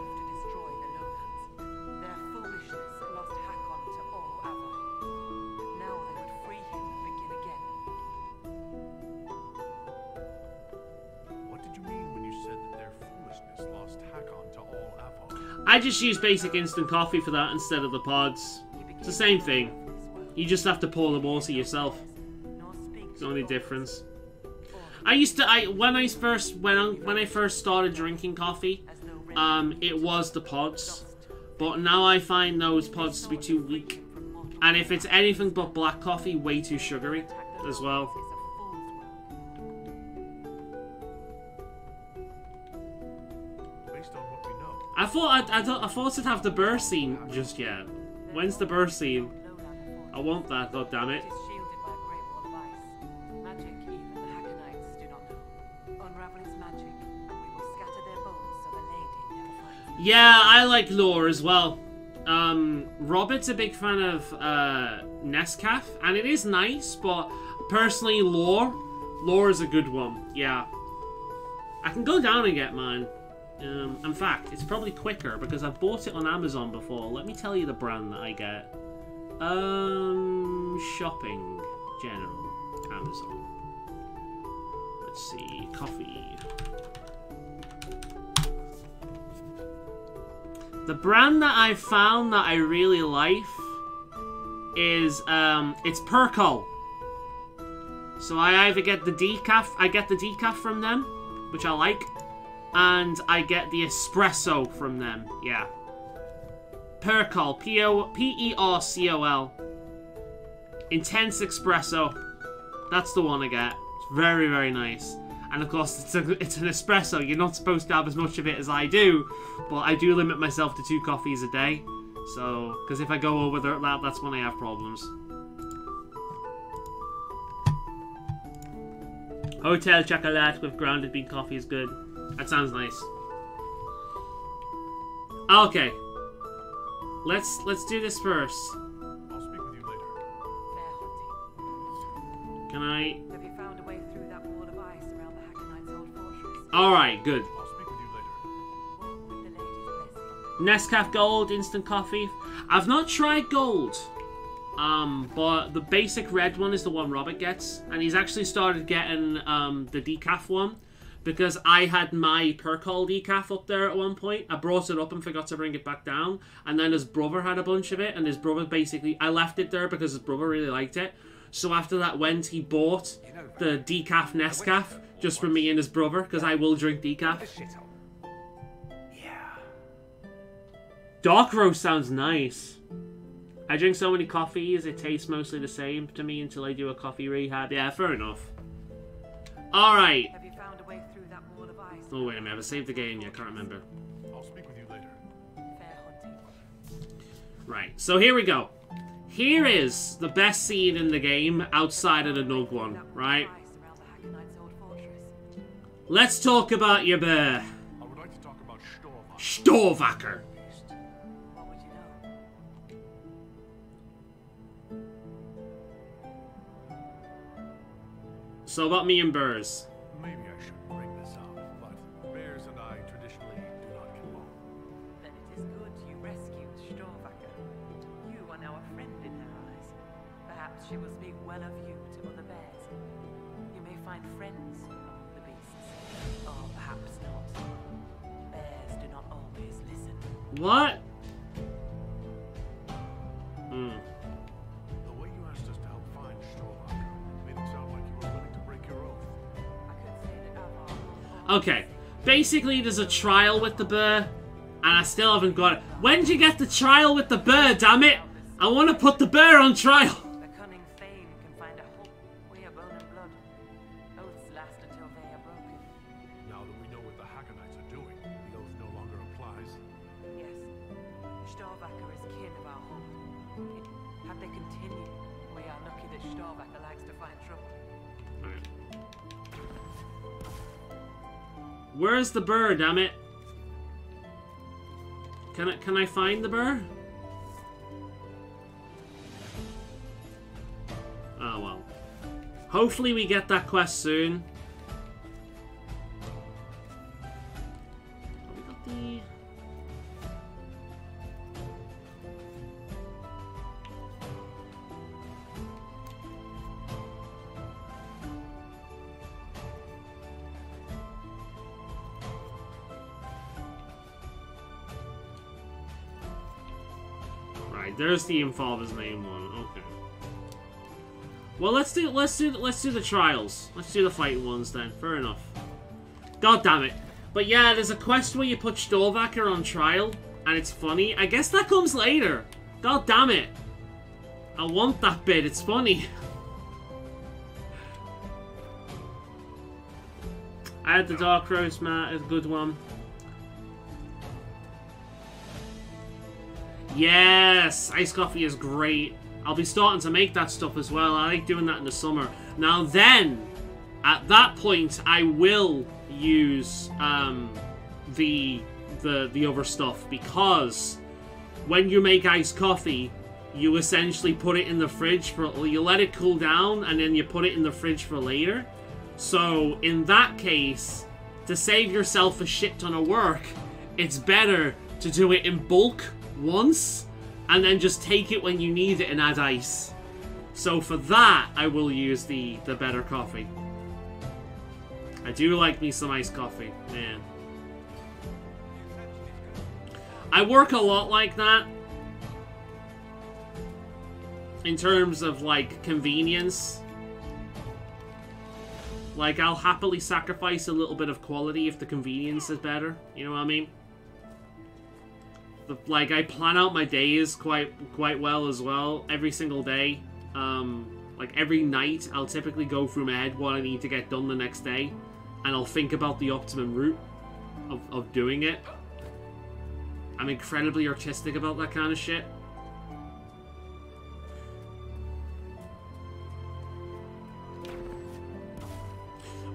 I just use basic instant coffee for that instead of the pods. It's the same thing. You just have to pour the water yourself. It's the only difference. When I first started drinking coffee, it was the pods, but now I find those pods to be too weak, and if it's anything but black coffee, way too sugary as well. Based on what we know, I thought I'd have the burr scene just yet. When's the burr scene? I want that, god damn it. It is shielded by a great wall of ice. Magic even the Hackonites do not know. Unravel its magic, and we will scatter their bones so the lady never finds them. Yeah, I like lore as well. Robert's a big fan of Nescaf, and it is nice, but personally, lore is a good one. Yeah, I can go down and get mine. In fact, it's probably quicker because I've bought it on Amazon before. Let me tell you the brand that I get. Shopping general Amazon. Let's see, coffee. The brand that I found that I really like is it's Percol. So I either get the decaf, from them, which I like, and I get the espresso from them. Yeah. Percol, P-E-R-C-O-L. Intense espresso. That's the one I get. It's very, very nice. And of course, it's an espresso. You're not supposed to have as much of it as I do, but I do limit myself to 2 coffees a day. So, because if I go over that, that's when I have problems. Hotel chocolate with grounded bean coffee is good. That sounds nice. Okay. Let's do this first. I'll speak with you later. Fair hunting. Can I? Have you found a way through that wall of ice around the Hackonites' old fortress? Alright, good. I'll speak with you later. Walk with the lady's blessing. Nescaf Gold, instant coffee. I've not tried Gold. But the basic red one is the one Robert gets. And he's actually started getting, the decaf one. Because I had my Percol decaf up there at one point. I brought it up and forgot to bring it back down. And then his brother had a bunch of it. And his brother basically... I left it there because his brother really liked it. So after that he bought the decaf Nescaf. Just for me and his brother. Because I will drink decaf. Yeah. Dark roast sounds nice. I drink so many coffees, it tastes mostly the same to me until I do a coffee rehab. Yeah, fair enough. Alright. Have you found a way through that wall of ice? Oh, wait a minute. Have I saved the game? Yeah, I can't remember. I'll speak with you later. Fair hunting. Right, so here we go. Here is the best scene in the game outside of the Nug one, right? Ice around the Hackonites' old fortress. Let's talk about your bear. I would like to talk about Storvacher. Storvacher. What would you know? So about me and Burrs. Maybe I shouldn't bring this up, but bears and I traditionally do not get along. Then it is good you rescued Storvacher. You are now a friend in her eyes. Perhaps she will speak well of you to other bears. You may find friends among the beasts. Or perhaps not. Bears do not always listen. What? The way you asked us to help find Storvacher made it sound like you were willing to break your oath. I could say that Avar... Okay. Basically, there's a trial with the bear, and I still haven't got it. When did you get the trial with the bear, damn it? I want to put the bear on trial. A cunning Thane can find a hope. We are bone and blood. Oaths last until they are broken. Now that we know what the Hackonites are doing, the oath no longer applies. Yes. Storvacher is kin of our hope. Had they continued, we are lucky that Storvacher likes to find trouble. Where's the burr, damn it? Can I find the burr? Oh well. Hopefully we get that quest soon. Oh, we got the... Alright, there's the Infather's main one. Okay. Well, let's do the trials. Let's do the fighting ones then. Fair enough. God damn it. But yeah, there's a quest where you put Storvacker on trial, and it's funny. I guess that comes later. God damn it. I want that bit. It's funny. I had the Dark Roast, Matt. It's a good one. Yes! Iced coffee is great. I'll be starting to make that stuff as well. I like doing that in the summer. Now then, at that point, I will use the other stuff, because when you make iced coffee, you essentially put it in the fridge for, you let it cool down and then you put it in the fridge for later. So in that case, to save yourself a shit ton of work, it's better to do it in bulk once and then just take it when you need it and add ice. So for that, I will use the better coffee. I do like me some iced coffee, man. I work a lot like that in terms of, like, convenience. Like, I'll happily sacrifice a little bit of quality if the convenience is better. You know what I mean? But, like, I plan out my days quite well as well. Every single day. Like, every night, I'll typically go through my head what I need to get done the next day. And I'll think about the optimum route of doing it. I'm incredibly artistic about that kind of shit.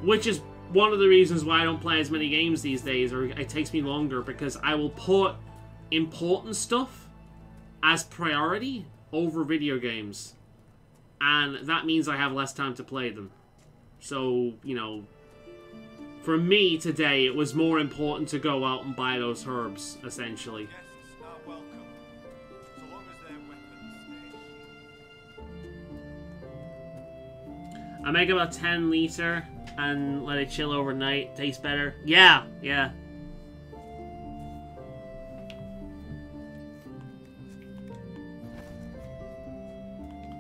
Which is one of the reasons why I don't play as many games these days, or it takes me longer, because I will put important stuff as priority over video games. And that means I have less time to play them. So, you know, for me today, it was more important to go out and buy those herbs, essentially. Guests are welcome, so long as their weapons stay. I make about 10 liter and let it chill overnight. Tastes better. Yeah, yeah.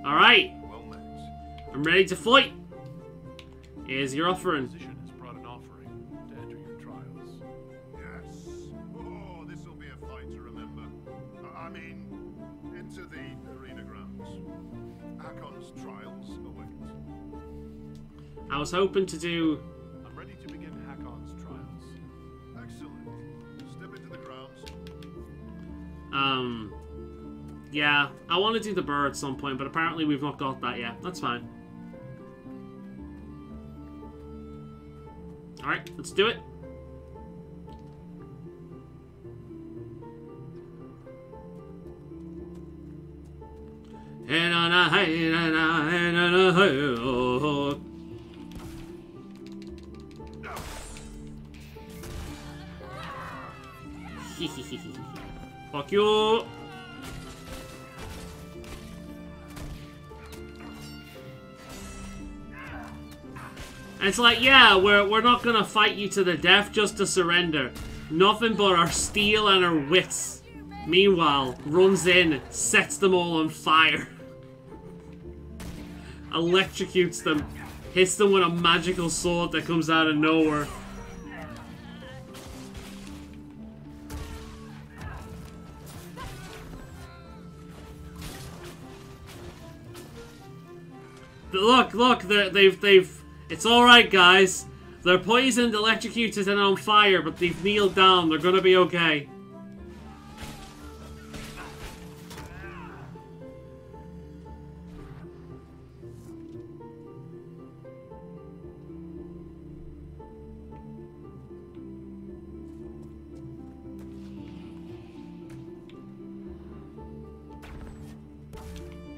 Alright. Well met. I'm ready to fight. Here's your offering. Physician has brought an offering to enter your trials. Yes. Oh, this'll be a fight to remember. I mean, into the arena grounds. Hakon's trials await. I was hoping to do... I'm ready to begin Hakon's trials. Excellent. Step into the grounds. Yeah, I want to do the bird at some point, but apparently we've not got that yet. That's fine. Alright, let's do it. Fuck you. And it's like, yeah, we're not gonna fight you to the death just to surrender. Nothing but our steel and our wits. Meanwhile, runs in, sets them all on fire. Electrocutes them. Hits them with a magical sword that comes out of nowhere. Look, they've... It's alright, guys. They're poisoned, electrocuted, and on fire, but they've kneeled down. They're gonna be okay.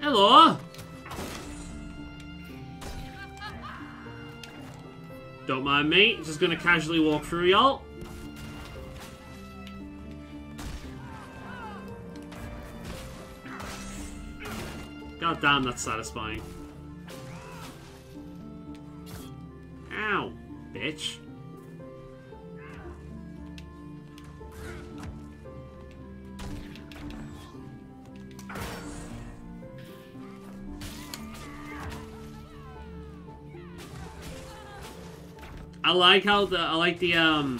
Hello? Don't mind me, just gonna casually walk through, y'all. God damn, that's satisfying. Ow, bitch. I like how the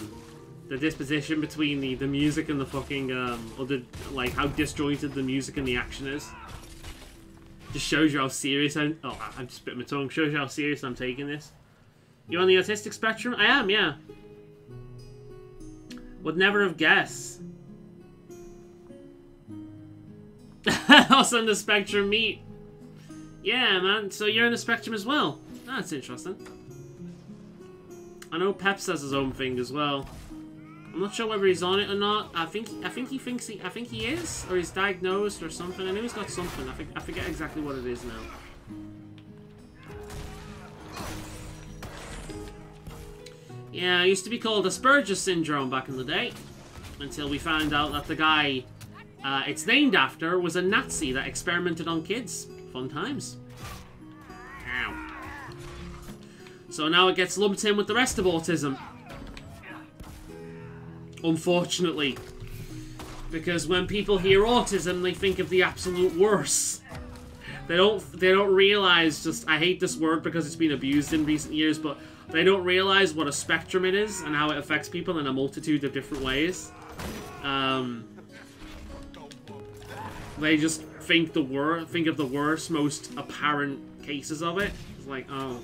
disposition between the music and the fucking or the like how disjointed the music and the action is. Just shows you how serious I'm just bit my tongue. Shows you how serious I'm taking this. You on the autistic spectrum? I am, yeah. Would never have guessed. Us on the spectrum meet. Yeah, man. So you're on the spectrum as well. That's interesting. I know Pep says his own thing as well. I'm not sure whether he's on it or not. I think he is, or he's diagnosed or something. I know he's got something. I forget exactly what it is now. Yeah, it used to be called Asperger's syndrome back in the day, until we found out that the guy it's named after was a Nazi that experimented on kids. Fun times. Ow. So now it gets lumped in with the rest of autism. Unfortunately. Because when people hear autism, they think of the absolute worst. They don't realize, just, I hate this word because it's been abused in recent years, but they don't realize what a spectrum it is and how it affects people in a multitude of different ways. They just think of the worst, most apparent cases of it. It's like, oh.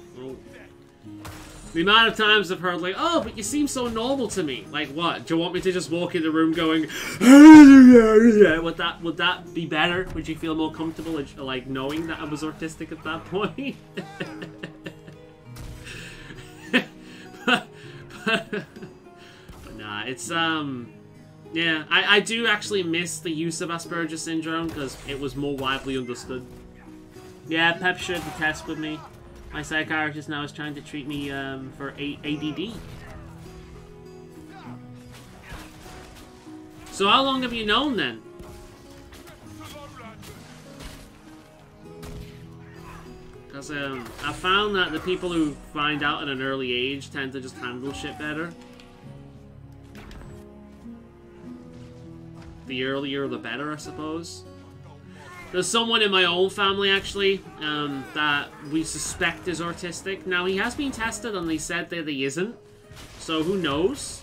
The amount of times I've heard like, oh, but you seem so normal to me. Like what? Do you want me to just walk in the room going, would that be better? Would you feel more comfortable like knowing that I was autistic at that point? but nah, it's yeah, I do actually miss the use of Asperger's syndrome because it was more widely understood. Yeah, Pep shared the test with me. My psychiatrist now is trying to treat me for ADD. So how long have you known then? Because I found that the people who find out at an early age tend to just handle shit better. The earlier the better, I suppose. There's someone in my own family, actually, that we suspect is autistic. Now, he has been tested, and they said that he isn't. So, who knows?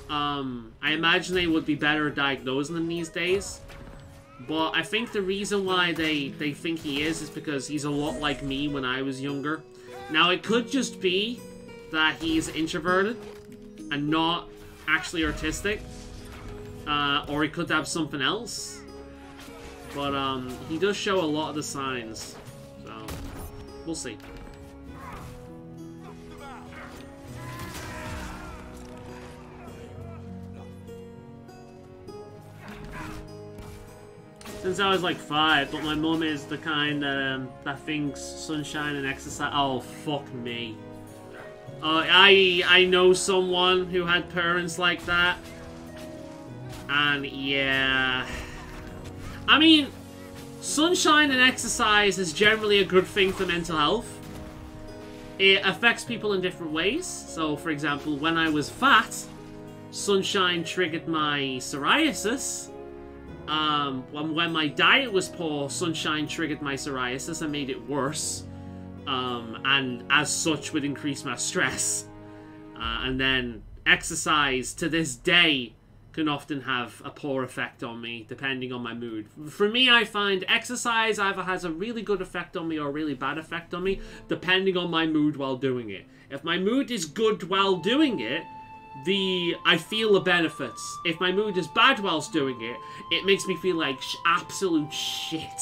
I imagine they would be better at diagnosing him these days. But I think the reason why they think he is because he's a lot like me when I was younger. Now, it could just be that he's introverted and not actually autistic. Or he could have something else. But, he does show a lot of the signs. So, we'll see. Since I was like 5, but my mum is the kind that thinks sunshine and exercise... Oh, fuck me. I know someone who had parents like that. And, yeah... I mean, sunshine and exercise is generally a good thing for mental health. It affects people in different ways. So, for example, when I was fat, sunshine triggered my psoriasis. When my diet was poor, sunshine triggered my psoriasis and made it worse. And as such would increase my stress. And then exercise, to this day, can often have a poor effect on me, depending on my mood. For me, I find exercise either has a really good effect on me or a really bad effect on me, depending on my mood while doing it. If my mood is good while doing it, I feel the benefits. If my mood is bad whilst doing it, it makes me feel like absolute shit.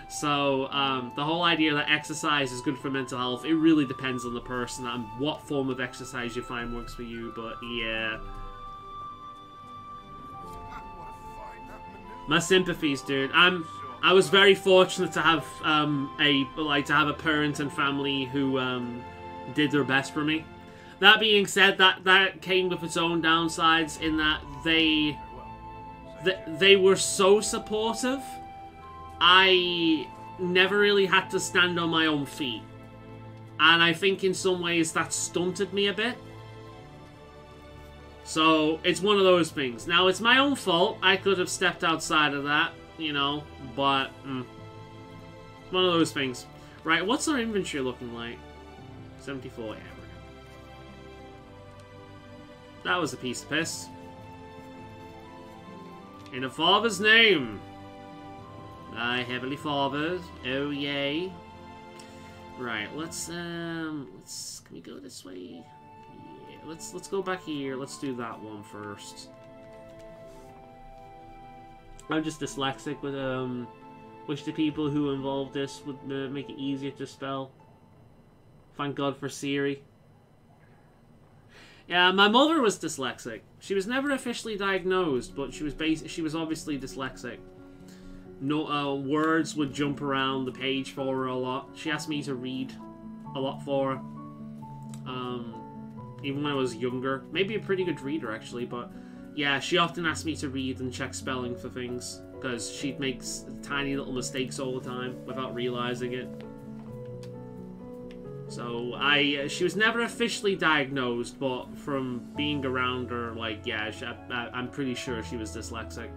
So, the whole idea that exercise is good for mental health, it really depends on the person and what form of exercise you find works for you, but yeah. My sympathies, dude. I was very fortunate to have a parent and family who did their best for me. That being said, that came with its own downsides in that they were so supportive. I never really had to stand on my own feet, and I think in some ways that stunted me a bit. So, it's one of those things. Now, it's my own fault. I could have stepped outside of that, you know, but... one of those things. Right, what's our inventory looking like? 74, yeah, we're good. That was a piece of piss. In a father's name. Heavenly Father. Oh yay. Right, can we go this way? Yeah, let's go back here. Let's do that one first. I'm just dyslexic, but wish the people who involved this would make it easier to spell. Thank God for Siri. Yeah, my mother was dyslexic. She was never officially diagnosed, but she was obviously dyslexic. No, words would jump around the page for her a lot. She asked me to read a lot for her. Even when I was younger. Maybe a pretty good reader, actually, but yeah, she often asked me to read and check spelling for things, because she'd make tiny little mistakes all the time without realizing it. So, she was never officially diagnosed, but from being around her, like, yeah, I'm pretty sure she was dyslexic.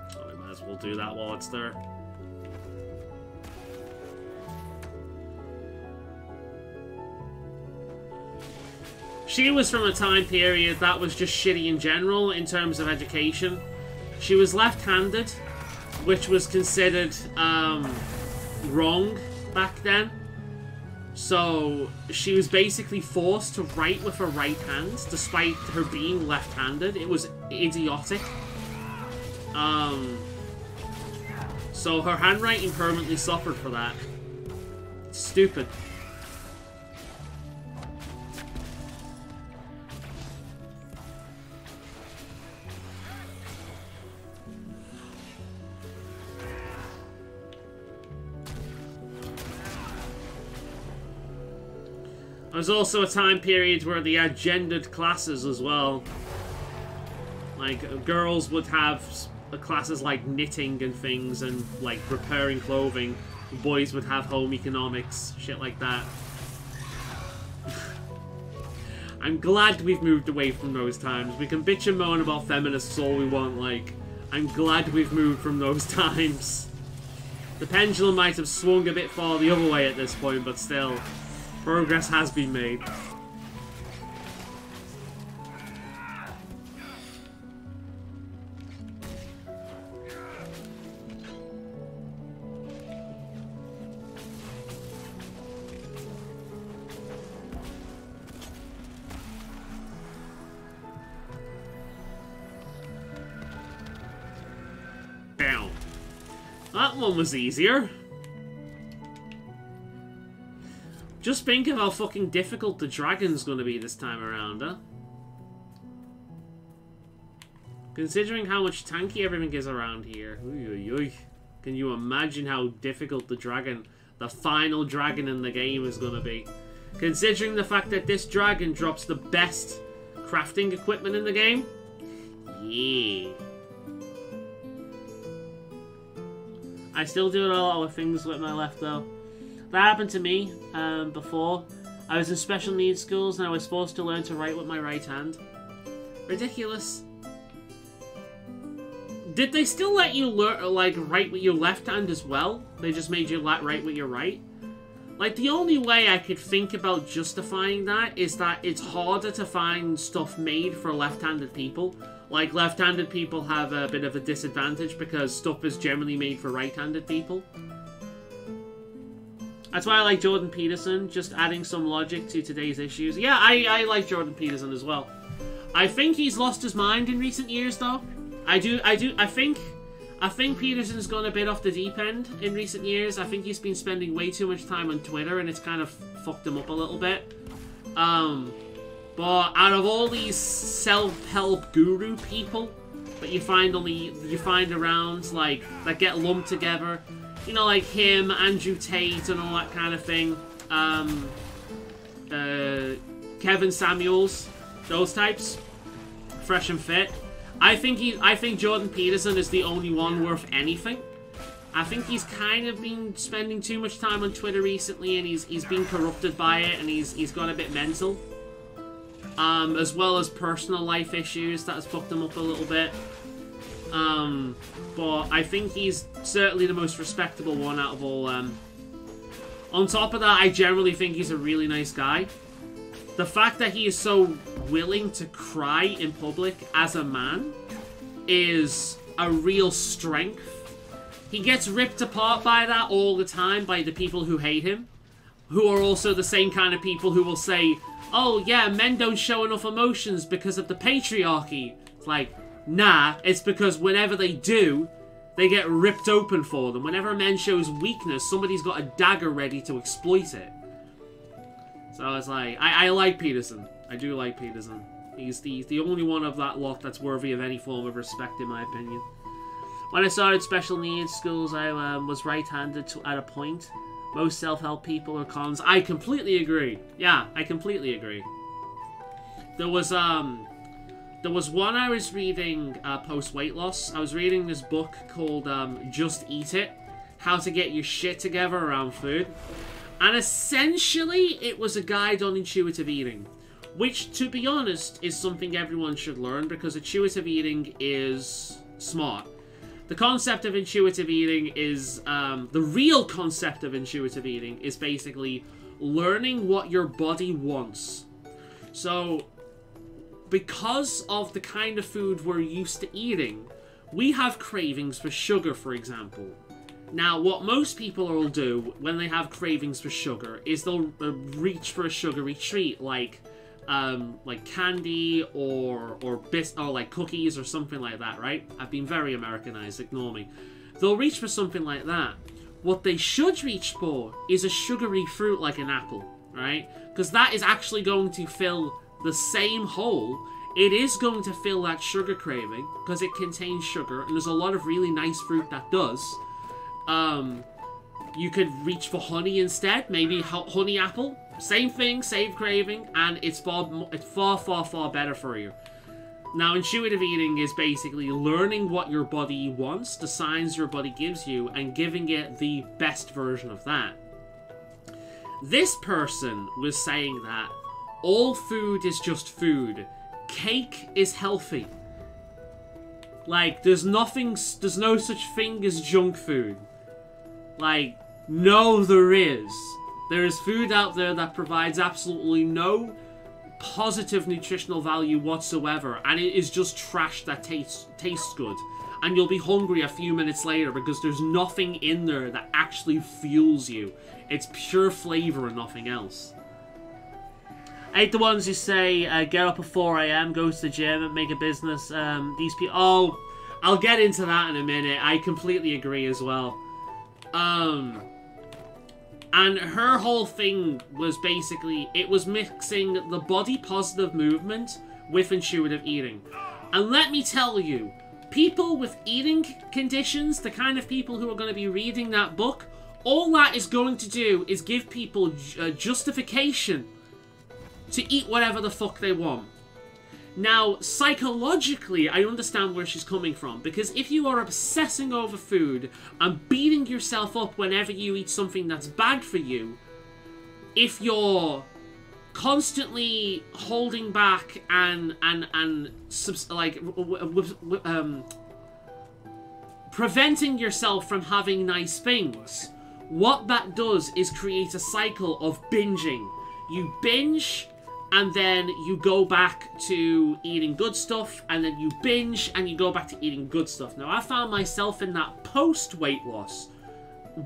So we might as well do that while it's there. She was from a time period that was just shitty in general in terms of education. She was left-handed, which was considered wrong back then. So she was basically forced to write with her right hand, despite her being left-handed. It was idiotic. So her handwriting permanently suffered for that. Stupid. There was also a time period where they had gendered classes as well. Like, girls would have classes like knitting and things and, like, repairing clothing. Boys would have home economics, shit like that. I'm glad we've moved away from those times. We can bitch and moan about feminists all we want, like. I'm glad we've moved from those times. The pendulum might have swung a bit far the other way at this point, but still. Progress has been made. Bam. That one was easier. Just think of how fucking difficult the dragon's gonna be this time around, huh? Considering how much tanky everything is around here. Can you imagine how difficult the dragon, the final dragon in the game, is gonna be? Considering the fact that this dragon drops the best crafting equipment in the game? Yeah. I still do a lot of things with my left, though. That happened to me before. I was in special needs schools and I was supposed to learn to write with my right hand. Ridiculous. Did they still let you learn, like, write with your left hand as well? They just made you write with your right? Like, the only way I could think about justifying that is that it's harder to find stuff made for left-handed people. Like, left-handed people have a bit of a disadvantage because stuff is generally made for right-handed people. That's why I like Jordan Peterson, just adding some logic to today's issues. Yeah, I like Jordan Peterson as well. I think he's lost his mind in recent years, though. I think Peterson's gone a bit off the deep end in recent years. I think he's been spending way too much time on Twitter, and it's kind of fucked him up a little bit. But out of all these self-help guru people that you find around, like, that get lumped together, you know, like him, Andrew Tate, and all that kind of thing. Kevin Samuels, those types, fresh and fit. I think Jordan Peterson is the only one worth anything. I think he's kind of been spending too much time on Twitter recently, and he's been corrupted by it, and he's gone a bit mental. As well as personal life issues that has fucked him up a little bit. But I think he's certainly the most respectable one out of all On top of that, I generally think he's a really nice guy. The fact that he is so willing to cry in public as a man is a real strength. He gets ripped apart by that all the time by the people who hate him, who are also the same kind of people who will say, oh yeah, men don't show enough emotions because of the patriarchy. It's like, nah, it's because whenever they do, they get ripped open for them. Whenever a man shows weakness, somebody's got a dagger ready to exploit it. So it's like, I like Peterson. I do like Peterson. He's the only one of that lot that's worthy of any form of respect, in my opinion. When I started special needs schools, I was right-handed at a point. Most self-help people are cons. I completely agree. Yeah, I completely agree. There was one I was reading post-weight loss. I was reading this book called Just Eat It. How to Get Your Shit Together Around Food. And essentially, it was a guide on intuitive eating. Which, to be honest, is something everyone should learn because intuitive eating is smart. The concept of intuitive eating is, the real concept of intuitive eating is basically learning what your body wants. So, because of the kind of food we're used to eating, we have cravings for sugar, for example. Now, what most people will do when they have cravings for sugar is they'll reach for a sugary treat, like candy or like cookies or something like that, right? I've been very Americanized, ignore me. They'll reach for something like that. What they should reach for is a sugary fruit like an apple, right? Because that is actually going to fill the same hole. It is going to fill that sugar craving because it contains sugar, and there's a lot of really nice fruit that does. You could reach for honey instead, maybe honey apple. Same thing, same craving, and it's far better for you. Now, intuitive eating is basically learning what your body wants, the signs your body gives you, and giving it the best version of that. This person was saying that all food is just food. Cake is healthy. Like, there's no such thing as junk food. Like, no, there is. There is food out there that provides absolutely no positive nutritional value whatsoever, and it is just trash that tastes good. And you'll be hungry a few minutes later because there's nothing in there that actually fuels you. It's pure flavor and nothing else. I hate the ones who say, get up at 4 AM, go to the gym, and make a business. These people... Oh, I'll get into that in a minute. I completely agree as well. And her whole thing was basically, it was mixing the body positive movement with intuitive eating. And let me tell you, people with eating conditions, the kind of people who are going to be reading that book, all that is going to do is give people justification to eat whatever the fuck they want. Now, psychologically, I understand where she's coming from, because if you are obsessing over food and beating yourself up whenever you eat something that's bad for you, if you're constantly holding back and preventing yourself from having nice things, what that does is create a cycle of binging. You binge, and then you go back to eating good stuff, and then you binge, and you go back to eating good stuff. Now, I found myself in that post-weight loss.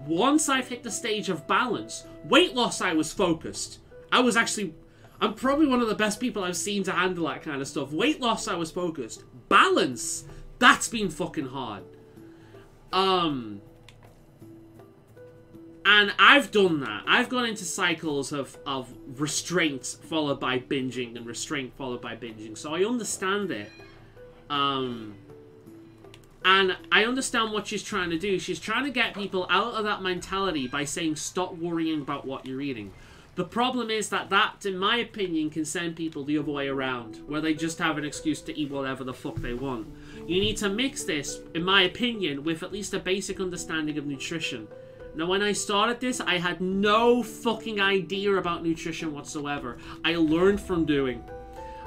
Once I've hit the stage of balance, weight loss, I was focused. I'm probably one of the best people I've seen to handle that kind of stuff. Weight loss, I was focused. Balance, that's been fucking hard. And I've done that. I've gone into cycles of restraint followed by binging and restraint followed by binging. So I understand it. And I understand what she's trying to do. She's trying to get people out of that mentality by saying stop worrying about what you're eating. The problem is that, in my opinion, can send people the other way around, where they just have an excuse to eat whatever the fuck they want. You need to mix this, in my opinion, with at least a basic understanding of nutrition. Now, when I started this, I had no fucking idea about nutrition whatsoever. I learned from doing.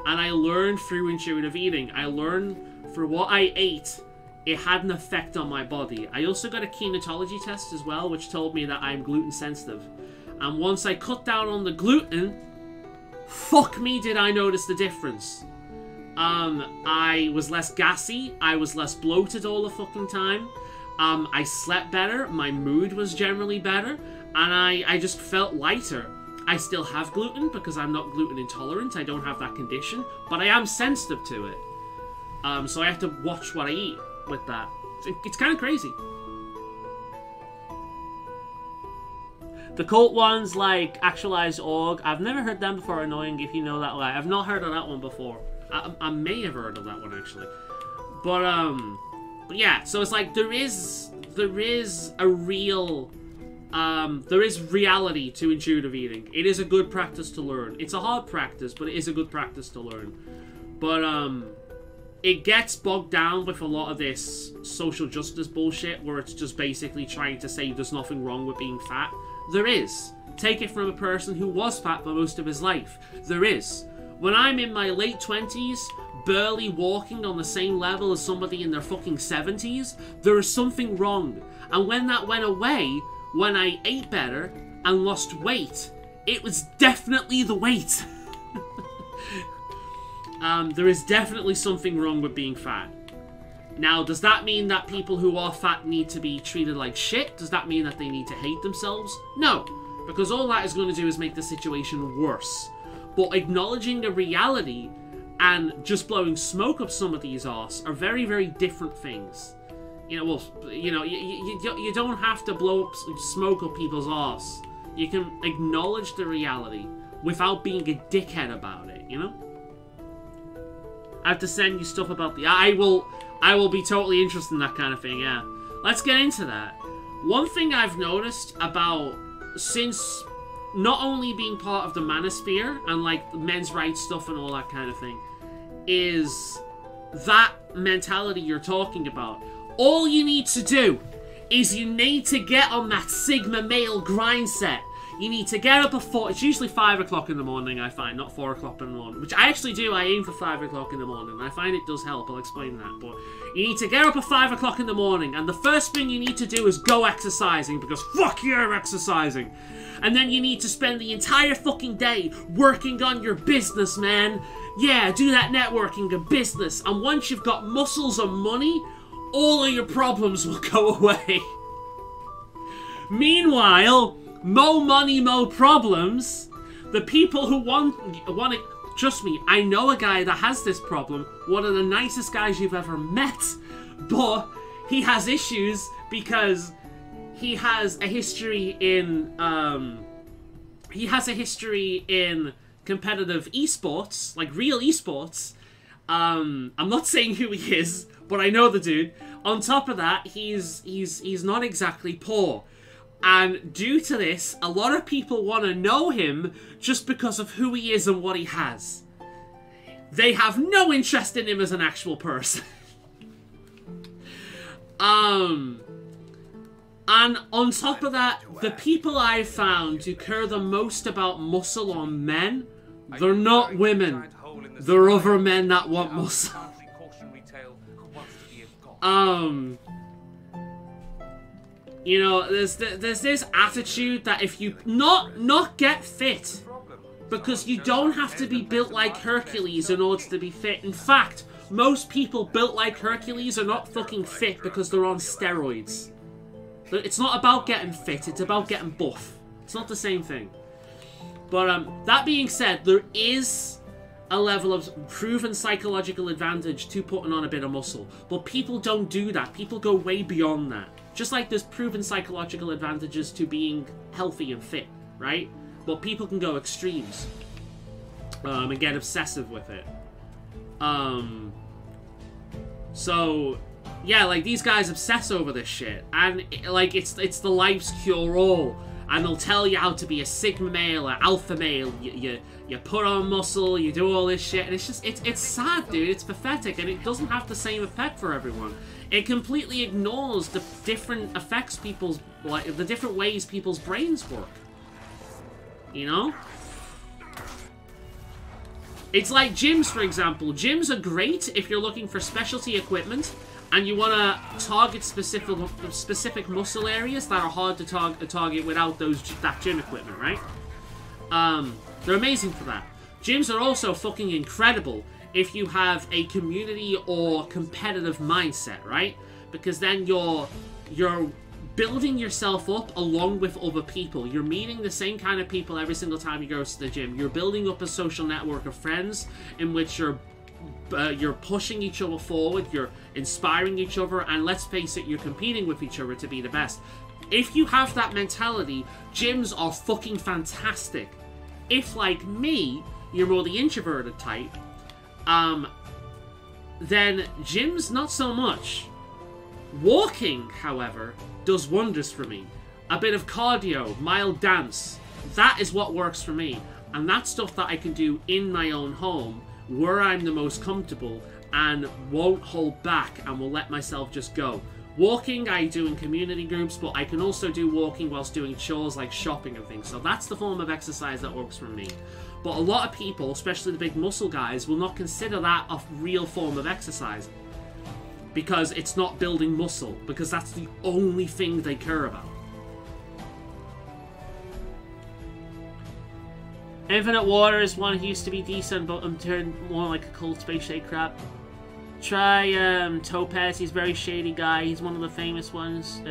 And I learned through intuitive eating. I learned for what I ate, it had an effect on my body. I also got a kinetology test as well, which told me that I'm gluten sensitive. And once I cut down on the gluten, fuck me did I notice the difference. I was less gassy, I was less bloated all the fucking time, I slept better, my mood was generally better, and I just felt lighter. I still have gluten because I'm not gluten intolerant, I don't have that condition, but I am sensitive to it. So I have to watch what I eat with that. It's kind of crazy. The cult ones like Actualized Org, I've never heard them before. Annoying if you know that. Like, I've not heard of that one before. I may have heard of that one actually, but yeah. So it's like there is a real there is reality to intuitive eating. It is a good practice to learn. It's a hard practice, but it is a good practice to learn. But it gets bogged down with a lot of this social justice bullshit where it's just basically trying to say there's nothing wrong with being fat. There is. Take it from a person who was fat for most of his life. There is. When I'm in my late 20s, barely walking on the same level as somebody in their fucking 70s, there is something wrong. And when that went away, when I ate better and lost weight, it was definitely the weight. There is definitely something wrong with being fat. Now, does that mean that people who are fat need to be treated like shit? Does that mean that they need to hate themselves? No, because all that is going to do is make the situation worse. But acknowledging the reality and just blowing smoke up somebody's arse are very, very different things. You know, well, you know, you don't have to blow up smoke up people's arse. You can acknowledge the reality without being a dickhead about it, you know? I have to send you stuff about the... I will be totally interested in that kind of thing, yeah. Let's get into that. One thing I've noticed about... Since not only being part of the manosphere and, like, men's rights stuff and all that kind of thing, is that mentality you're talking about. All you need to do is you need to get on that Sigma male grind set. You need to get up at 4... It's usually 5 o'clock in the morning, I find, not 4 o'clock in the morning. Which I actually do. I aim for 5 o'clock in the morning. I find it does help. I'll explain that. But you need to get up at 5 o'clock in the morning. And the first thing you need to do is go exercising. Because fuck you're exercising. And then you need to spend the entire fucking day working on your business, man. Yeah, do that networking and business. And once you've got muscles and money, all of your problems will go away. Meanwhile... Mo money, mo problems. The people who want to... Trust me, I know a guy that has this problem. One of the nicest guys you've ever met. But he has issues because he has a history in... he has a history in competitive esports. Like, real esports. I'm not saying who he is, but I know the dude. On top of that, he's not exactly poor. And due to this, a lot of people want to know him just because of who he is and what he has. They have no interest in him as an actual person. And on top of that, the people I've found who care the most about muscle on men, they're not women. They're other men that want muscle. You know, there's this attitude that if you not get fit, because you don't have to be built like Hercules in order to be fit. In fact, most people built like Hercules are not fucking fit because they're on steroids. It's not about getting fit, it's about getting buff. It's not the same thing. But that being said, there is a level of proven psychological advantage to putting on a bit of muscle. But people don't do that. People go way beyond that. Just like there's proven psychological advantages to being healthy and fit, right? But people can go extremes and get obsessive with it. So, yeah, like, these guys obsess over this shit. And, like, it's the life's cure-all. And they'll tell you how to be a Sigma male or alpha male. You put on muscle, you do all this shit. And it's just, it's sad, dude. It's pathetic. And it doesn't have the same effect for everyone. It completely ignores the different effects people's, like, the different ways people's brains work. You know? It's like gyms, for example. Gyms are great if you're looking for specialty equipment and you want to target specific muscle areas that are hard to target without that gym equipment, right? They're amazing for that. Gyms are also fucking incredible if you have a community or competitive mindset, right? Because then you're building yourself up along with other people. You're meeting the same kind of people every single time you go to the gym. You're building up a social network of friends in which you're pushing each other forward, you're inspiring each other, and let's face it, you're competing with each other to be the best. If you have that mentality, gyms are fucking fantastic. If, like me, you're more the introverted type, then gyms not so much. Walking, however, does wonders for me. A bit of cardio, mild dance, that is what works for me. And that's stuff that I can do in my own home, where I'm the most comfortable, and won't hold back and will let myself just go. Walking, I do in community groups, but I can also do walking whilst doing chores like shopping and things. So that's the form of exercise that works for me. But a lot of people, especially the big muscle guys, will not consider that a real form of exercise. Because it's not building muscle. Because that's the only thing they care about. Infinite Waters one who used to be decent, but I'm turned more like a cold space shade crap. Try Topaz, he's a very shady guy, he's one of the famous ones,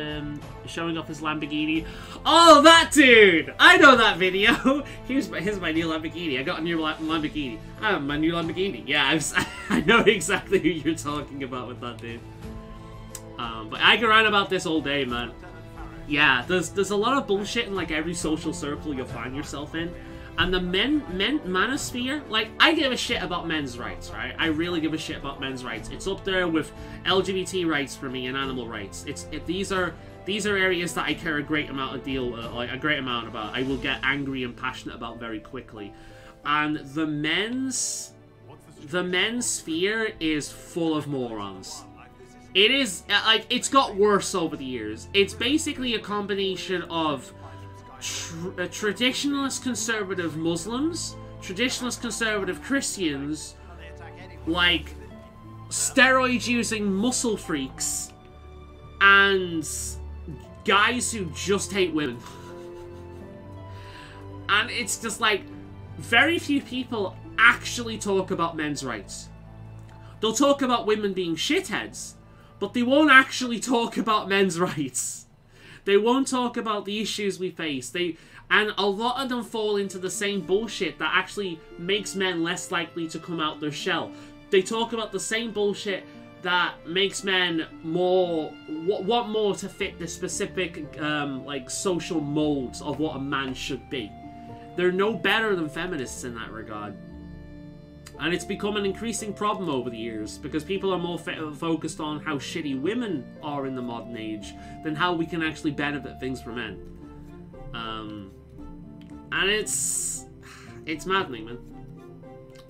showing off his Lamborghini. Oh, that dude! I know that video! Here's my new Lamborghini. I got a new Lamborghini. I have my new Lamborghini. Yeah, I know exactly who you're talking about with that dude. But I can write about this all day, man. Yeah, there's a lot of bullshit in like every social circle you'll find yourself in. And the manosphere, like, I give a shit about men's rights, right? I really give a shit about men's rights. It's up there with LGBT rights for me and animal rights. These are areas that I care a great amount about. I will get angry and passionate about very quickly. And the men's sphere is full of morons. It is, like, it's got worse over the years. It's basically a combination of traditionalist conservative Muslims, traditionalist conservative Christians, like steroid using muscle freaks, and guys who just hate women. And it's just like, very few people actually talk about men's rights. They'll talk about women being shitheads, but they won't actually talk about men's rights. They won't talk about the issues we face. And a lot of them fall into the same bullshit that actually makes men less likely to come out their shell. They talk about the same bullshit that makes men want more to fit the specific like social molds of what a man should be. They're no better than feminists in that regard. And it's become an increasing problem over the years because people are more focused on how shitty women are in the modern age than how we can actually benefit things for men. And it's maddening, man.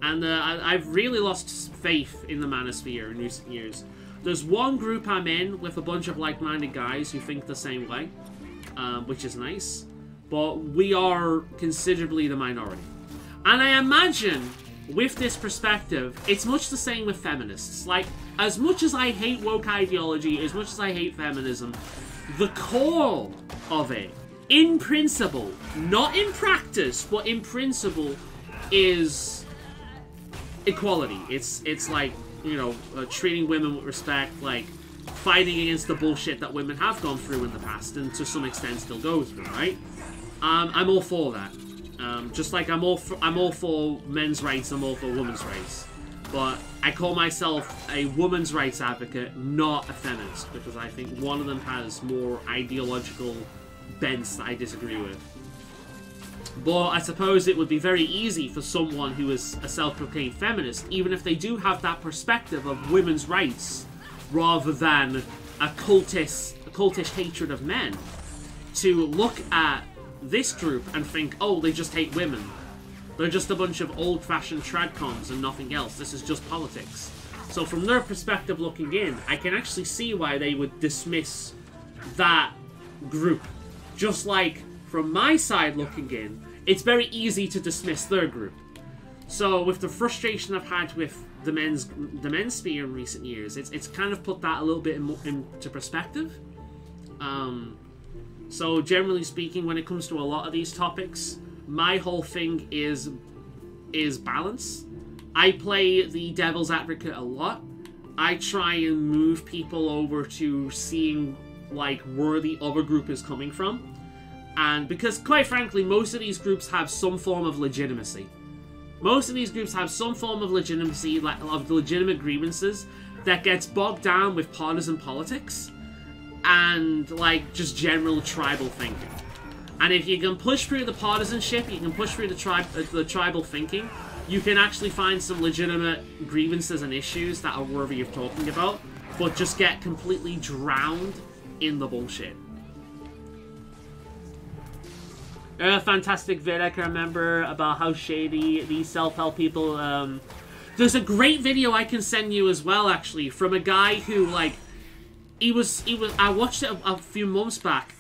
And I've really lost faith in the manosphere in recent years. There's one group I'm in with a bunch of like-minded guys who think the same way, which is nice. But we are considerably the minority. And I imagine, with this perspective, it's much the same with feminists. Like, as much as I hate woke ideology, as much as I hate feminism, the core of it, in principle, not in practice, but in principle, is equality. It's like, you know, treating women with respect, like fighting against the bullshit that women have gone through in the past, and to some extent still go through, right? I'm all for that. Just like I'm all for men's rights, I'm all for women's rights. But I call myself a woman's rights advocate, not a feminist, because I think one of them has more ideological bents that I disagree with. But I suppose it would be very easy for someone who is a self-proclaimed feminist, even if they do have that perspective of women's rights, rather than a cultish hatred of men, to look at this group and think, oh, they just hate women. They're just a bunch of old-fashioned tradcons and nothing else. This is just politics. So from their perspective looking in, I can actually see why they would dismiss that group. Just like, from my side looking in, it's very easy to dismiss their group. So with the frustration I've had with the men's sphere in recent years. It's kind of put that a little bit into perspective. So generally speaking, when it comes to a lot of these topics, my whole thing is balance. I play the devil's advocate a lot. I try and move people over to seeing like where the other group is coming from. And because, quite frankly, most of these groups have some form of legitimacy. Most of these groups have some form of legitimacy, like of legitimate grievances, that gets bogged down with partisan politics and like just general tribal thinking. And if you can push through the partisanship, you can push through the tribal thinking, you can actually find some legitimate grievances and issues that are worthy of talking about, but just get completely drowned in the bullshit. A fantastic vid I can remember about how shady these self-help people. There's a great video I can send you as well, actually, from a guy who, like, he was. I watched it a few months back.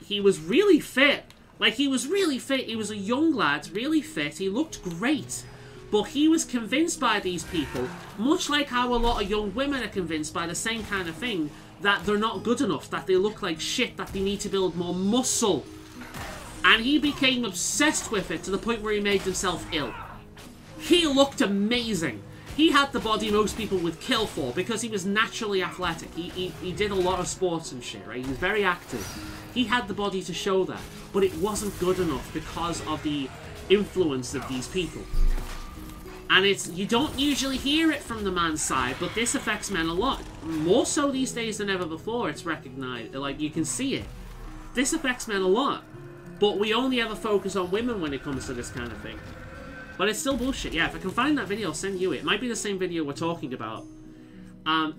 He was really fit. Like, he was really fit. He was a young lad, really fit. He looked great. But he was convinced by these people, much like how a lot of young women are convinced by the same kind of thing, that they're not good enough, that they look like shit, that they need to build more muscle. And he became obsessed with it to the point where he made himself ill. He looked amazing. He had the body most people would kill for because he was naturally athletic. He did a lot of sports and shit, right? He was very active. He had the body to show that. But it wasn't good enough because of the influence of these people. And you don't usually hear it from the man's side, but this affects men a lot. More so these days than ever before, it's recognized. Like, you can see it. This affects men a lot. But we only ever focus on women when it comes to this kind of thing. But it's still bullshit. Yeah, if I can find that video, I'll send you it. It might be the same video we're talking about.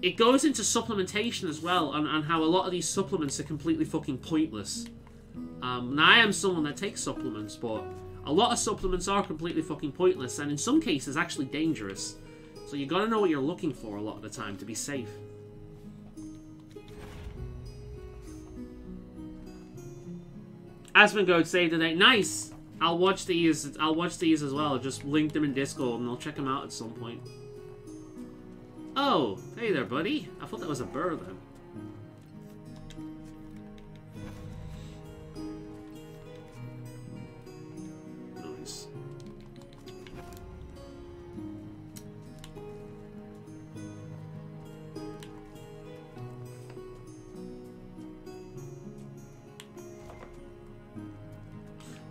It goes into supplementation as well, and how a lot of these supplements are completely fucking pointless. Now, I am someone that takes supplements, but a lot of supplements are completely fucking pointless, and in some cases, actually dangerous. So you gotta know what you're looking for a lot of the time to be safe. Asmongoat saved today. Nice! I'll watch these as well. Just link them in Discord and I'll check them out at some point. Oh, hey there, buddy. I thought that was a bird then. Nice.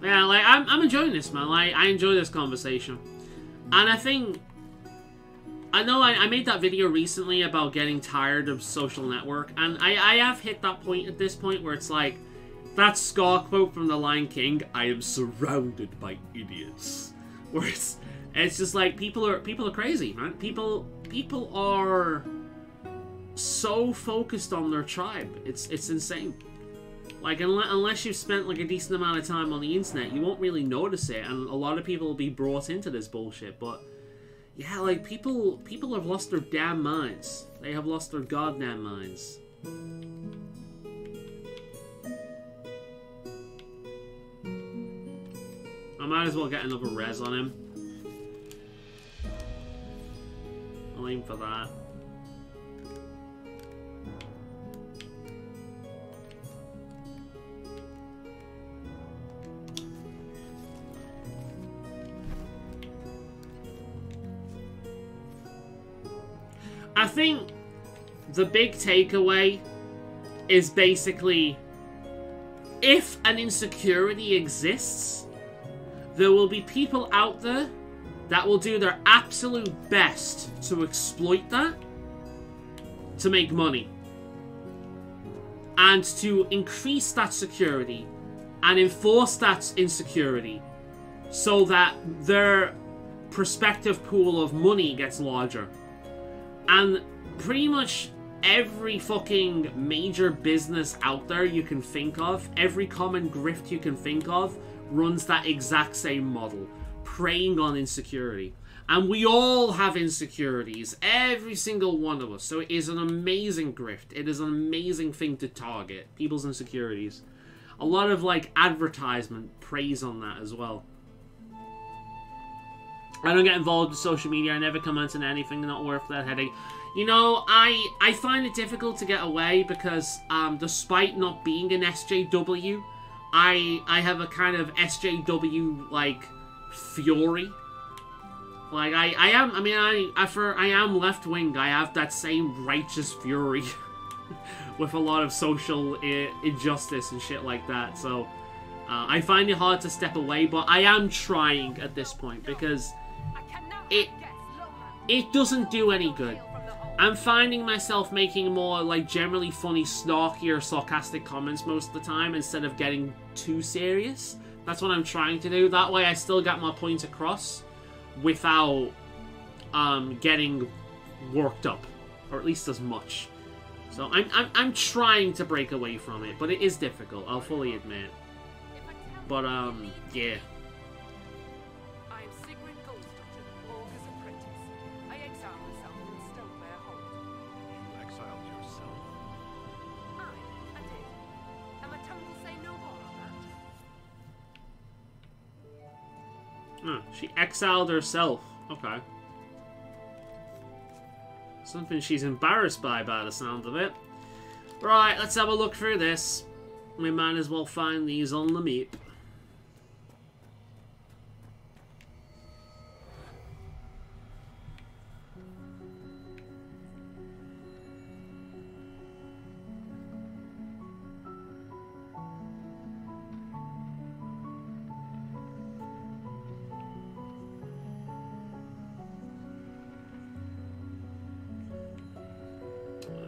Yeah, like, I'm enjoying this, man. Like, I enjoy this conversation. And I think... I know I made that video recently about getting tired of social network, and I have hit that point at this point where it's like, that Scar quote from The Lion King, I am surrounded by idiots. Where it's just like, people are crazy, man. People are so focused on their tribe. It's insane. Like, unless you've spent, like, a decent amount of time on the internet, you won't really notice it, and a lot of people will be brought into this bullshit, but... yeah, like, people have lost their damn minds. They have lost their goddamn minds. I might as well get another res on him. I'll aim for that. I think the big takeaway is basically, if an insecurity exists, there will be people out there that will do their absolute best to exploit that to make money and to increase that security and enforce that insecurity so that their prospective pool of money gets larger. And pretty much every fucking major business out there you can think of, every common grift you can think of, runs that exact same model, preying on insecurity. And we all have insecurities, every single one of us. So it is an amazing grift. It is an amazing thing to target, people's insecurities. A lot of, like, advertisement preys on that as well. I don't get involved with social media. I never comment on anything not worth that headache. You know, I find it difficult to get away because, despite not being an SJW, I have a kind of SJW, like, fury. Like, I am left-wing. I have that same righteous fury with a lot of social injustice and shit like that. So, I find it hard to step away, but I am trying at this point because it doesn't do any good. I'm finding myself making more, like, generally funny, snarky, or sarcastic comments most of the time instead of getting too serious. That's what I'm trying to do. That way I still get my point across without getting worked up, or at least as much. So I'm trying to break away from it, but it is difficult, I'll fully admit. But yeah. I am Sigrid Goldstone, Olga's apprentice. I exiled myself from Stoneware Hold. You exiled yourself? I did. And my tongue will say no more on that. Huh, she exiled herself. Okay. Something she's embarrassed by the sound of it. Right, let's have a look through this. We might as well find these on the map.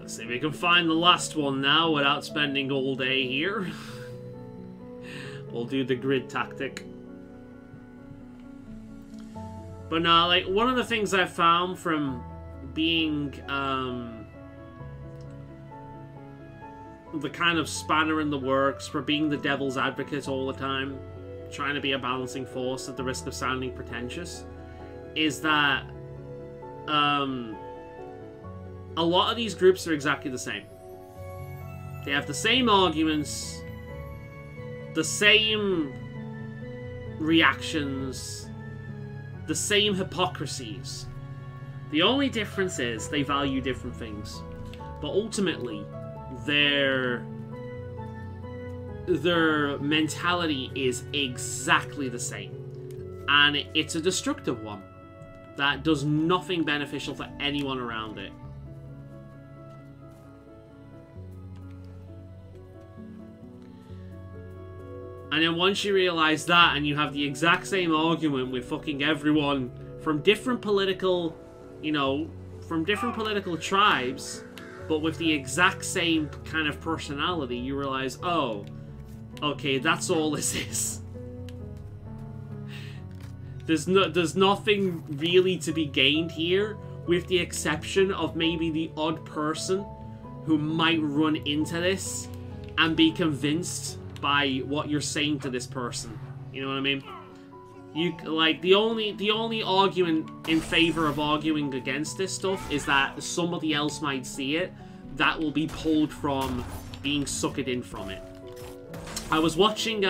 See if we can find the last one now without spending all day here. We'll do the grid tactic. But no, like, one of the things I've found from being the kind of spanner in the works, for being the devil's advocate all the time, trying to be a balancing force at the risk of sounding pretentious, is that a lot of these groups are exactly the same. They have the same arguments, the same reactions, the same hypocrisies. The only difference is they value different things. But ultimately, their mentality is exactly the same. And it's a destructive one that does nothing beneficial for anyone around it. And then once you realize that, and you have the exact same argument with fucking everyone from different political, you know, from different political tribes, but with the exact same kind of personality, you realize, oh, okay, that's all this is. There's nothing really to be gained here, with the exception of maybe the odd person who might run into this and be convinced by what you're saying to this person. You know what I mean? You, like, the only argument in favor of arguing against this stuff is that somebody else might see it that will be pulled from being suckered in from it. I was watching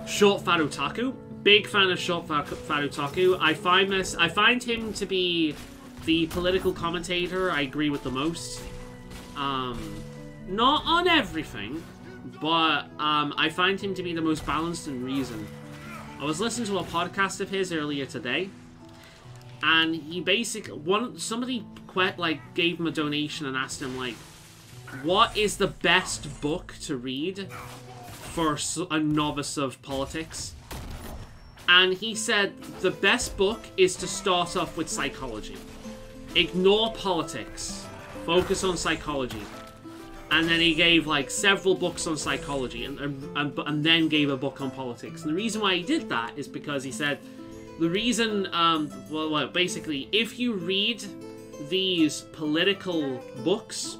Short Fat Otaku. Big fan of Short Fat Otaku. I find him to be the political commentator I agree with the most. Not on everything, but I find him to be the most balanced and reasoned. I was listening to a podcast of his earlier today, and he basically somebody gave him a donation and asked him, like, what is the best book to read for a novice of politics? And he said the best book is to start off with psychology. Ignore politics. Focus on psychology. And then he gave, like, several books on psychology and then gave a book on politics. And the reason why he did that is because he said the reason, well, basically, if you read these political books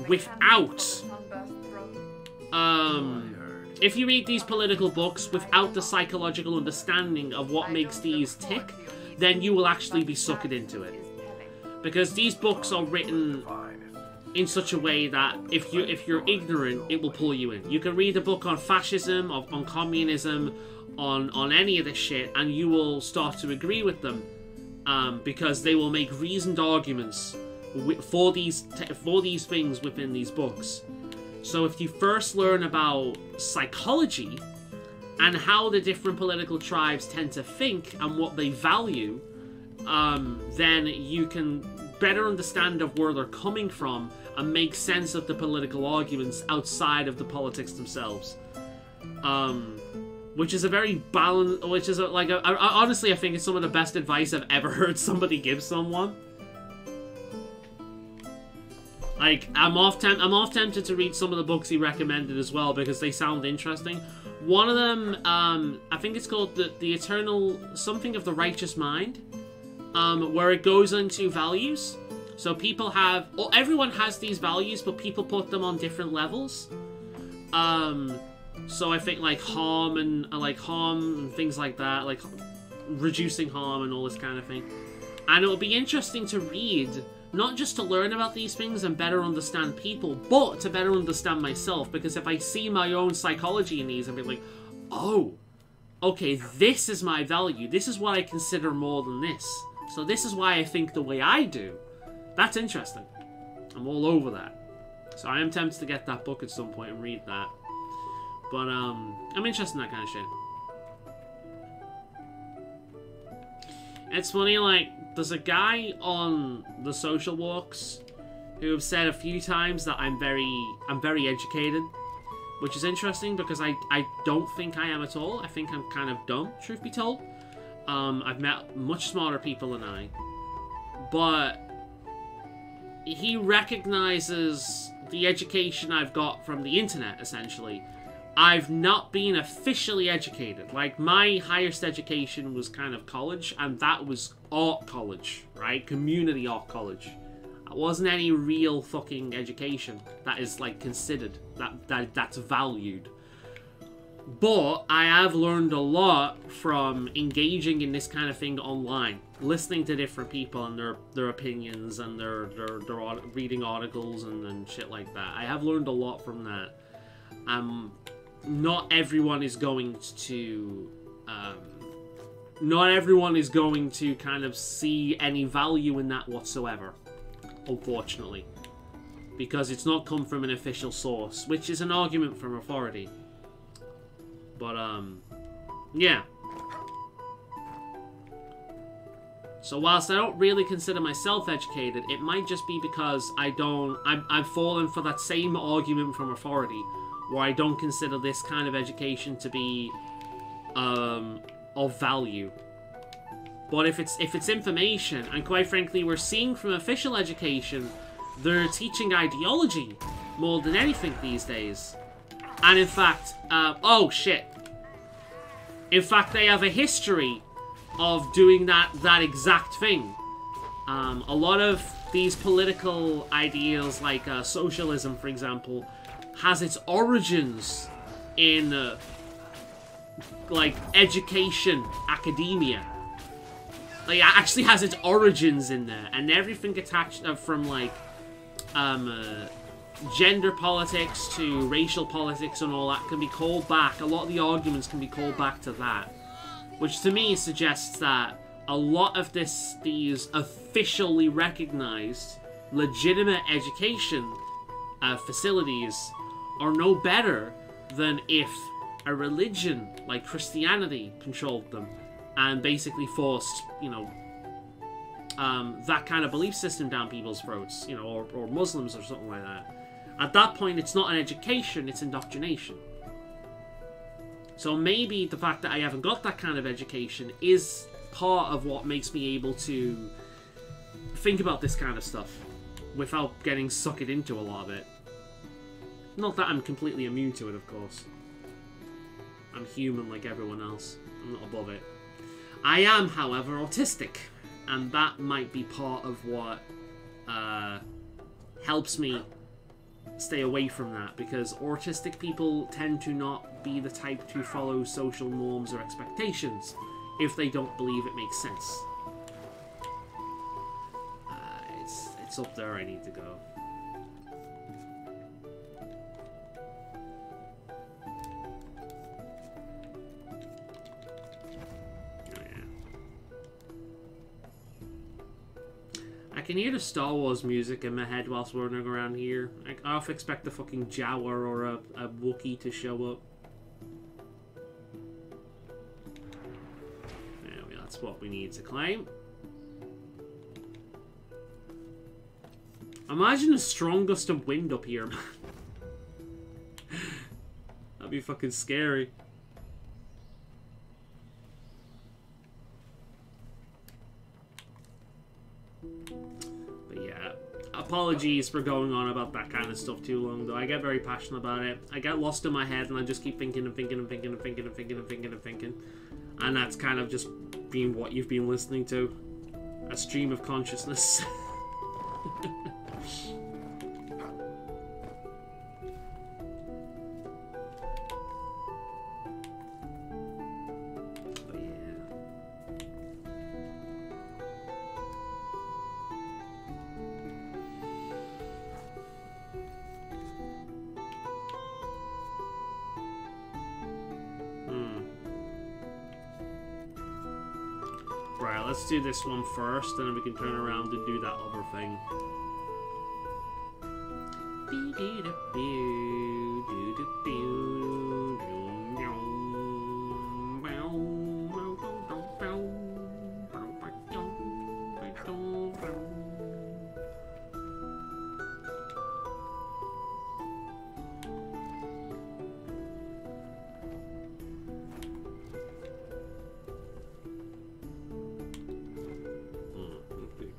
without, if you read these political books without the psychological understanding of what makes these tick, then you will actually be suckered into it. Because these books are written in such a way that if you're ignorant, it will pull you in. You can read a book on fascism, on communism, on any of this shit, and you will start to agree with them, because they will make reasoned arguments for these things within these books. So if you first learn about psychology and how the different political tribes tend to think and what they value, then you can better understand of where they're coming from and make sense of the political arguments outside of the politics themselves. Which is a very balanced, honestly, I think it's some of the best advice I've ever heard somebody give someone. Like, I'm off tempted to read some of the books he recommended as well, because they sound interesting. One of them, I think it's called the Eternal Something of the Righteous Mind, where it goes into values. So people have, everyone has these values, but people put them on different levels. So I think like harm and things like that, like reducing harm and all this kind of thing. And it'll be interesting to read, not just to learn about these things and better understand people, but to better understand myself. Because if I see my own psychology in these, I'll be like, oh, okay, this is my value. This is what I consider more than this. So this is why I think the way I do. That's interesting. I'm all over that. So I am tempted to get that book at some point and read that. But, I'm interested in that kind of shit. It's funny, like, there's a guy on the social walks who have said a few times that I'm very educated, which is interesting because I don't think I am at all. I think I'm kind of dumb, truth be told. I've met much smarter people than I, but he recognizes the education I've got from the internet, essentially. I've not been officially educated. Like, my highest education was kind of college, and that was art college, right? Community art college. That wasn't any real fucking education that is, like, considered, that's valued. But I have learned a lot from engaging in this kind of thing online, listening to different people and their opinions and their reading articles and shit like that. I have learned a lot from that. Not everyone is going to kind of see any value in that whatsoever, unfortunately, because it's not come from an official source, which is an argument from authority. But yeah. So whilst I don't really consider myself educated, it might just be because I've fallen for that same argument from authority, where I don't consider this kind of education to be of value. But if it's information, and quite frankly, we're seeing from official education, they're teaching ideology more than anything these days. And in fact, oh shit. In fact, they have a history of doing that exact thing. A lot of these political ideals, like socialism, for example, has its origins in like education, academia. Like, it actually has its origins in there, and everything attached from like gender politics to racial politics and all that can be called back. A lot of the arguments can be called back to that, which to me suggests that a lot of these officially recognized legitimate education facilities are no better than if a religion like Christianity controlled them and basically forced, you know, that kind of belief system down people's throats, you know, or Muslims or something like that. At that point, it's not an education, it's indoctrination. So maybe the fact that I haven't got that kind of education is part of what makes me able to think about this kind of stuff without getting sucked into a lot of it. Not that I'm completely immune to it, of course. I'm human like everyone else. I'm not above it. I am, however, autistic, and that might be part of what helps me stay away from that, because autistic people tend to not be the type to follow social norms or expectations if they don't believe it makes sense. It's up there. I need to go. can hear the Star Wars music in my head whilst running around here. I half expect a fucking Jawa or a Wookiee to show up. There, that's what we need to claim. Imagine a strong gust of wind up here, man. That'd be fucking scary. But yeah, apologies for going on about that kind of stuff too long, though. I get very passionate about it. I get lost in my head and I just keep thinking and thinking and thinking and thinking and thinking and thinking and thinking. And that's kind of just been what you've been listening to. A stream of consciousness. Right, let's do this one first, and then we can turn around and do that other thing.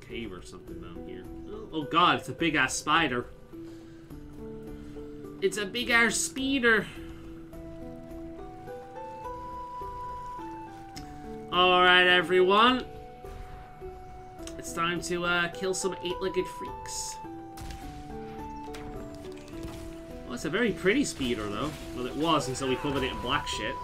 Cave or something down here. Oh god, it's a big ass spider. It's a big ass speeder. Alright, everyone. It's time to kill some eight-legged freaks. Well, it's a very pretty speeder, though. Well, it was until we covered it in black shit.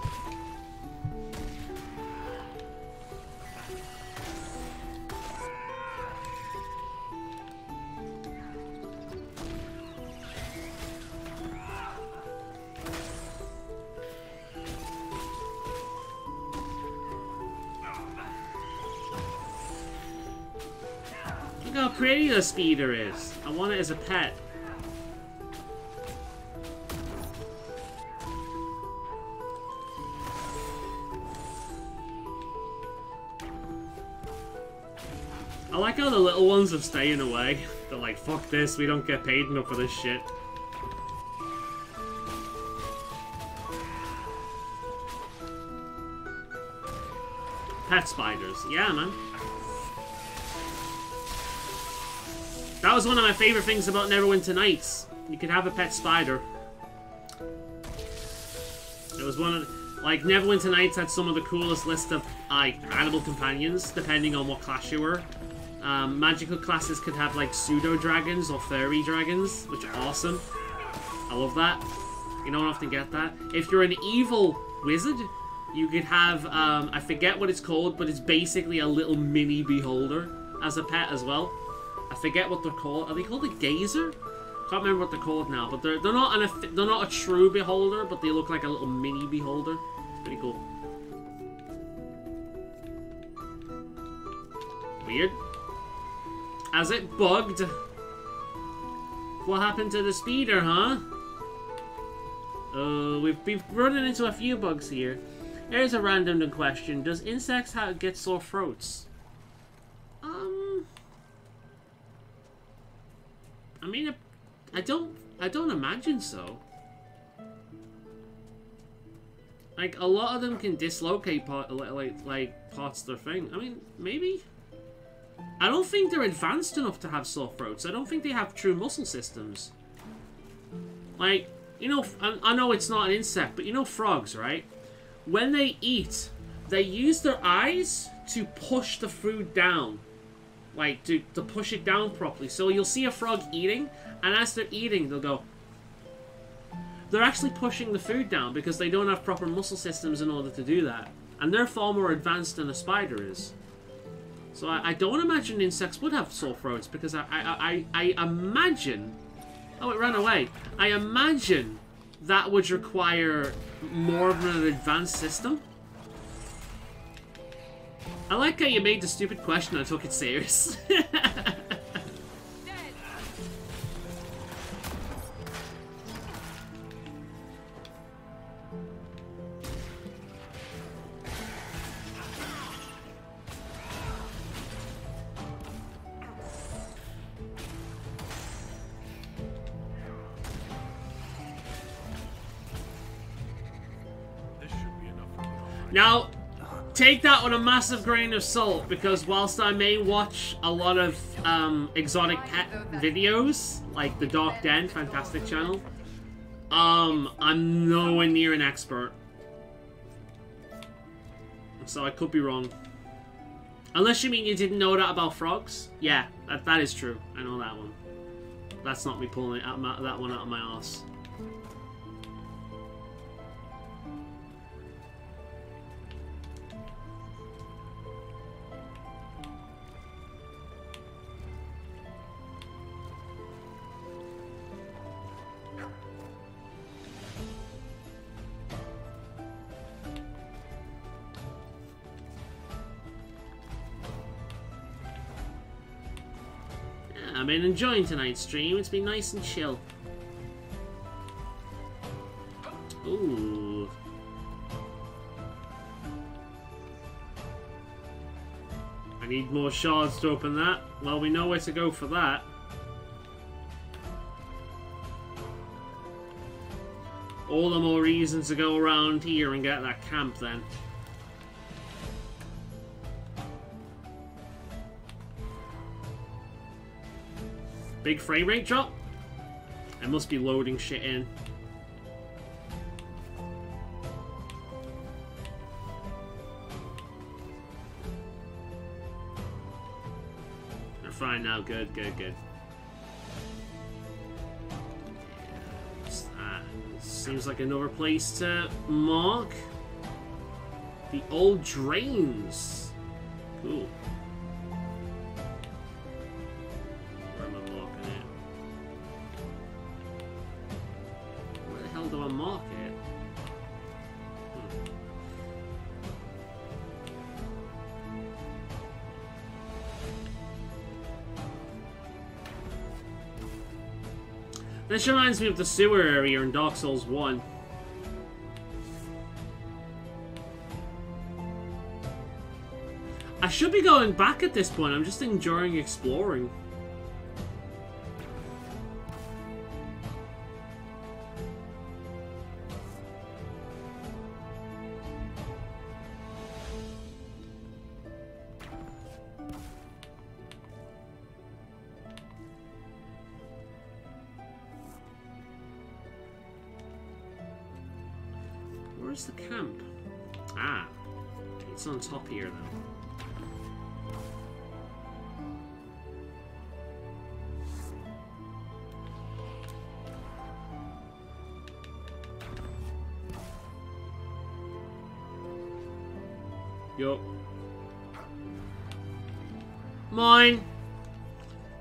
Look how pretty the speeder is. I want it as a pet. I like how the little ones are staying away. They're like, fuck this, we don't get paid enough for this shit. Pet spiders. Yeah, man. That was one of my favorite things about Neverwinter Nights. You could have a pet spider. It was one of the, like, Neverwinter Nights had some of the coolest list of animal companions, depending on what class you were. Magical classes could have like pseudo dragons or fairy dragons, which are awesome. I love that. You don't often get that. If you're an evil wizard, you could have I forget what it's called, but it's basically a little mini beholder as a pet as well. I forget what they're called. Are they called a gazer? Can't remember what they're called now. But they're not a true beholder, but they look like a little mini beholder. Pretty cool. Weird. Has it bugged? What happened to the speeder, huh? We've been running into a few bugs here. Here's a random question. Does insects get sore throats? I mean, I don't imagine so. Like, a lot of them can dislocate parts of their thing. I mean, maybe? I don't think they're advanced enough to have sore throats. I don't think they have true muscle systems. Like, you know, I know it's not an insect, but you know frogs, right? When they eat, they use their eyes to push the food down. Like, to push it down properly. So you'll see a frog eating, and as they're eating, they'll go... They're actually pushing the food down because they don't have proper muscle systems in order to do that. And they're far more advanced than a spider is. So I don't imagine insects would have sore throats because I imagine... Oh, it ran away. I imagine that would require more of an advanced system. I like how you made the stupid question and I took it serious. Now, take that with a massive grain of salt, because whilst I may watch a lot of exotic pet videos, like the Dark Den, fantastic channel, I'm nowhere near an expert. So I could be wrong. Unless you mean you didn't know that about frogs? Yeah, that is true. I know that one. That's not me pulling that one out of my arse. I've been enjoying tonight's stream. It's been nice and chill. Ooh. I need more shards to open that. Well, we know where to go for that. All the more reason to go around here and get that camp then. Big frame rate drop? I must be loading shit in. They're fine now. Good, good, good. Seems like another place to mark. The old drains. Cool. Do I mark it? This reminds me of the sewer area in Dark Souls 1. I should be going back at this point. I'm just enjoying exploring. Where's the camp? Ah, it's on top here then. Yup. Mine.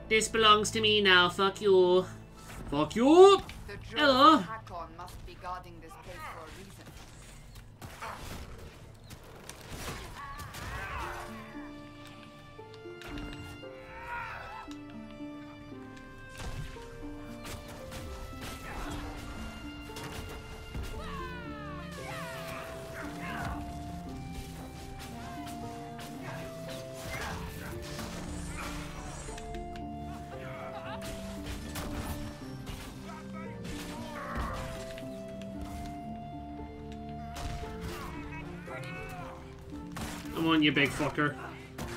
This belongs to me now. Fuck you. Fuck you. Hello. Hakon must be guarding this place for a reason. Come on, you big fucker.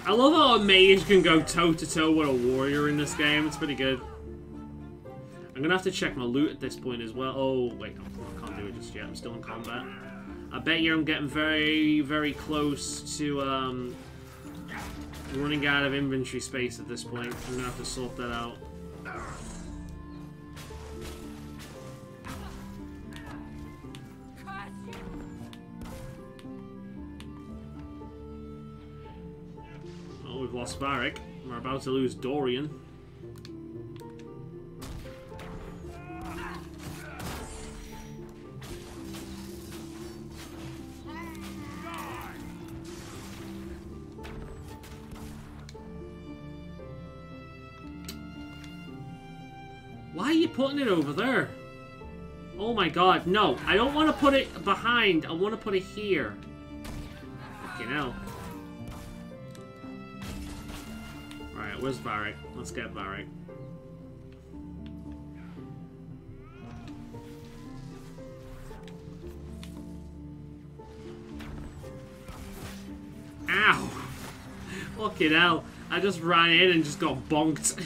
I love how a mage can go toe-to-toe with a warrior in this game. It's pretty good. I'm gonna have to check my loot at this point as well. Oh, wait, I can't do it just yet. I'm still in combat. I bet you I'm getting very, very close to running out of inventory space at this point. I'm gonna have to sort that out. Oh, we've lost Varric. We're about to lose Dorian. Why are you putting it over there? Oh my god, no. I don't want to put it behind. I want to put it here. Fucking hell. Alright, where's Varric? Let's get Varric. Fucking hell. I just ran in and just got bonked.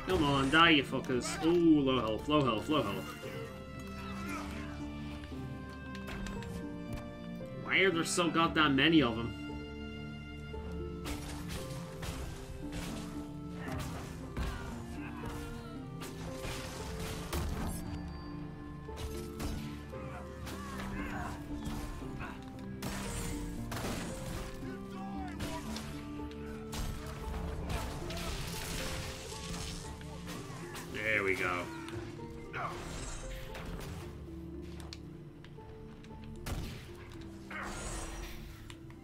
Come on, die, you fuckers. Ooh, low health, low health, low health. Why are there so goddamn many of them? There we go.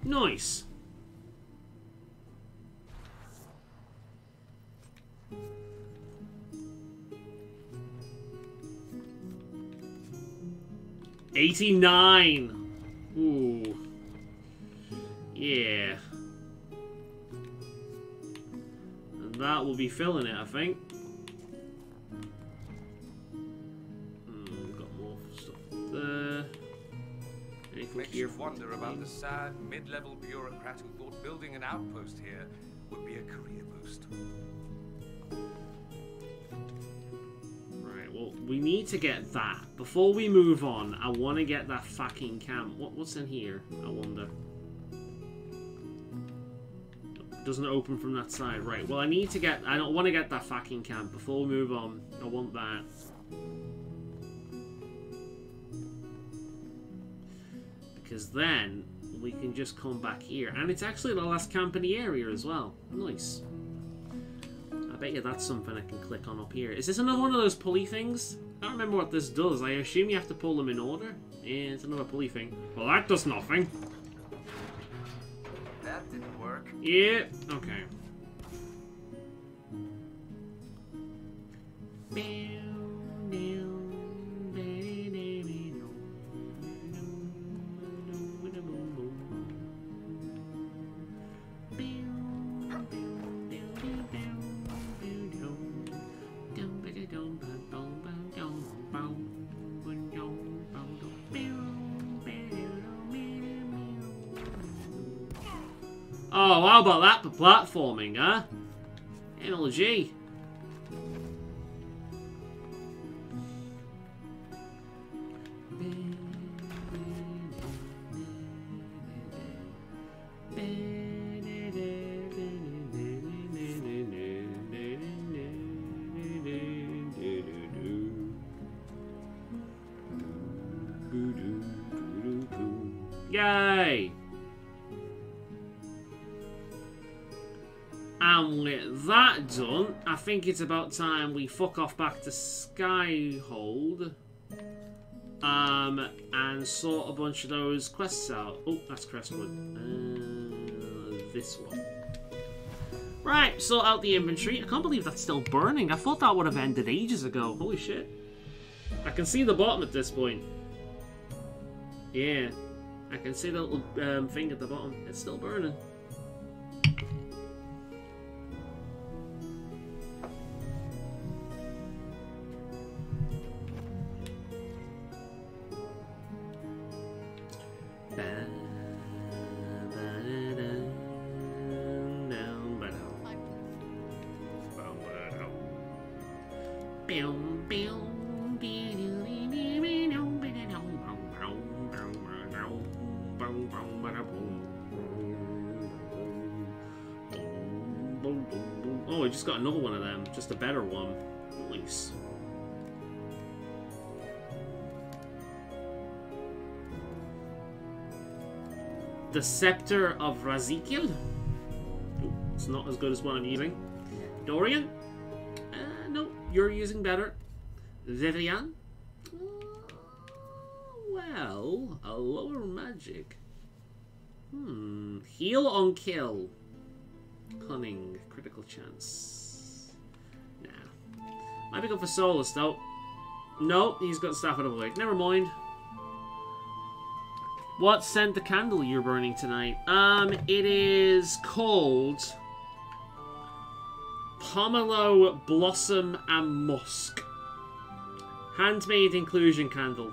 Nice. $89. Ooh. Yeah. And that will be filling it, I think. Got more stuff there. Anything Makes here you wonder about the sad mid-level bureaucrat who thought building an outpost here would be a career boost. Right, well, we need to get that. Before we move on, I want to get that fucking camp. What's in here? I wonder. Doesn't open from that side. Right, well, I need to get... I don't want to get that fucking camp. Before we move on, I want that. Because then we can just come back here. And it's actually the last camp in the area as well. Nice. I bet you that's something I can click on up here. Is this another one of those pulley things? I don't remember what this does. I assume you have to pull them in order. Yeah, it's another pulley thing. Well, that does nothing. That didn't work. Yeah, okay. Oh, how about that for platforming, huh? MLG. Yay! And with that done, I think it's about time we fuck off back to Skyhold. And sort a bunch of those quests out. Oh, that's Crestwood. This one. Right, sort out the inventory. I can't believe that's still burning. I thought that would have ended ages ago. Holy shit. I can see the bottom at this point. Yeah. I can see the little thing at the bottom. It's still burning. Oh, I just got another one of them. Just a better one. Nice. The Scepter of Razikil. Oh, it's not as good as what I'm using. Dorian? No. you're using better. Vivian? Well, a lower magic. Heal on kill. Cunning. Critical chance. Nah. Might be good for Solus, though. Nope, he's got Staff of the Void. Never mind. What scent the candle you're burning tonight? It is called Pomelo, Blossom, and Musk. Handmade inclusion candle.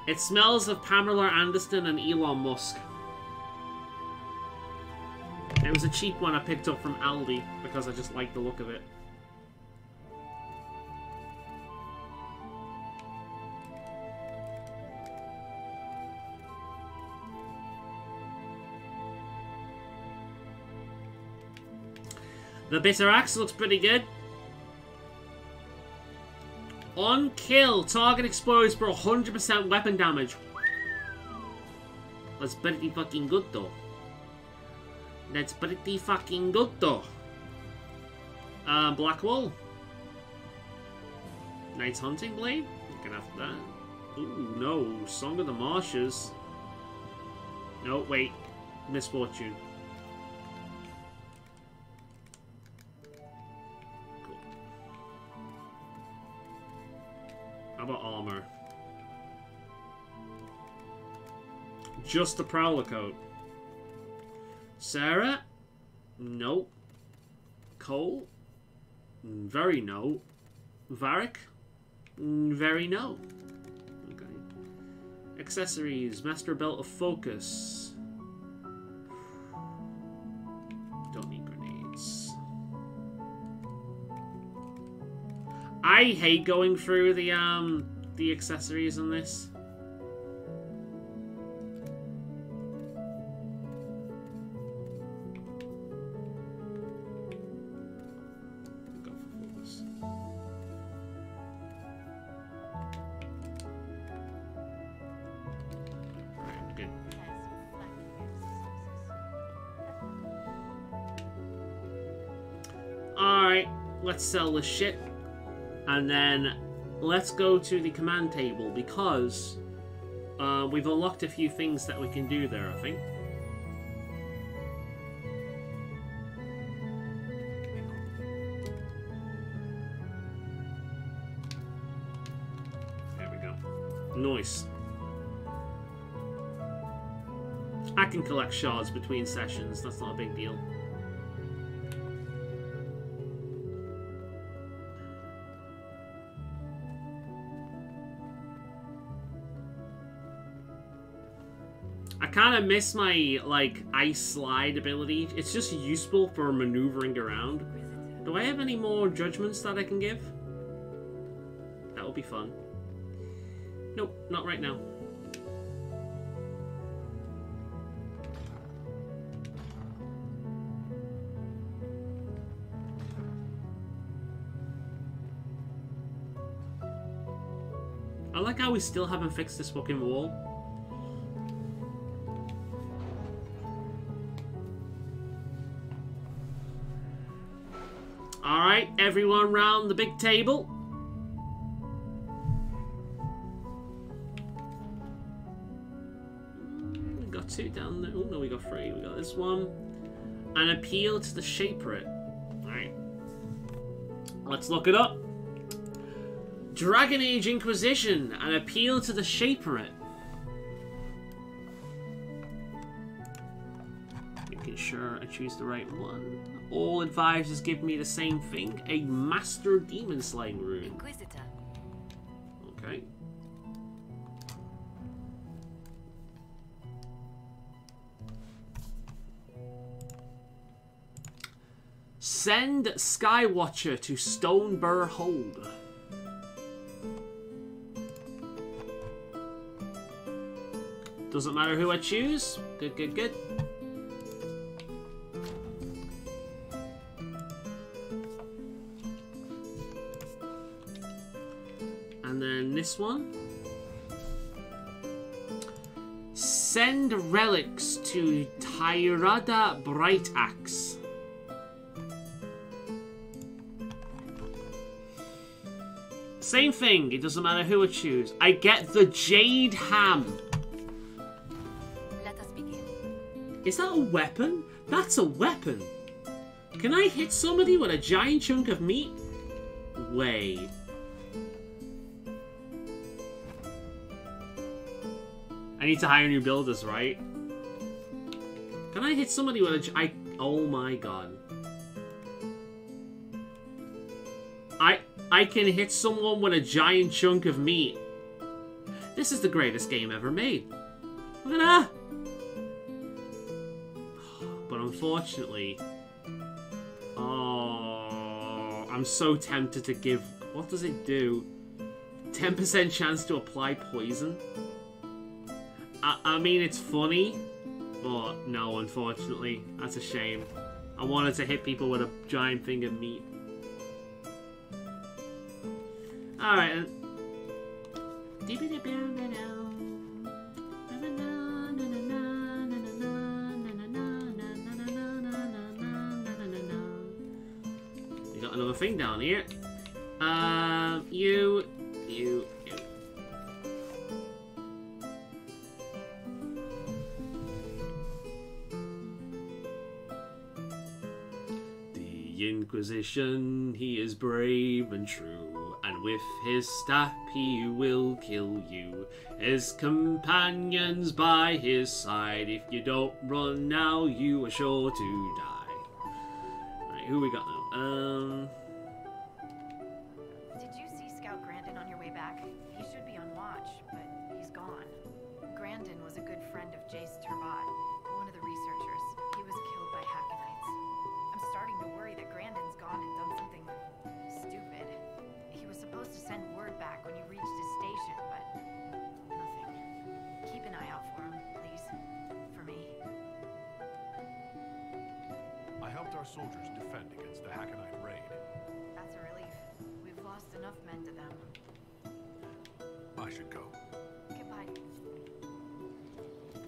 It smells of Pamela Anderson and Elon Musk. It was a cheap one I picked up from Aldi because I just liked the look of it. The Bitter Axe looks pretty good. On kill, target explodes for 100% weapon damage. That's pretty fucking good though. That's pretty fucking good though. Black Wool. Knight's Hunting Blade? Looking after that. Ooh, no. Song of the Marshes. No, wait. Misfortune. Cool. How about armor? Just the Prowler coat. Sarah? Nope. Cole? Very no. Varric? Very no. Okay. Accessories. Master Belt of Focus. Don't need grenades. I hate going through the accessories on this. Let's sell this shit, and then let's go to the command table because we've unlocked a few things that we can do there, I think. There we go. Nice. I can collect shards between sessions, that's not a big deal. I kind of miss my, like, ice slide ability. It's just useful for maneuvering around. Do I have any more judgments that I can give? That would be fun. Nope, not right now. I like how we still haven't fixed this fucking wall. Alright, everyone round the big table. We got two down there. Oh no, we got three. We got this one. An appeal to the Shaperate. Alright. Let's look it up. Dragon Age Inquisition. An appeal to the Shaperate. Making sure I choose the right one. All advisors give me the same thing. A Master Demon Slaying rune. Inquisitor. Okay. Send Skywatcher to Stonebur Hold. Doesn't matter who I choose. Good, good, good. And then this one. Send relics to Tyrada Bright Axe. Same thing. It doesn't matter who I choose. I get the Jade Ham. Let us begin. Is that a weapon? That's a weapon. Can I hit somebody with a giant chunk of meat? Wait. I need to hire new builders, right? Can I hit somebody with a... oh my god. I can hit someone with a giant chunk of meat. This is the greatest game ever made. Look at that. But unfortunately... oh... I'm so tempted to give... what does it do? 10% chance to apply poison? I mean, it's funny. But no, unfortunately. That's a shame. I wanted to hit people with a giant thing of meat. Alright. You got another thing down here. You. The Inquisition, he is brave and true, and with his staff he will kill you. His companions by his side, if you don't run now, you are sure to die. Right, who we got now? Did you see Scout Grandin on your way back? He should be on watch, but he's gone. Grandin was a good friend of Jace Turbat, one of the researchers. He was killed by Hackenites. I'm starting to worry that Grandin's gone and done something stupid. He was supposed to send word back when he reached his station, but nothing. Keep an eye out for him, please. For me. I helped our soldiers defend against the Hackenite raid. That's a relief. We've lost enough men to them. I should go. Goodbye.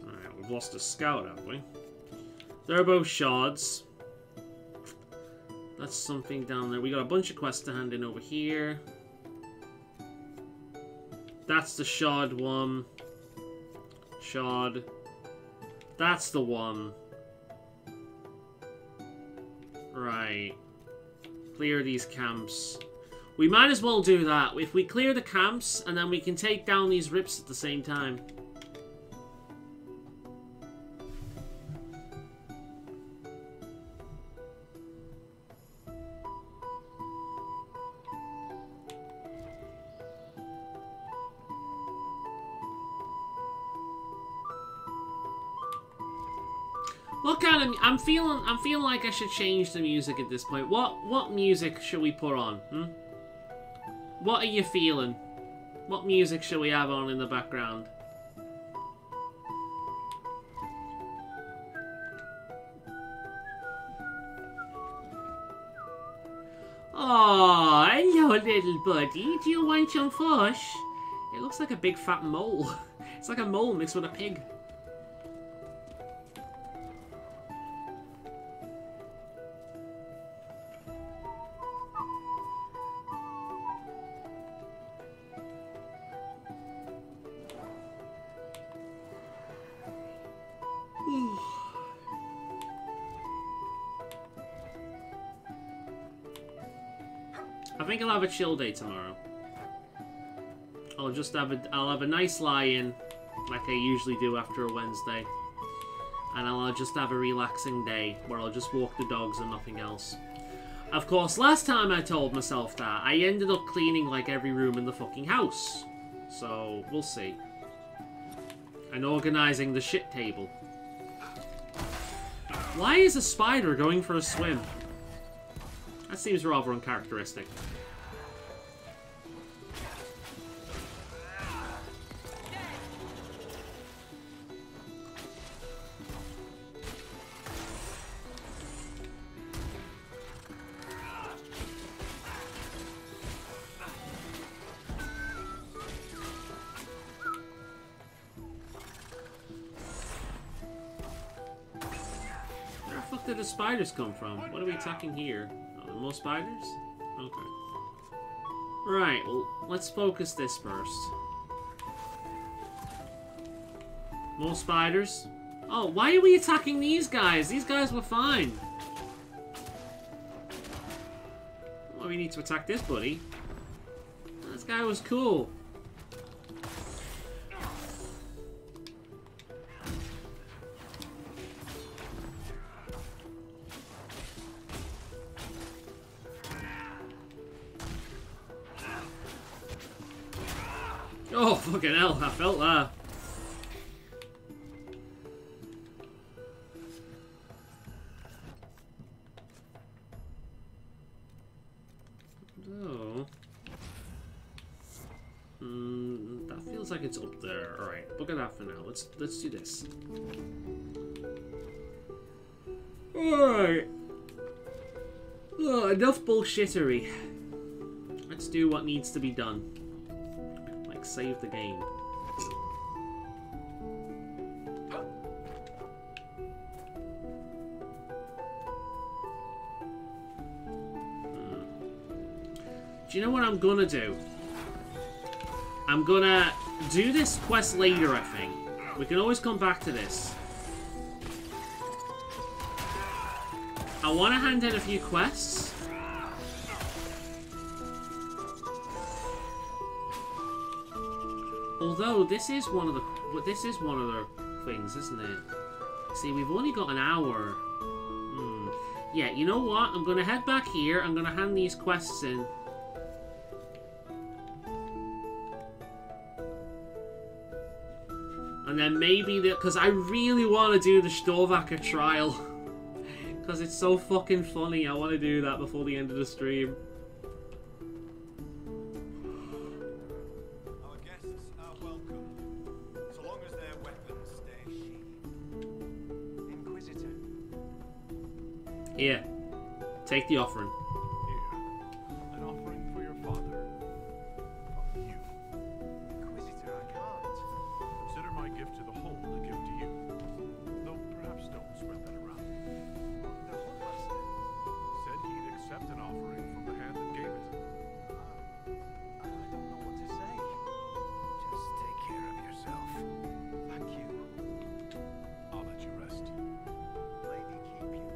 Alright, we've lost a scout, haven't we? Turbo shards. That's something down there. We got a bunch of quests to hand in over here. That's the shard one. Shard. That's the one. Right. Clear these camps. We might as well do that. If we clear the camps, and then we can take down these rips at the same time. What kind of... I'm feeling like I should change the music at this point. What music should we put on? What are you feeling? What music should we have on in the background? Oh, hello, little buddy. Do you want some fish? It looks like a big fat mole. It's like a mole mixed with a pig. I think I'll have a chill day tomorrow. I'll have a nice lie-in, like I usually do after a Wednesday. And I'll just have a relaxing day, where I'll just walk the dogs and nothing else. Of course, last time I told myself that, I ended up cleaning like every room in the fucking house. So, we'll see. And organising the shit table. Why is a spider going for a swim? That seems rather uncharacteristic. Where the fuck did the spiders come from? What are we attacking here? Oh, more spiders? Okay. Right, well, let's focus this first. More spiders. Oh, why are we attacking these guys? These guys were fine. Well, we need to attack this buddy. This guy was cool. Oh, fucking hell, I felt that. Oh. That feels like it's up there. Alright, look at that for now. Let's do this. Alright. Oh, enough bullshittery. Let's do what needs to be done. Save the game. Do you know what I'm gonna do? I'm gonna do this quest later, I think. We can always come back to this. I want to hand in a few quests. Although this is one of the things, isn't it? See, we've only got an hour. Yeah, you know what? I'm gonna head back here. I'm gonna hand these quests in. And then maybe because I really want to do the Storvaker trial. Because it's so fucking funny. I want to do that before the end of the stream. Here, take the offering. Here, an offering for your father. From you. Inquisitor, I can't. Consider my gift to the whole a gift to you. Though perhaps don't spread that around. The Hunt Master Said he'd accept an offering from the hand that gave it. I don't know what to say. Just take care of yourself. Thank you. I'll let you rest. Lady keep you.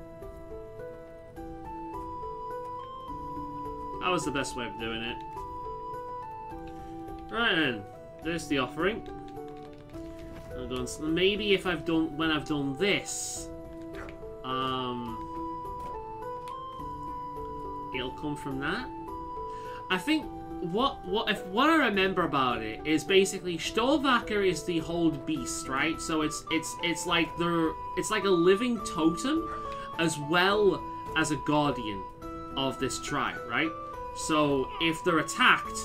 That was the best way of doing it. Right then, there's the offering. Maybe if when I've done this, it'll come from that. I think what I remember about it is basically Storvaker is the hold beast, right? So it's like it's like a living totem as well as a guardian of this tribe, right? So if they're attacked,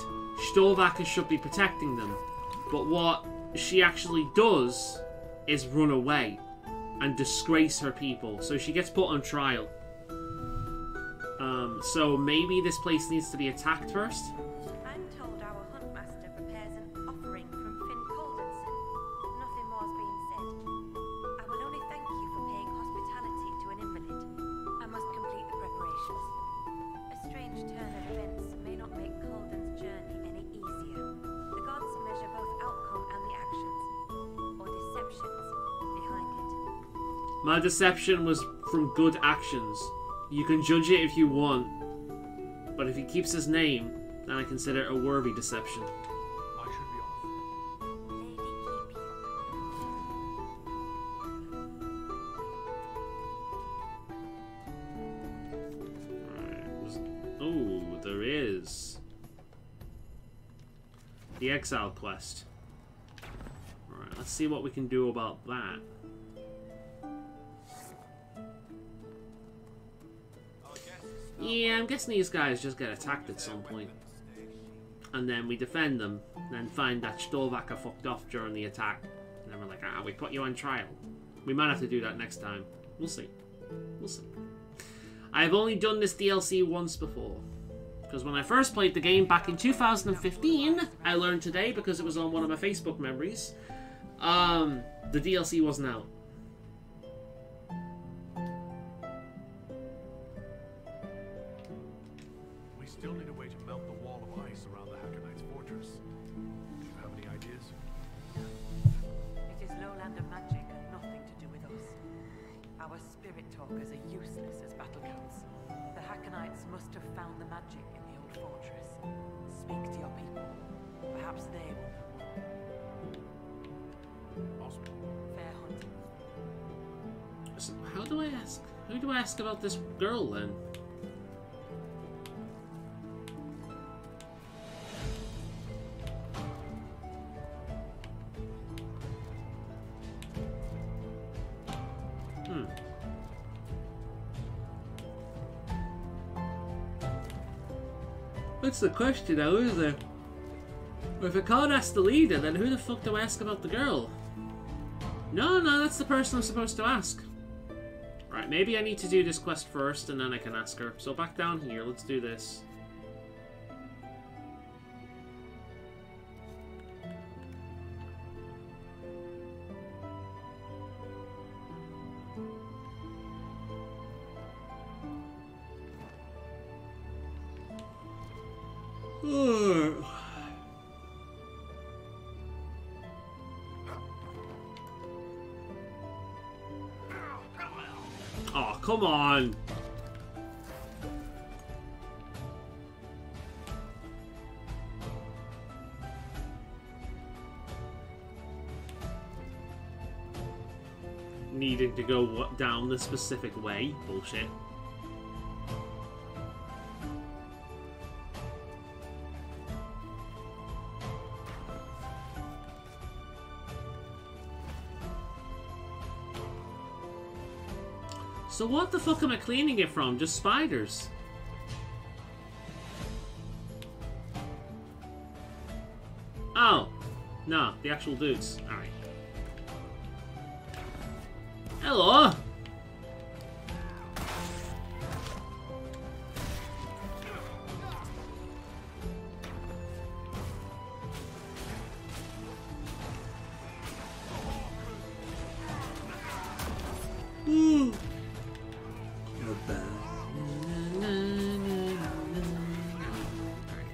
Storvaker should be protecting them. But what she actually does is run away and disgrace her people. So she gets put on trial. So maybe this place needs to be attacked first. I'm told our Huntmaster prepares an offering from Finn Coldenson. Nothing more's been said. I will only thank you for paying hospitality to an invalid. I must complete the preparations. A strange turn of events may not make Colden's journey any easier. The gods measure both outcome and the actions, or deceptions, behind it. My deception was from good actions. You can judge it if you want, but if he keeps his name, then I consider it a worthy deception. I should be off. Lady keep you. Alright, oh, there is the Exile quest. Alright, let's see what we can do about that. Yeah, I'm guessing these guys just get attacked at some point. And then we defend them, and then find that Storvaker fucked off during the attack. And then we're like, we put you on trial. We might have to do that next time. We'll see. We'll see. I've only done this DLC once before. Because when I first played the game back in 2015, I learned today, because it was on one of my Facebook memories, the DLC wasn't out. We still need a way to melt the wall of ice around magic in the old fortress. Speak to your people. Perhaps they will know. Fair hunting. So how do I ask? Who do I ask about this girl then? That's the question now, isn't it? If I can't ask the leader, then who the fuck do I ask about the girl? No, that's the person I'm supposed to ask. Right, maybe I need to do this quest first and then I can ask her. So back down here, let's do this. Oh, come on. Needing to go down the specific way. Bullshit. So what the fuck am I cleaning it from? Just spiders? Oh. No, the actual dudes. Alright. Hello!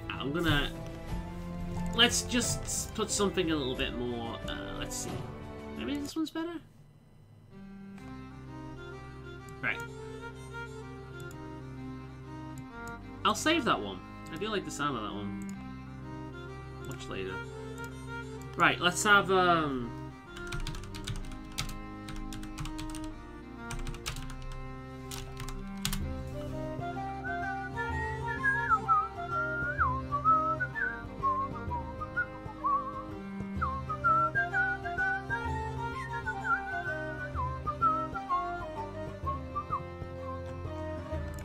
I'm gonna... Let's just put something a little bit more... let's see. Maybe this one's better? Right. I'll save that one. I do like the sound of that one. Much later. Right, let's have,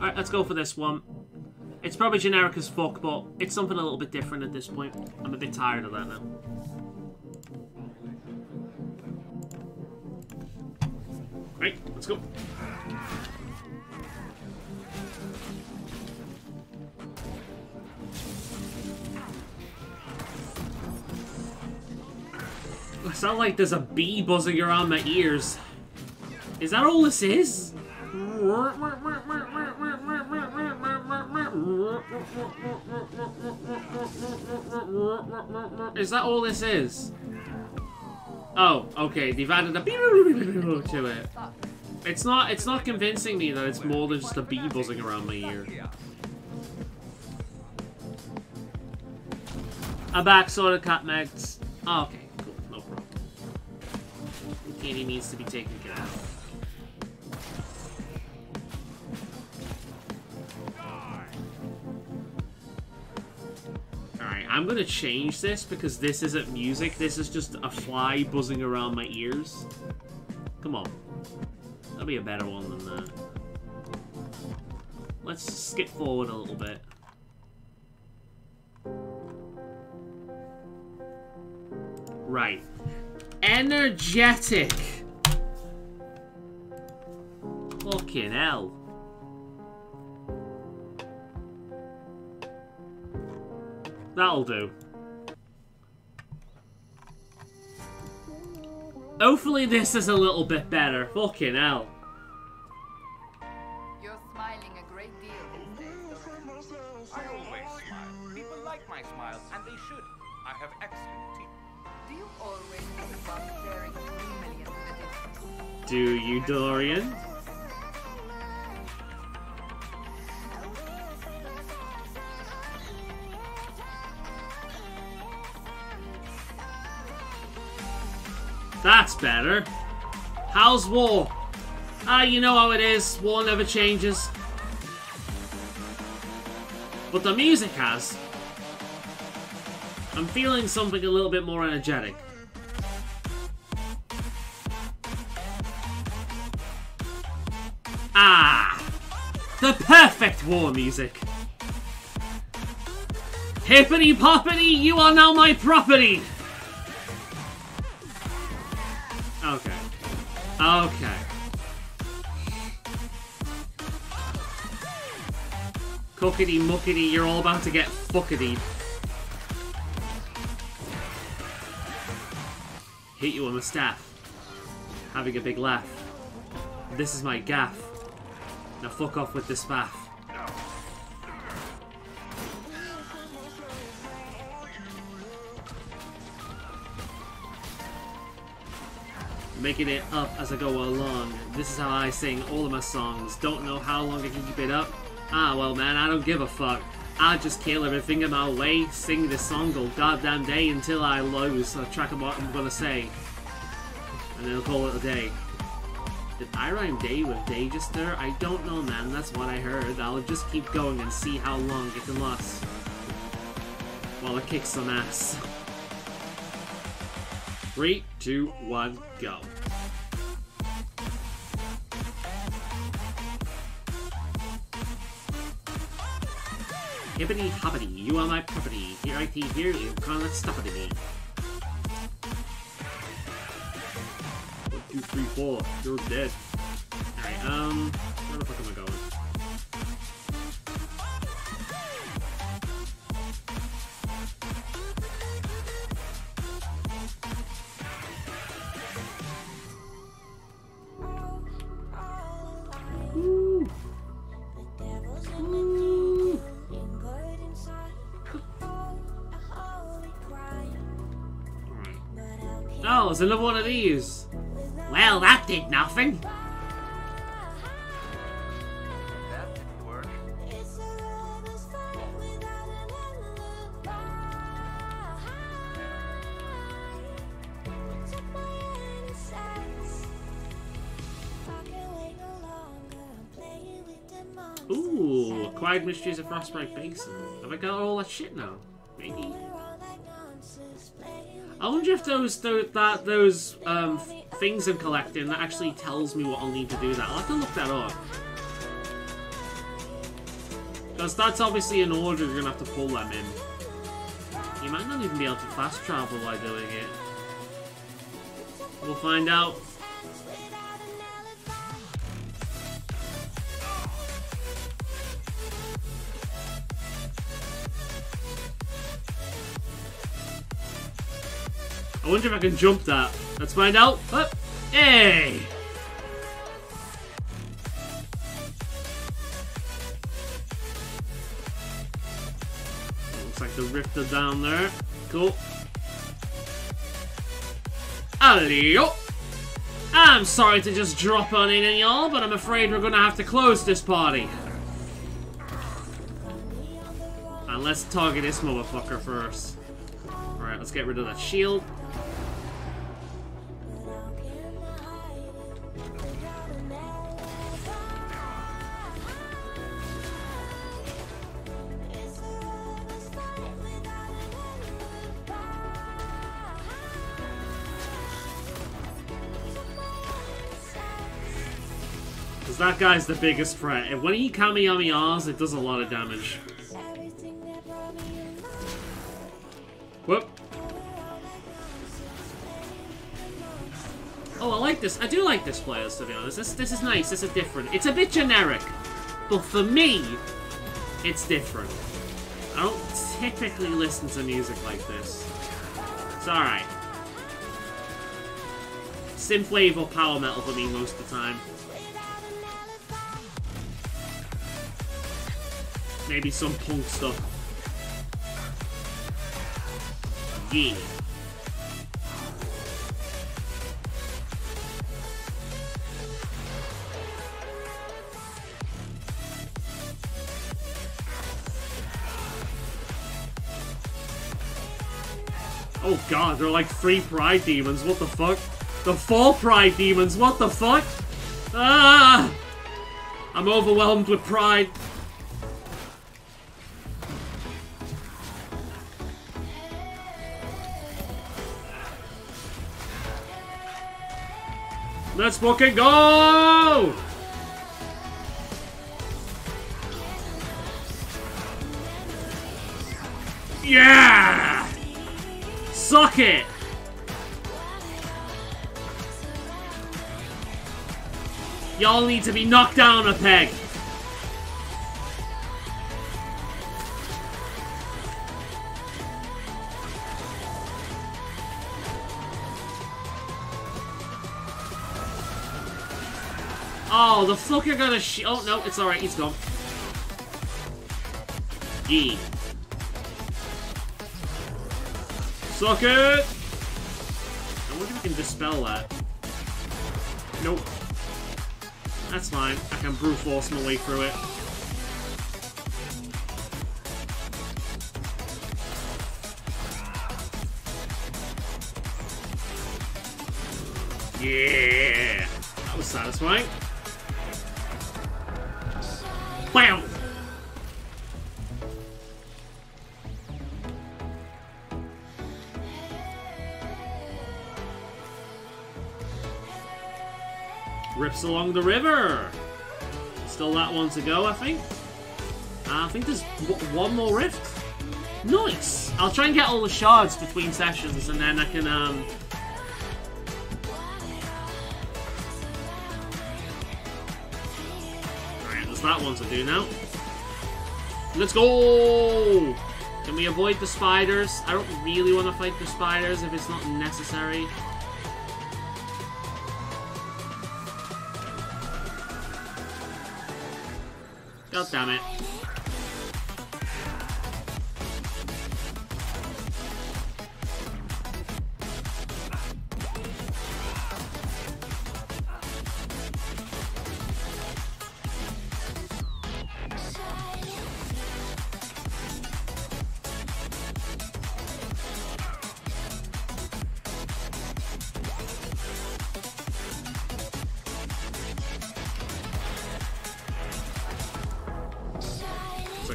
Alright, let's go for this one. It's probably generic as fuck, but it's something a little bit different at this point. I'm a bit tired of that now. Right, let's go. I sound like there's a bee buzzing around my ears. Is that all this is? Is that all this is? Oh, okay, they've added a to it. It's not convincing me that it's more than just a bee buzzing around my ear. I'm back, Sorta Cat Megs. Oh, okay, cool, no problem. Katie needs to be taken care of. I'm gonna change this because this isn't music, this is just a fly buzzing around my ears. Come on. That'll be a better one than that. Let's skip forward a little bit. Right. Energetic! Fucking hell. That'll do. Hopefully this is a little bit better. Fucking hell. You're smiling a great deal these days. I always smile. People like my smile, and they should. I have excellent teeth. Do you always think about staring 3 million to the distance? Do you, Dorian? That's better. How's war? You know how it is. War never changes. But the music has. I'm feeling something a little bit more energetic. Ah! The perfect war music. Hippity poppity, you are now my property! Okay. Okay. Cookity muckety, you're all about to get fuckety. Hit you with my staff. Having a big laugh. This is my gaff. Now fuck off with this spaff. Making it up as I go along. This is how I sing all of my songs. Don't know how long I can keep it up. Ah, well man, I don't give a fuck. I just kill everything in my way. Sing this song all goddamn day until I lose a track of what I'm gonna say. And then I'll call it a day. Did I rhyme day with Dagester? I don't know, man. That's what I heard. I'll just keep going and see how long it can last. While I kick some ass. 3, 2, 1, go. Hippity hoppity, you are my property. Here I hear you can't stop it me. 1, 2, 3, 4, you're dead. Alright, where the fuck am I going? Oh, there's another one of these. Well, that did nothing. That didn't work. Ooh, acquired mysteries of Frostbite Basin. Have I got all that shit now? Maybe. I wonder if those things I'm collecting that actually tells me what I'll need to do that. I'll have to look that up. Because that's obviously an order you're gonna have to pull them in. You might not even be able to fast travel by doing it. We'll find out. I wonder if I can jump that. Let's find out. Oh, hey! Looks like the rift are down there. Cool. Alley-o! I'm sorry to just drop on in y'all, but I'm afraid we're gonna have to close this party. And let's target this motherfucker first. Alright, let's get rid of that shield. That guy's the biggest threat. And when he Kamiyami-Rs, it does a lot of damage. Whoop. Oh, I like this. I do like this players, to be honest. This is nice. This is different. It's a bit generic. But for me, it's different. I don't typically listen to music like this. It's alright. Synthwave or power metal for me most of the time. Maybe some punk stuff. Yeah. Oh god, they're like 3 pride demons, what the fuck? The Fall Pride demons, what the fuck? Ah! I'm overwhelmed with pride. Let's fucking go! Yeah! Suck it! Y'all need to be knocked down a peg. Oh, the fucker got a oh, no, it's alright, he's gone. G. Suck it! I wonder if we can dispel that. Nope. That's fine. I can brute force my way through it. Yeah! That was satisfying. Wow! Rips along the river. Still that one to go, I think. I think there's one more rift. Nice! I'll try and get all the shards between sessions, and then I can, Alright, there's that one to do now. Let's go! Can we avoid the spiders? I don't really want to fight the spiders if it's not necessary. God damn it.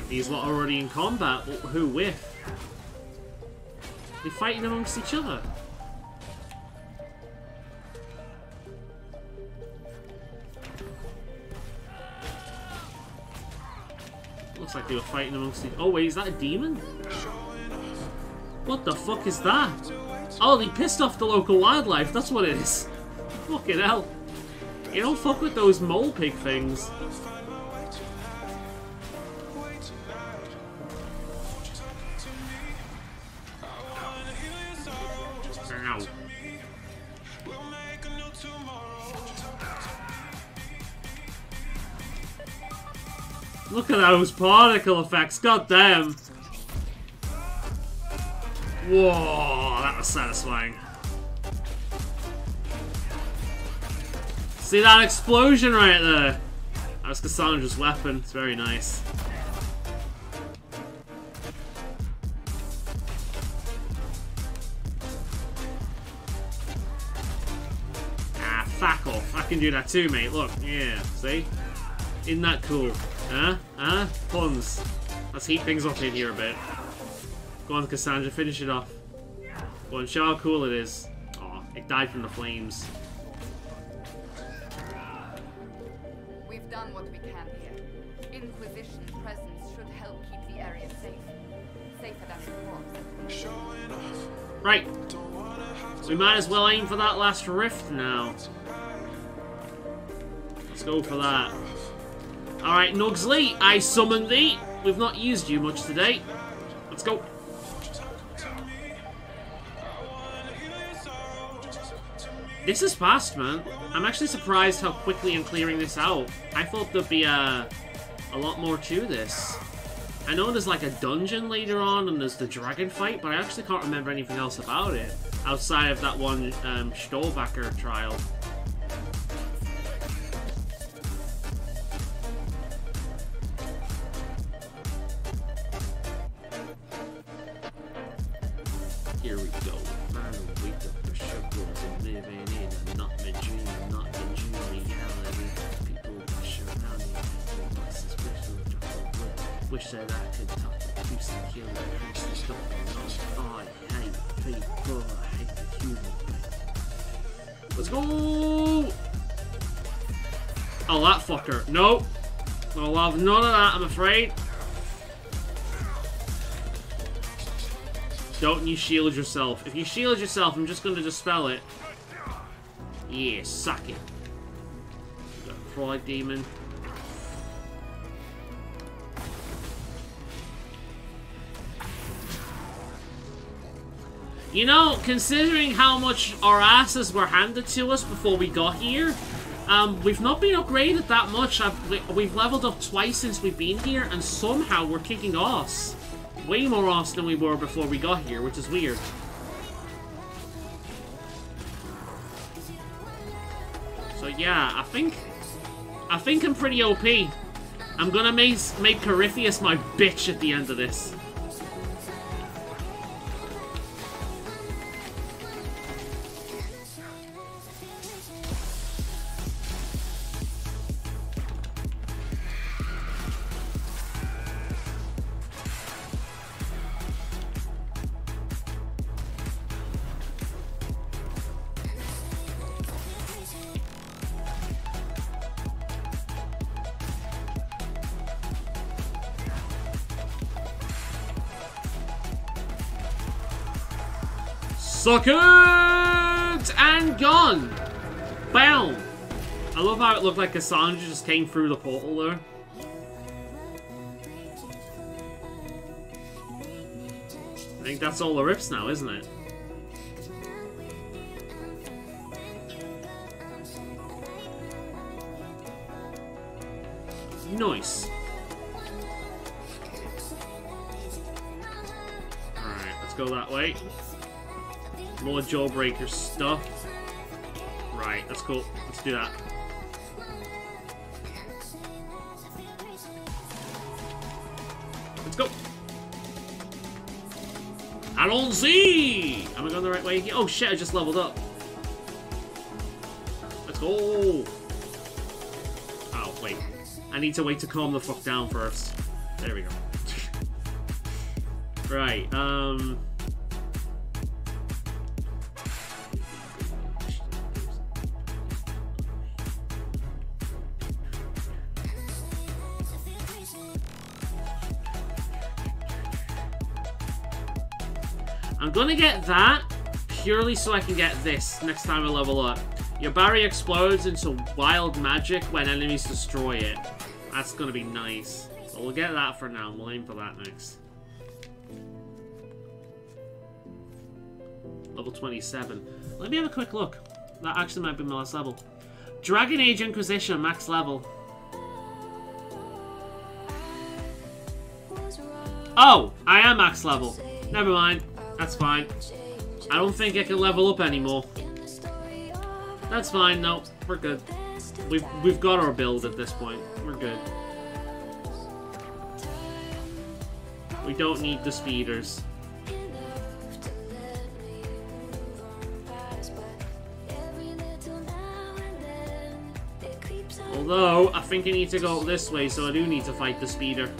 These lot are already in combat, but who with? They're fighting amongst each other. Looks like they were fighting amongst each other. Oh wait, is that a demon? What the fuck is that? Oh, they pissed off the local wildlife, that's what it is. Fucking hell. You don't fuck with those mole pig things. Look at those particle effects, goddamn! Whoa, that was satisfying. See that explosion right there? That was Cassandra's weapon, it's very nice. Ah, fuck off. I can do that too, mate, look, yeah, see? Isn't that cool? Huh? Huh? Puns. Let's heat things up in here a bit. Go on, Cassandra, finish it off. Go on, show how cool it is. Oh, it died from the flames. We've done what we can here. Inquisition's presence should help keep the area safe. Safer than before. Right. We might as well aim for that last rift now. Let's go for that. Alright, Nugsley, I summon thee. We've not used you much today. Let's go. This is fast, man. I'm actually surprised how quickly I'm clearing this out. I thought there'd be a lot more to this. I know there's like a dungeon later on and there's the dragon fight, but I actually can't remember anything else about it. Outside of that one Stolbacher trial. Here we go. Man, wake up the sugars and living in wish that I could talk to kill the princess. I hate people. I hate the human. Let's go! Oh, that fucker. Nope. I'll have none of that, I'm afraid. Don't you shield yourself. If you shield yourself, I'm just going to dispel it. Yeah, suck it. Got a Frog Demon. You know, considering how much our asses were handed to us before we got here, we've not been upgraded that much. We've leveled up twice since we've been here, and somehow we're kicking ass. Way more ass than we were before we got here, which is weird. So yeah, I think I'm pretty OP. I'm gonna make Corypheus my bitch at the end of this. Suck it! And gone! Bam! I love how it looked like Cassandra just came through the portal there. I think that's all the rips now, isn't it? Nice. Alright, let's go that way. More Jawbreaker stuff. Right, that's cool. Let's do that. Let's go. Allons-y! Am I going the right way? Oh shit, I just leveled up. Let's go. Oh, wait. I need to wait to calm the fuck down first. There we go. Right, I'm gonna get that purely so I can get this next time I level up. Your barrier explodes into wild magic when enemies destroy it. That's gonna be nice. So we'll get that for now. We'll aim for that next. Level 27. Let me have a quick look. That actually might be my last level. Dragon Age Inquisition, max level. Oh, I am max level. Never mind. That's fine. I don't think I can level up anymore. That's fine. No, we're good. We've got our build at this point. We're good. We don't need the speeders. Although, I think I need to go this way, so I do need to fight the speeder.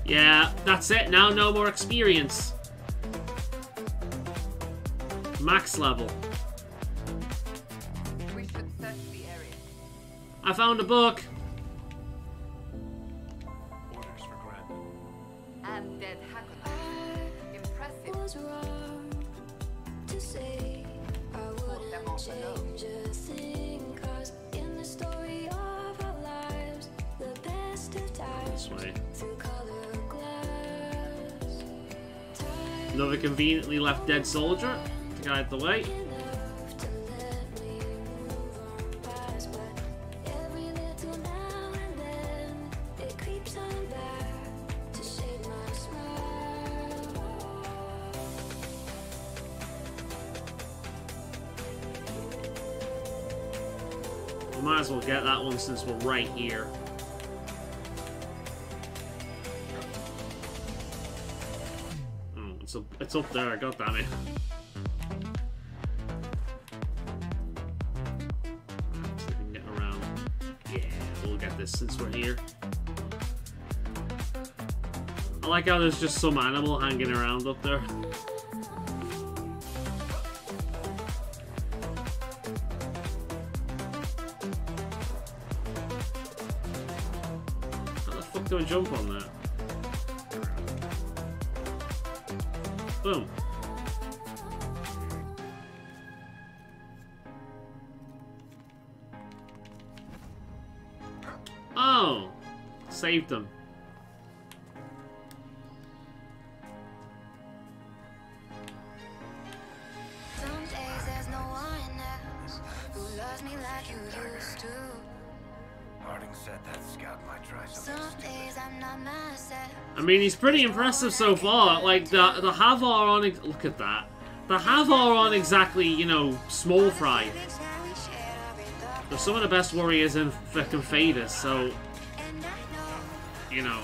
Yeah, that's it. Now no more experience. Max level. We should search the area. I found a book. Orders for Grandin. And dead Hakonite. Impressive. Put them off alone. This way. Another conveniently left dead soldier to guide the way. might as well get that one since we're right here. Oh, it's up there, god damn it. See if we can get around. Yeah, we'll get this since we're here. I like how there's just some animal hanging around up there. How the fuck do I jump on that? Boom. Oh! Saved them. I mean, he's pretty impressive so far. Like, the Havar aren't... Look at that. The Havar aren't exactly, you know, small fry. They're some of the best warriors in fucking Thedas, so... You know...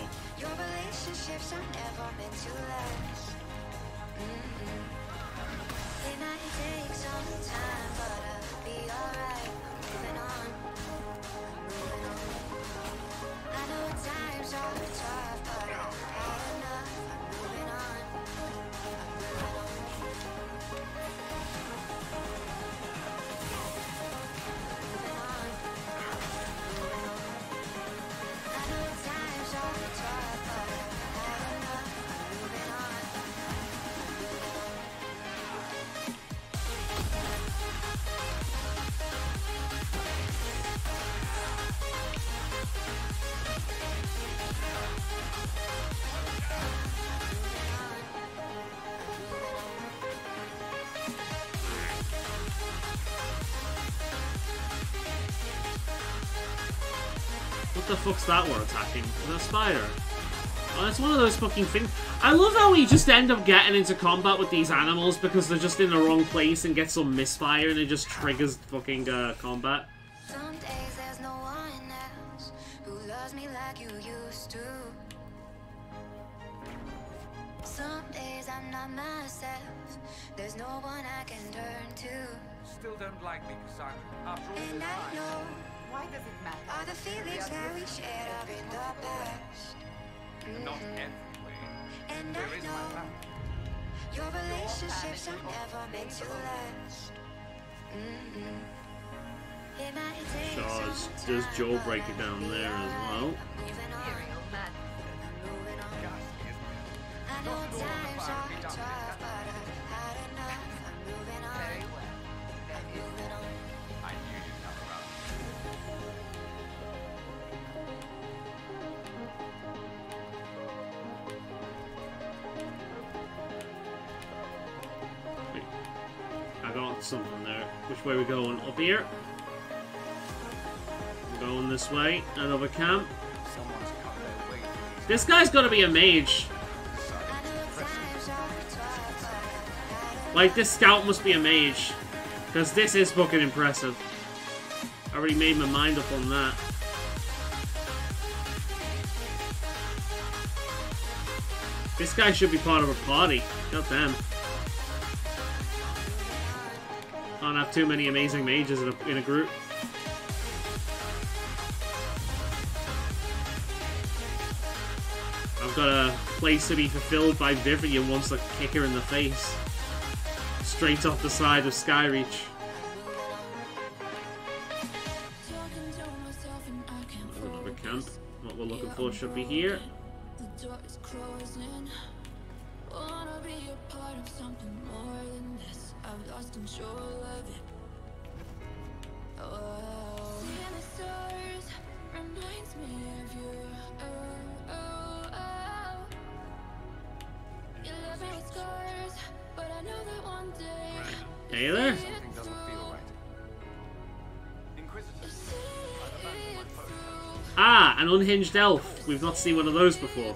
What the fuck's that we're attacking? Is that a spider? Oh, it's one of those fucking things. I love how we just end up getting into combat with these animals because they're just in the wrong place and get some misfire and it just triggers fucking combat. Some days there's no one else who loves me like you used to. Some days I'm not myself. There's no one I can turn to. Still don't like me, Cassandra. After all And this I time. know Why does it matter? all the feelings that we shared up in the past. Not every way. And There I is my know family. your relationships are never meant to last. It might take Does some time, Joel but break it down I'll be there as alright. well? Moving on. Moving on. I know times are tough, but I've had enough. I'm moving on. I'm moving on. I knew you'd come around. Wait. I got something there. Which way are we going? Up here? We're going this way. Another camp. This guy's gotta be a mage. Like, this scout must be a mage. Because this is fucking impressive. I already made my mind up on that. This guy should be part of a party. God damn. Can't have too many amazing mages in a group. I've got a place to be fulfilled by Vivian wants to kick her in the face. Straight off the side of Skyreach. Another camp. What we're looking for should be here. The door is closing. Wanna be a part of something more than this. I've lost control of it. Oh, seeing the stars reminds me of you. Oh, oh, oh. You left me with scars, but I know that one day. Hey there. Something doesn't feel right. Inquisitors, I've abandoned my post. Ah, an unhinged elf. We've not seen one of those before.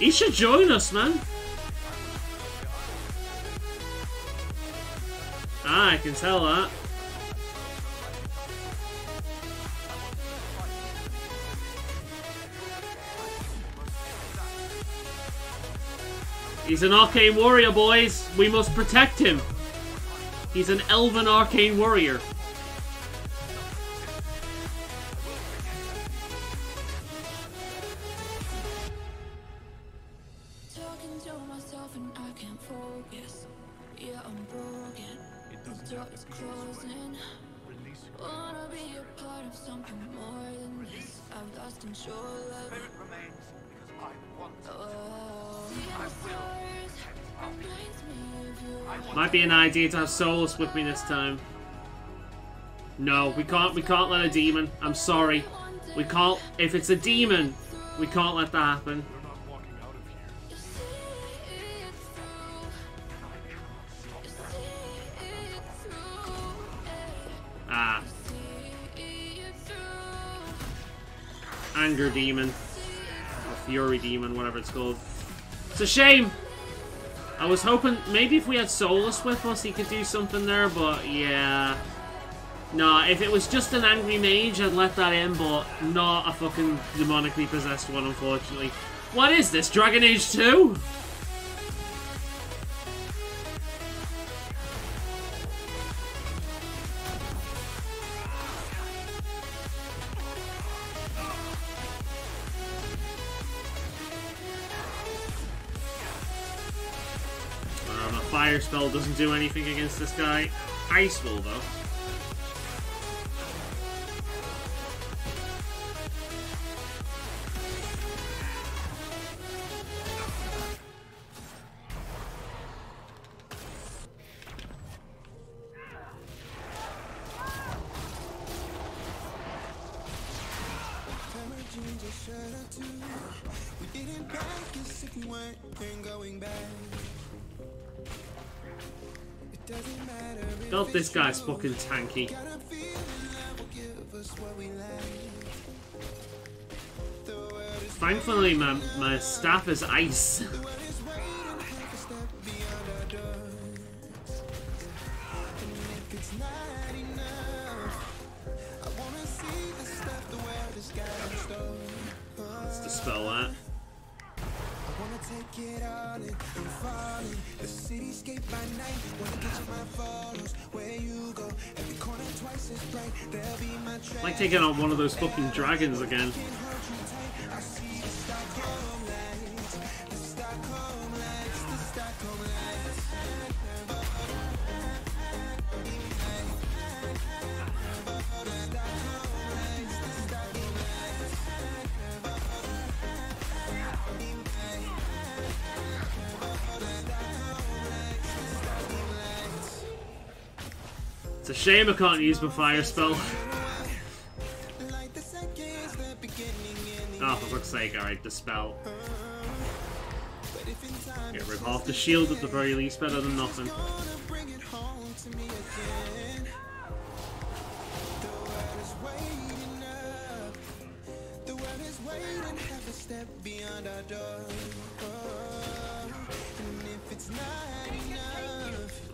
He should join us, man. Ah, I can tell that. He's an arcane warrior, boys. We must protect him. He's an elven arcane warrior. Talking to myself and I can't focus. Yeah, I'm broken. The door is closing. Wanna be a part of something more than this. I've lost control of Spirit remains because I want to. I will. Might be an idea to have Solus with me this time. No, we can't let a demon. I'm sorry. We can't. If it's a demon, we can't let that happen. Ah. Anger demon. Or fury demon, whatever it's called. It's a shame. I was hoping maybe if we had Solus with us, he could do something there, but yeah. No, if it was just an angry mage, I'd let that in, but not a fucking demonically possessed one, unfortunately. What is this, Dragon Age 2? Fire spell doesn't do anything against this guy. Ice will, though. God, this guy's fucking tanky. Thankfully, my staff is ice. Let's dispel that. Take it all in, I'm falling. The cityscape by night. Wanna catch my photos. Where you go, every corner twice as bright. There'll be my trail. Like taking on one of those fucking dragons again. I see the Stockholm lights. The Stockholm lights. The Stockholm lights. It's a shame I can't use my fire spell. Oh, for fuck's sake, alright, dispel. Get rid of half the shield at the very least, better than nothing.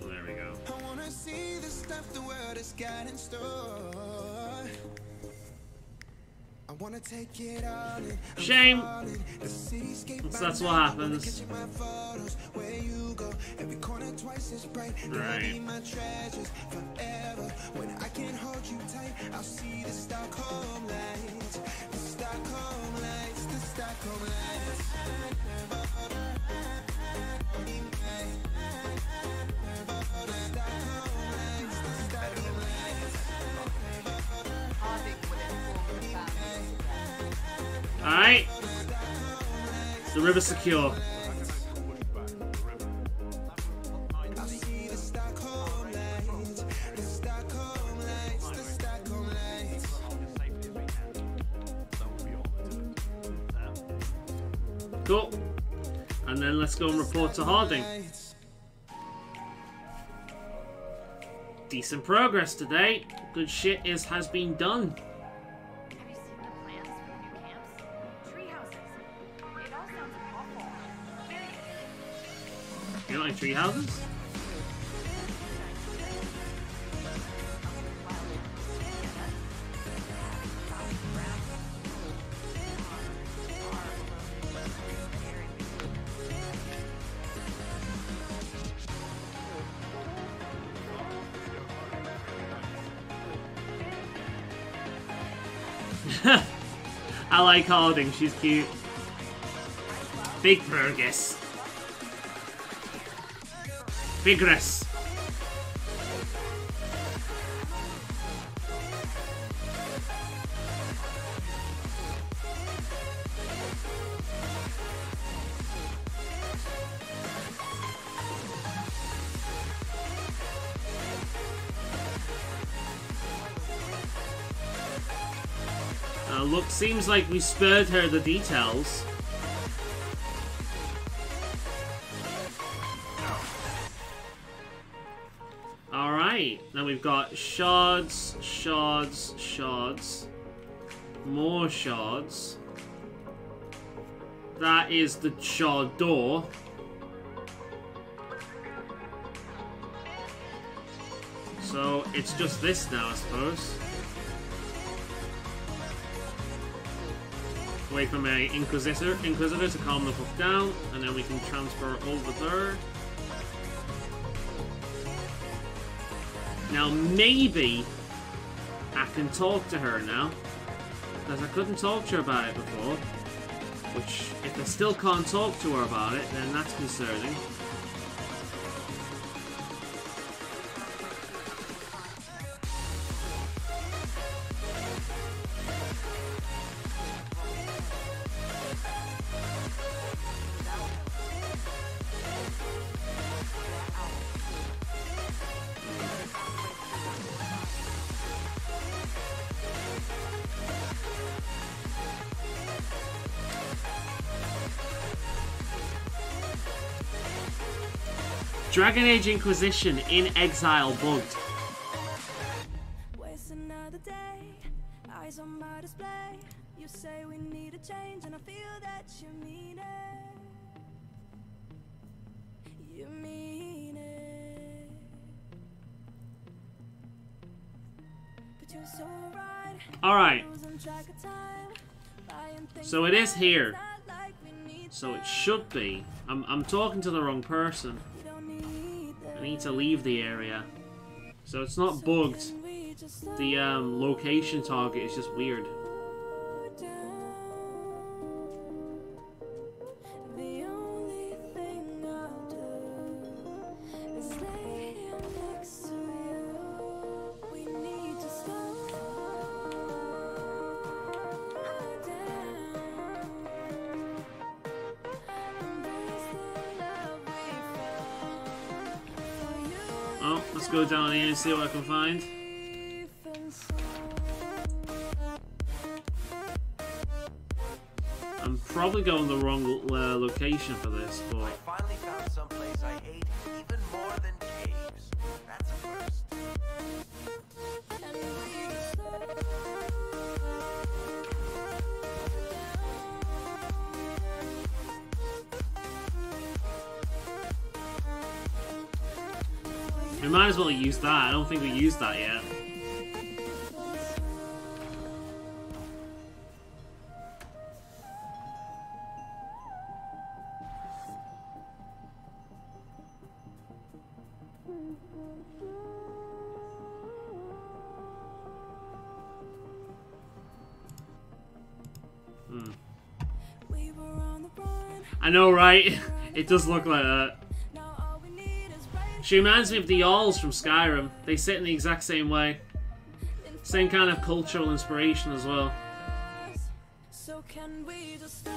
There we go. I wanna see the stuff the world has got in store. I wanna take it all in. Shame. That's what happens. Right. When I can't hold you tight, I'll see the Stockholm lights. The Stockholm lights, the Stockholm lights. Alright. The river's secure. Cool. And then let's go and report to Harding. Decent progress today. Good shit has been done. Have you seen the plans for the new camps? Tree houses. It all sounds awful. You don't like tree houses? I like Harding, she's cute. Big Burgess. Vigorous. Look, seems like we spared her the details. Alright, now we've got shards, shards, shards. More shards. That is the shard door. So, it's just this now, I suppose. Wait for my Inquisitor to calm the fuck down, and then we can transfer over there. Now maybe I can talk to her now, because I couldn't talk to her about it before. Which, if I still can't talk to her about it, then that's concerning. Dragon Age Inquisition in Exile bugged. Waste another day, eyes on my display. You say we need a change, and I feel that you mean it. You mean it. But you're so right. Alright. Losing track of time, buying things So it is here. not like we need. So it should be. I'm talking to the wrong person. I need to leave the area. So it's not bugged. The location target is just weird. The only thing I'll do is lay here next to you. We need to slow down. Embrace the love we found. Oh, let's go down here and see what I can find. I'm probably going the wrong location for this, but I finally found someplace I hate even more than caves. That's a first. we might as well use that. I don't think we used that yet. We were on the run. I know, right? It does look like that. She reminds me of the Jarls from Skyrim. They sit in the exact same way. Same kind of cultural inspiration as well. So can we just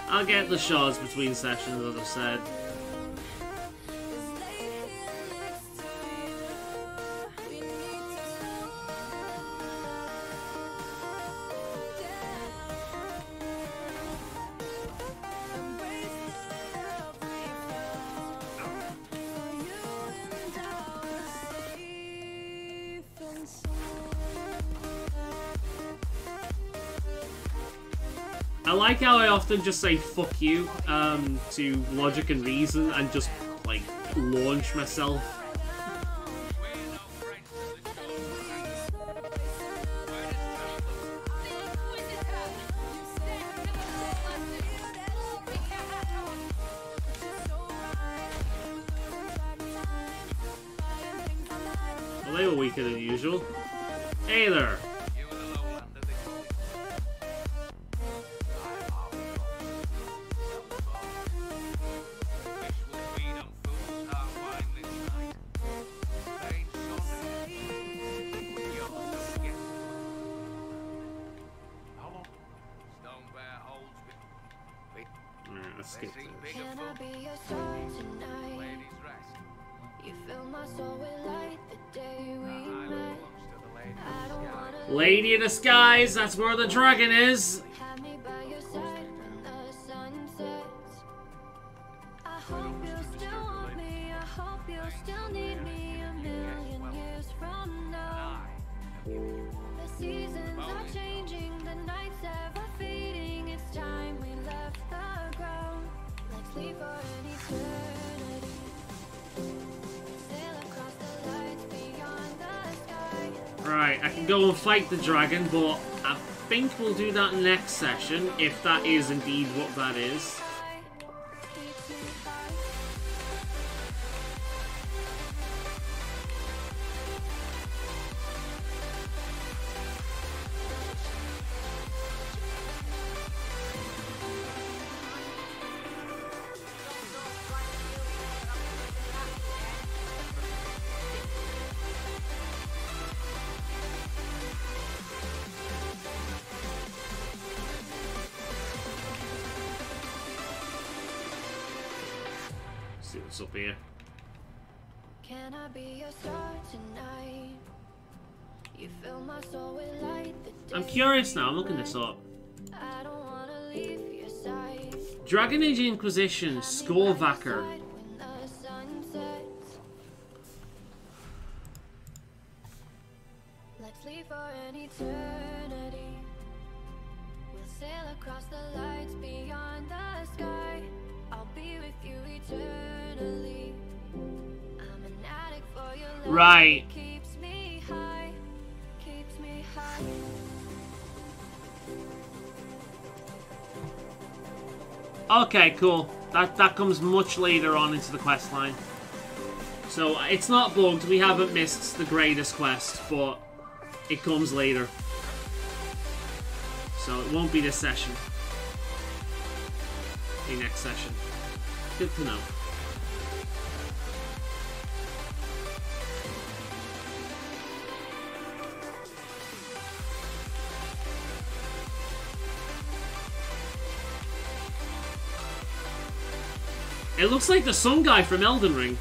I'll get the shards between sessions, as I've said. I like how I often just say fuck you to logic and reason and just like launch myself. Well, they were weaker than usual. Hey there! Skip this. Can I be your star tonight? You fill my soul with light the day we met. I don't wanna Lady in the skies, that's where the dragon is. have me by your side when the sun sets. I hope you'll still want me. I hope you'll still need me a million years from now. The seasons are changing, the nights ever fading. It's time we left the ground. Let's leave for an eternity. Sail across the lights beyond the sky. Right, I can go and fight the dragon, but I think we'll do that next session, if that is indeed what that is. See what's up here. Can I be your star tonight? You fill my soul with light the day I'm curious now, I'm looking this up. I don't wanna leave your side. Dragon Age Inquisition, Skullvacker. When the sun sets. Let's leave for an eternity. We'll sail across the lights beyond the sky. I'll be with you eternally. I'm an addict for your love. Right. It keeps me high. Keeps me high. Okay, cool. That comes much later on into the quest line. So it's not bugged, we haven't missed the greatest quest, but it comes later. So it won't be this session. The next session. Good to know. It looks like the sun guy from Elden Ring.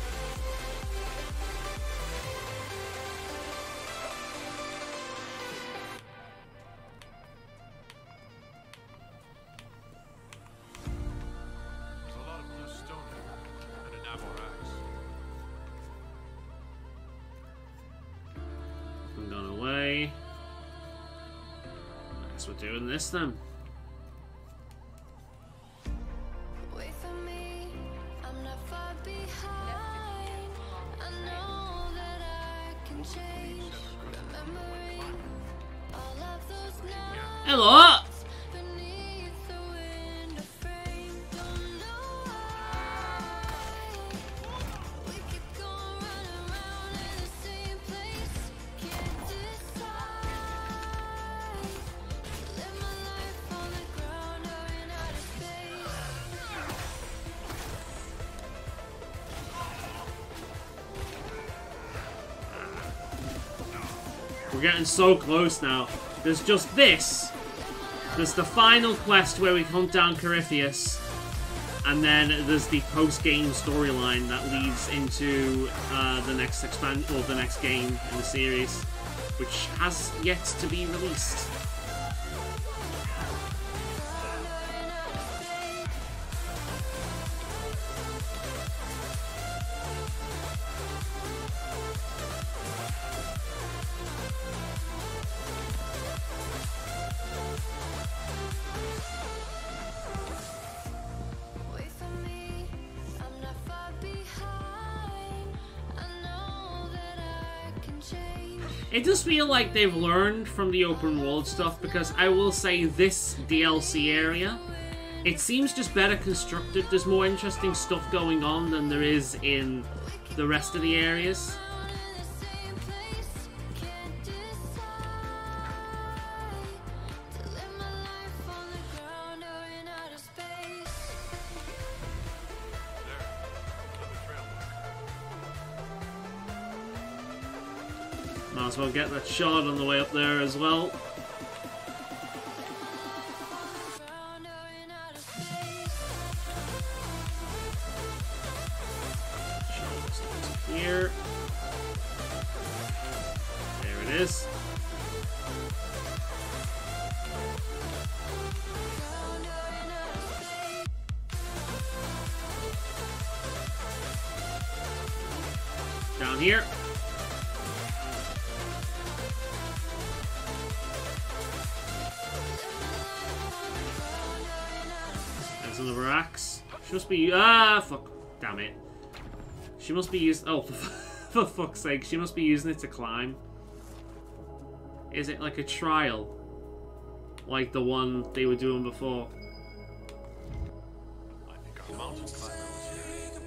There's a lot of blue stone here, and an amber axe. I'm gone away. I guess we're doing this then. Wait for me, I'm not far behind. I know that I can change. Remembering all of those nights Hello! beneath the window frame. Don't know why we keep going running around in the same place. Can't decide. Live my life on the ground or in outer space. We're getting so close now. There's just this. There's the final quest where we hunt down Corypheus. And then there's the post-game storyline that leads into the next or the next game in the series, which has yet to be released. It does feel like they've learned from the open world stuff, because I will say this DLC area, it seems just better constructed. There's more interesting stuff going on than there is in the rest of the areas. Might as well get that shot on the way up there as well. Here. There it is. Down here. There's another axe. She must be... Ah, fuck. Damn it. She must be using... Oh, for fuck's sake. She must be using it to climb. Is it like a trial? Like the one they were doing before? I think our mountain climber was here.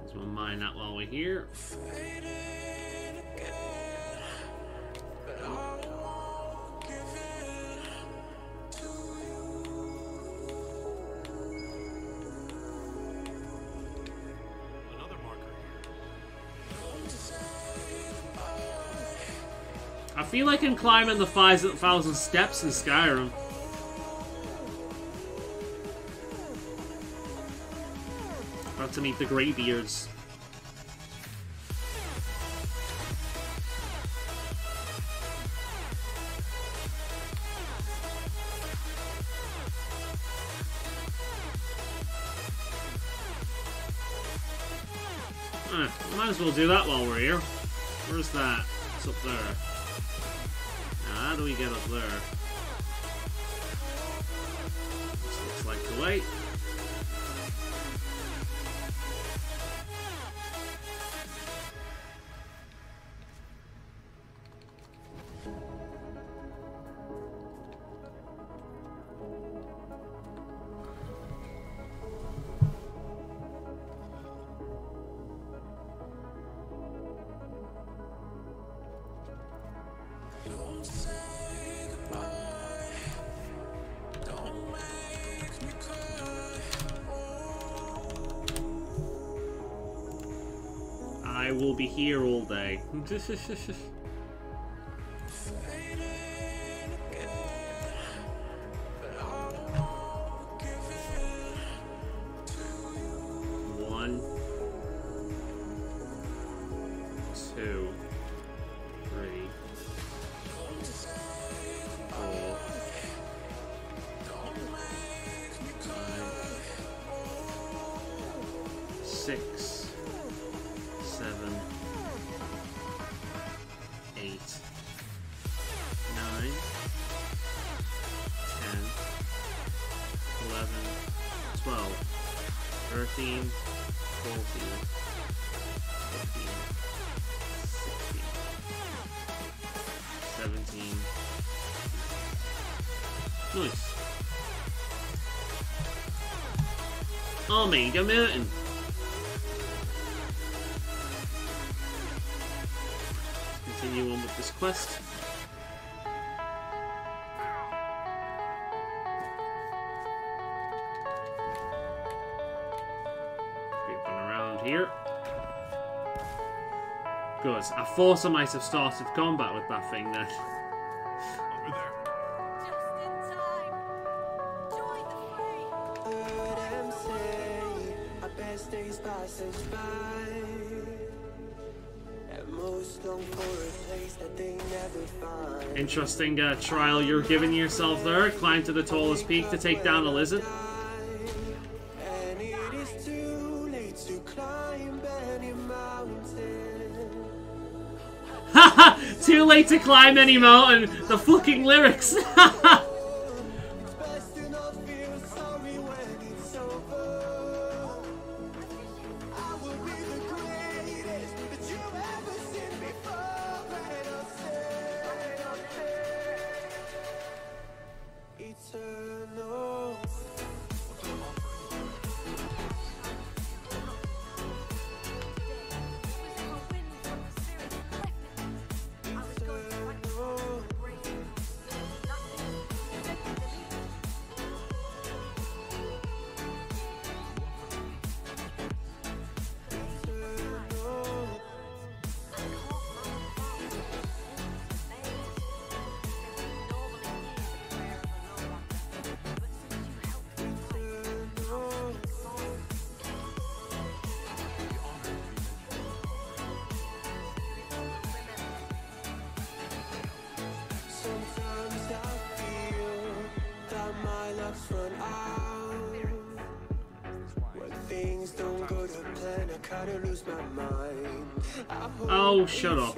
Let's mine that while we're here. I feel like I'm climbing the 5,000 steps in Skyrim. About to meet the Greybeards. Might as well do that while we're here. Where's that? It's up there. Now, how do we get up there? This looks like the way. I will be here all day. One, two, three, 4, 5, 6, 7, 8, 9, 10, 11, 12, 13, 14, 15, 16, 17. Nice. Omega Mountain. Continue on with this quest. Creeping around here. Good. I thought I might have started combat with that thing then. Over there. Interesting trial you're giving yourself there. Climb to the tallest peak to take down a lizard. Haha! Too late to climb any mountain! The fucking lyrics! clocks run out. When things don't go to plan, I kinda lose my mind. Oh, shut up.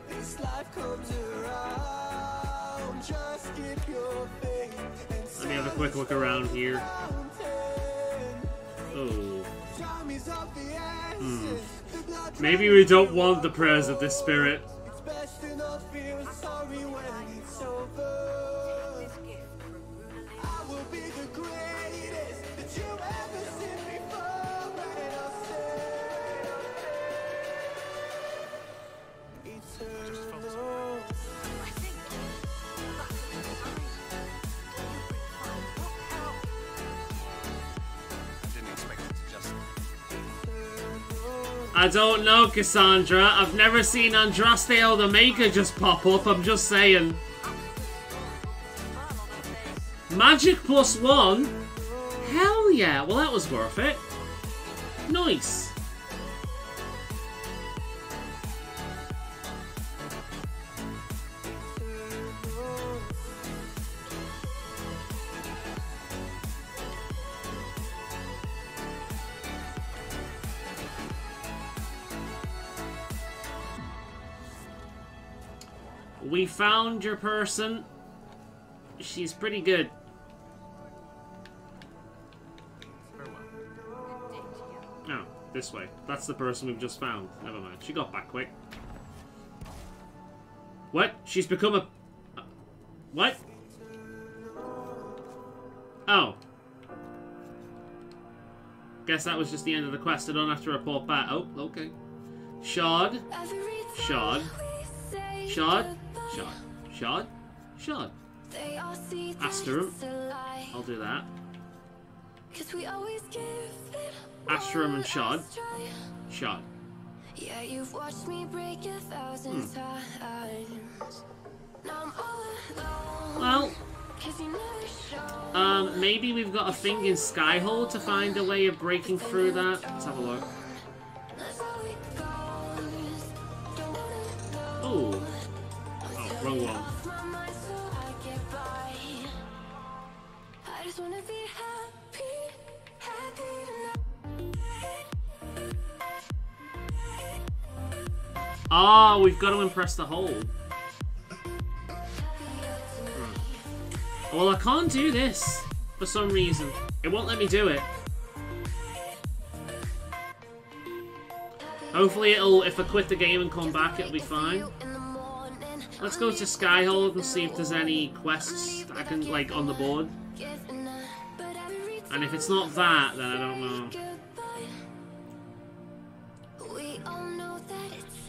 This life comes around. Just keep your faith. Let me have a quick look around here. Oh. Maybe we don't want the prayers of this spirit. It's best to not feel sorry when it's over. I will be the greatest that you ever seen before, and I'll say eternal. I don't know, Cassandra. I've never seen Andraste the Maker just pop up, I'm just saying. Magic +1? Hell yeah, well that was worth it. Nice. We found your person. She's pretty good. Oh, this way. That's the person we've just found. Never mind. She got back quick. What? She's become a... What? Oh. Guess that was just the end of the quest. I don't have to report back. Oh, okay. Shard. Shard. Shard. Shard. Shard. Shard. Asterum. I'll do that. Astrum and Shard. Shard. Yeah, you've watched me break 1,000 times. Now I'm all alone. Well, maybe we've got a thing in Skyhold to find a way of breaking through that. Let's have a look. Ooh. Oh, wrong one. I just wanna be happy, happy tonight. Oh, we've got to impress the hold. Well, I can't do this for some reason. It won't let me do it. Hopefully it'll, if I quit the game and come back, it'll be fine. Let's go to Skyhold and see if there's any quests that I can, like, on the board. And if it's not that, then I don't know.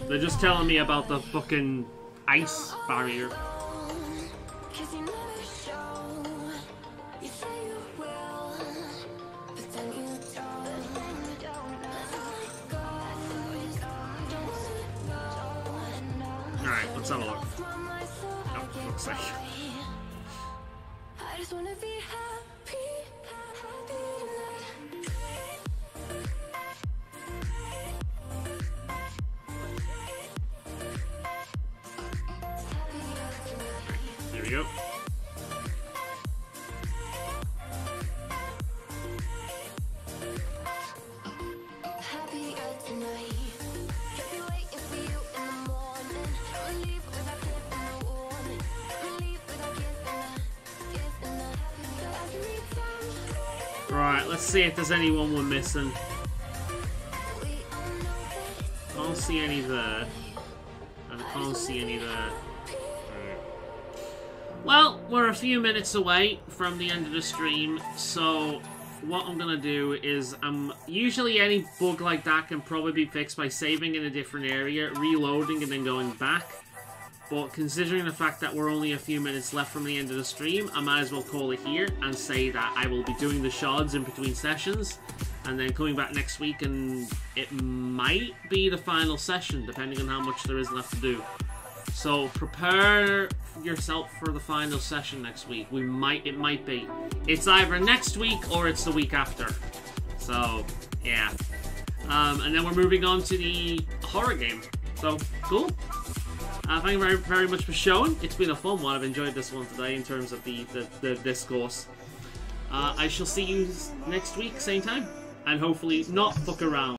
They're just telling me about the fucking ice barrier. Alright, let's have a look. Oh, for fuck's sake. I just wanna be happy, happy Here we go. Right, let's see if there's anyone we're missing. Can't see any there. And I can't see any there. Well, we're a few minutes away from the end of the stream, so what I'm gonna do is, usually any bug like that can probably be fixed by saving in a different area, reloading, and then going back. But considering the fact that we're only a few minutes left from the end of the stream, I might as well call it here and say that I will be doing the shards in between sessions, and then coming back next week, and it might be the final session, depending on how much there is left to do. So prepare yourself for the final session next week. It might be. It's either next week or it's the week after. So, yeah. And then we're moving on to the horror game. So, cool. Thank you very, very much for showing. It's been a fun one. I've enjoyed this one today in terms of the discourse. I shall see you next week, same time. And hopefully not fuck around.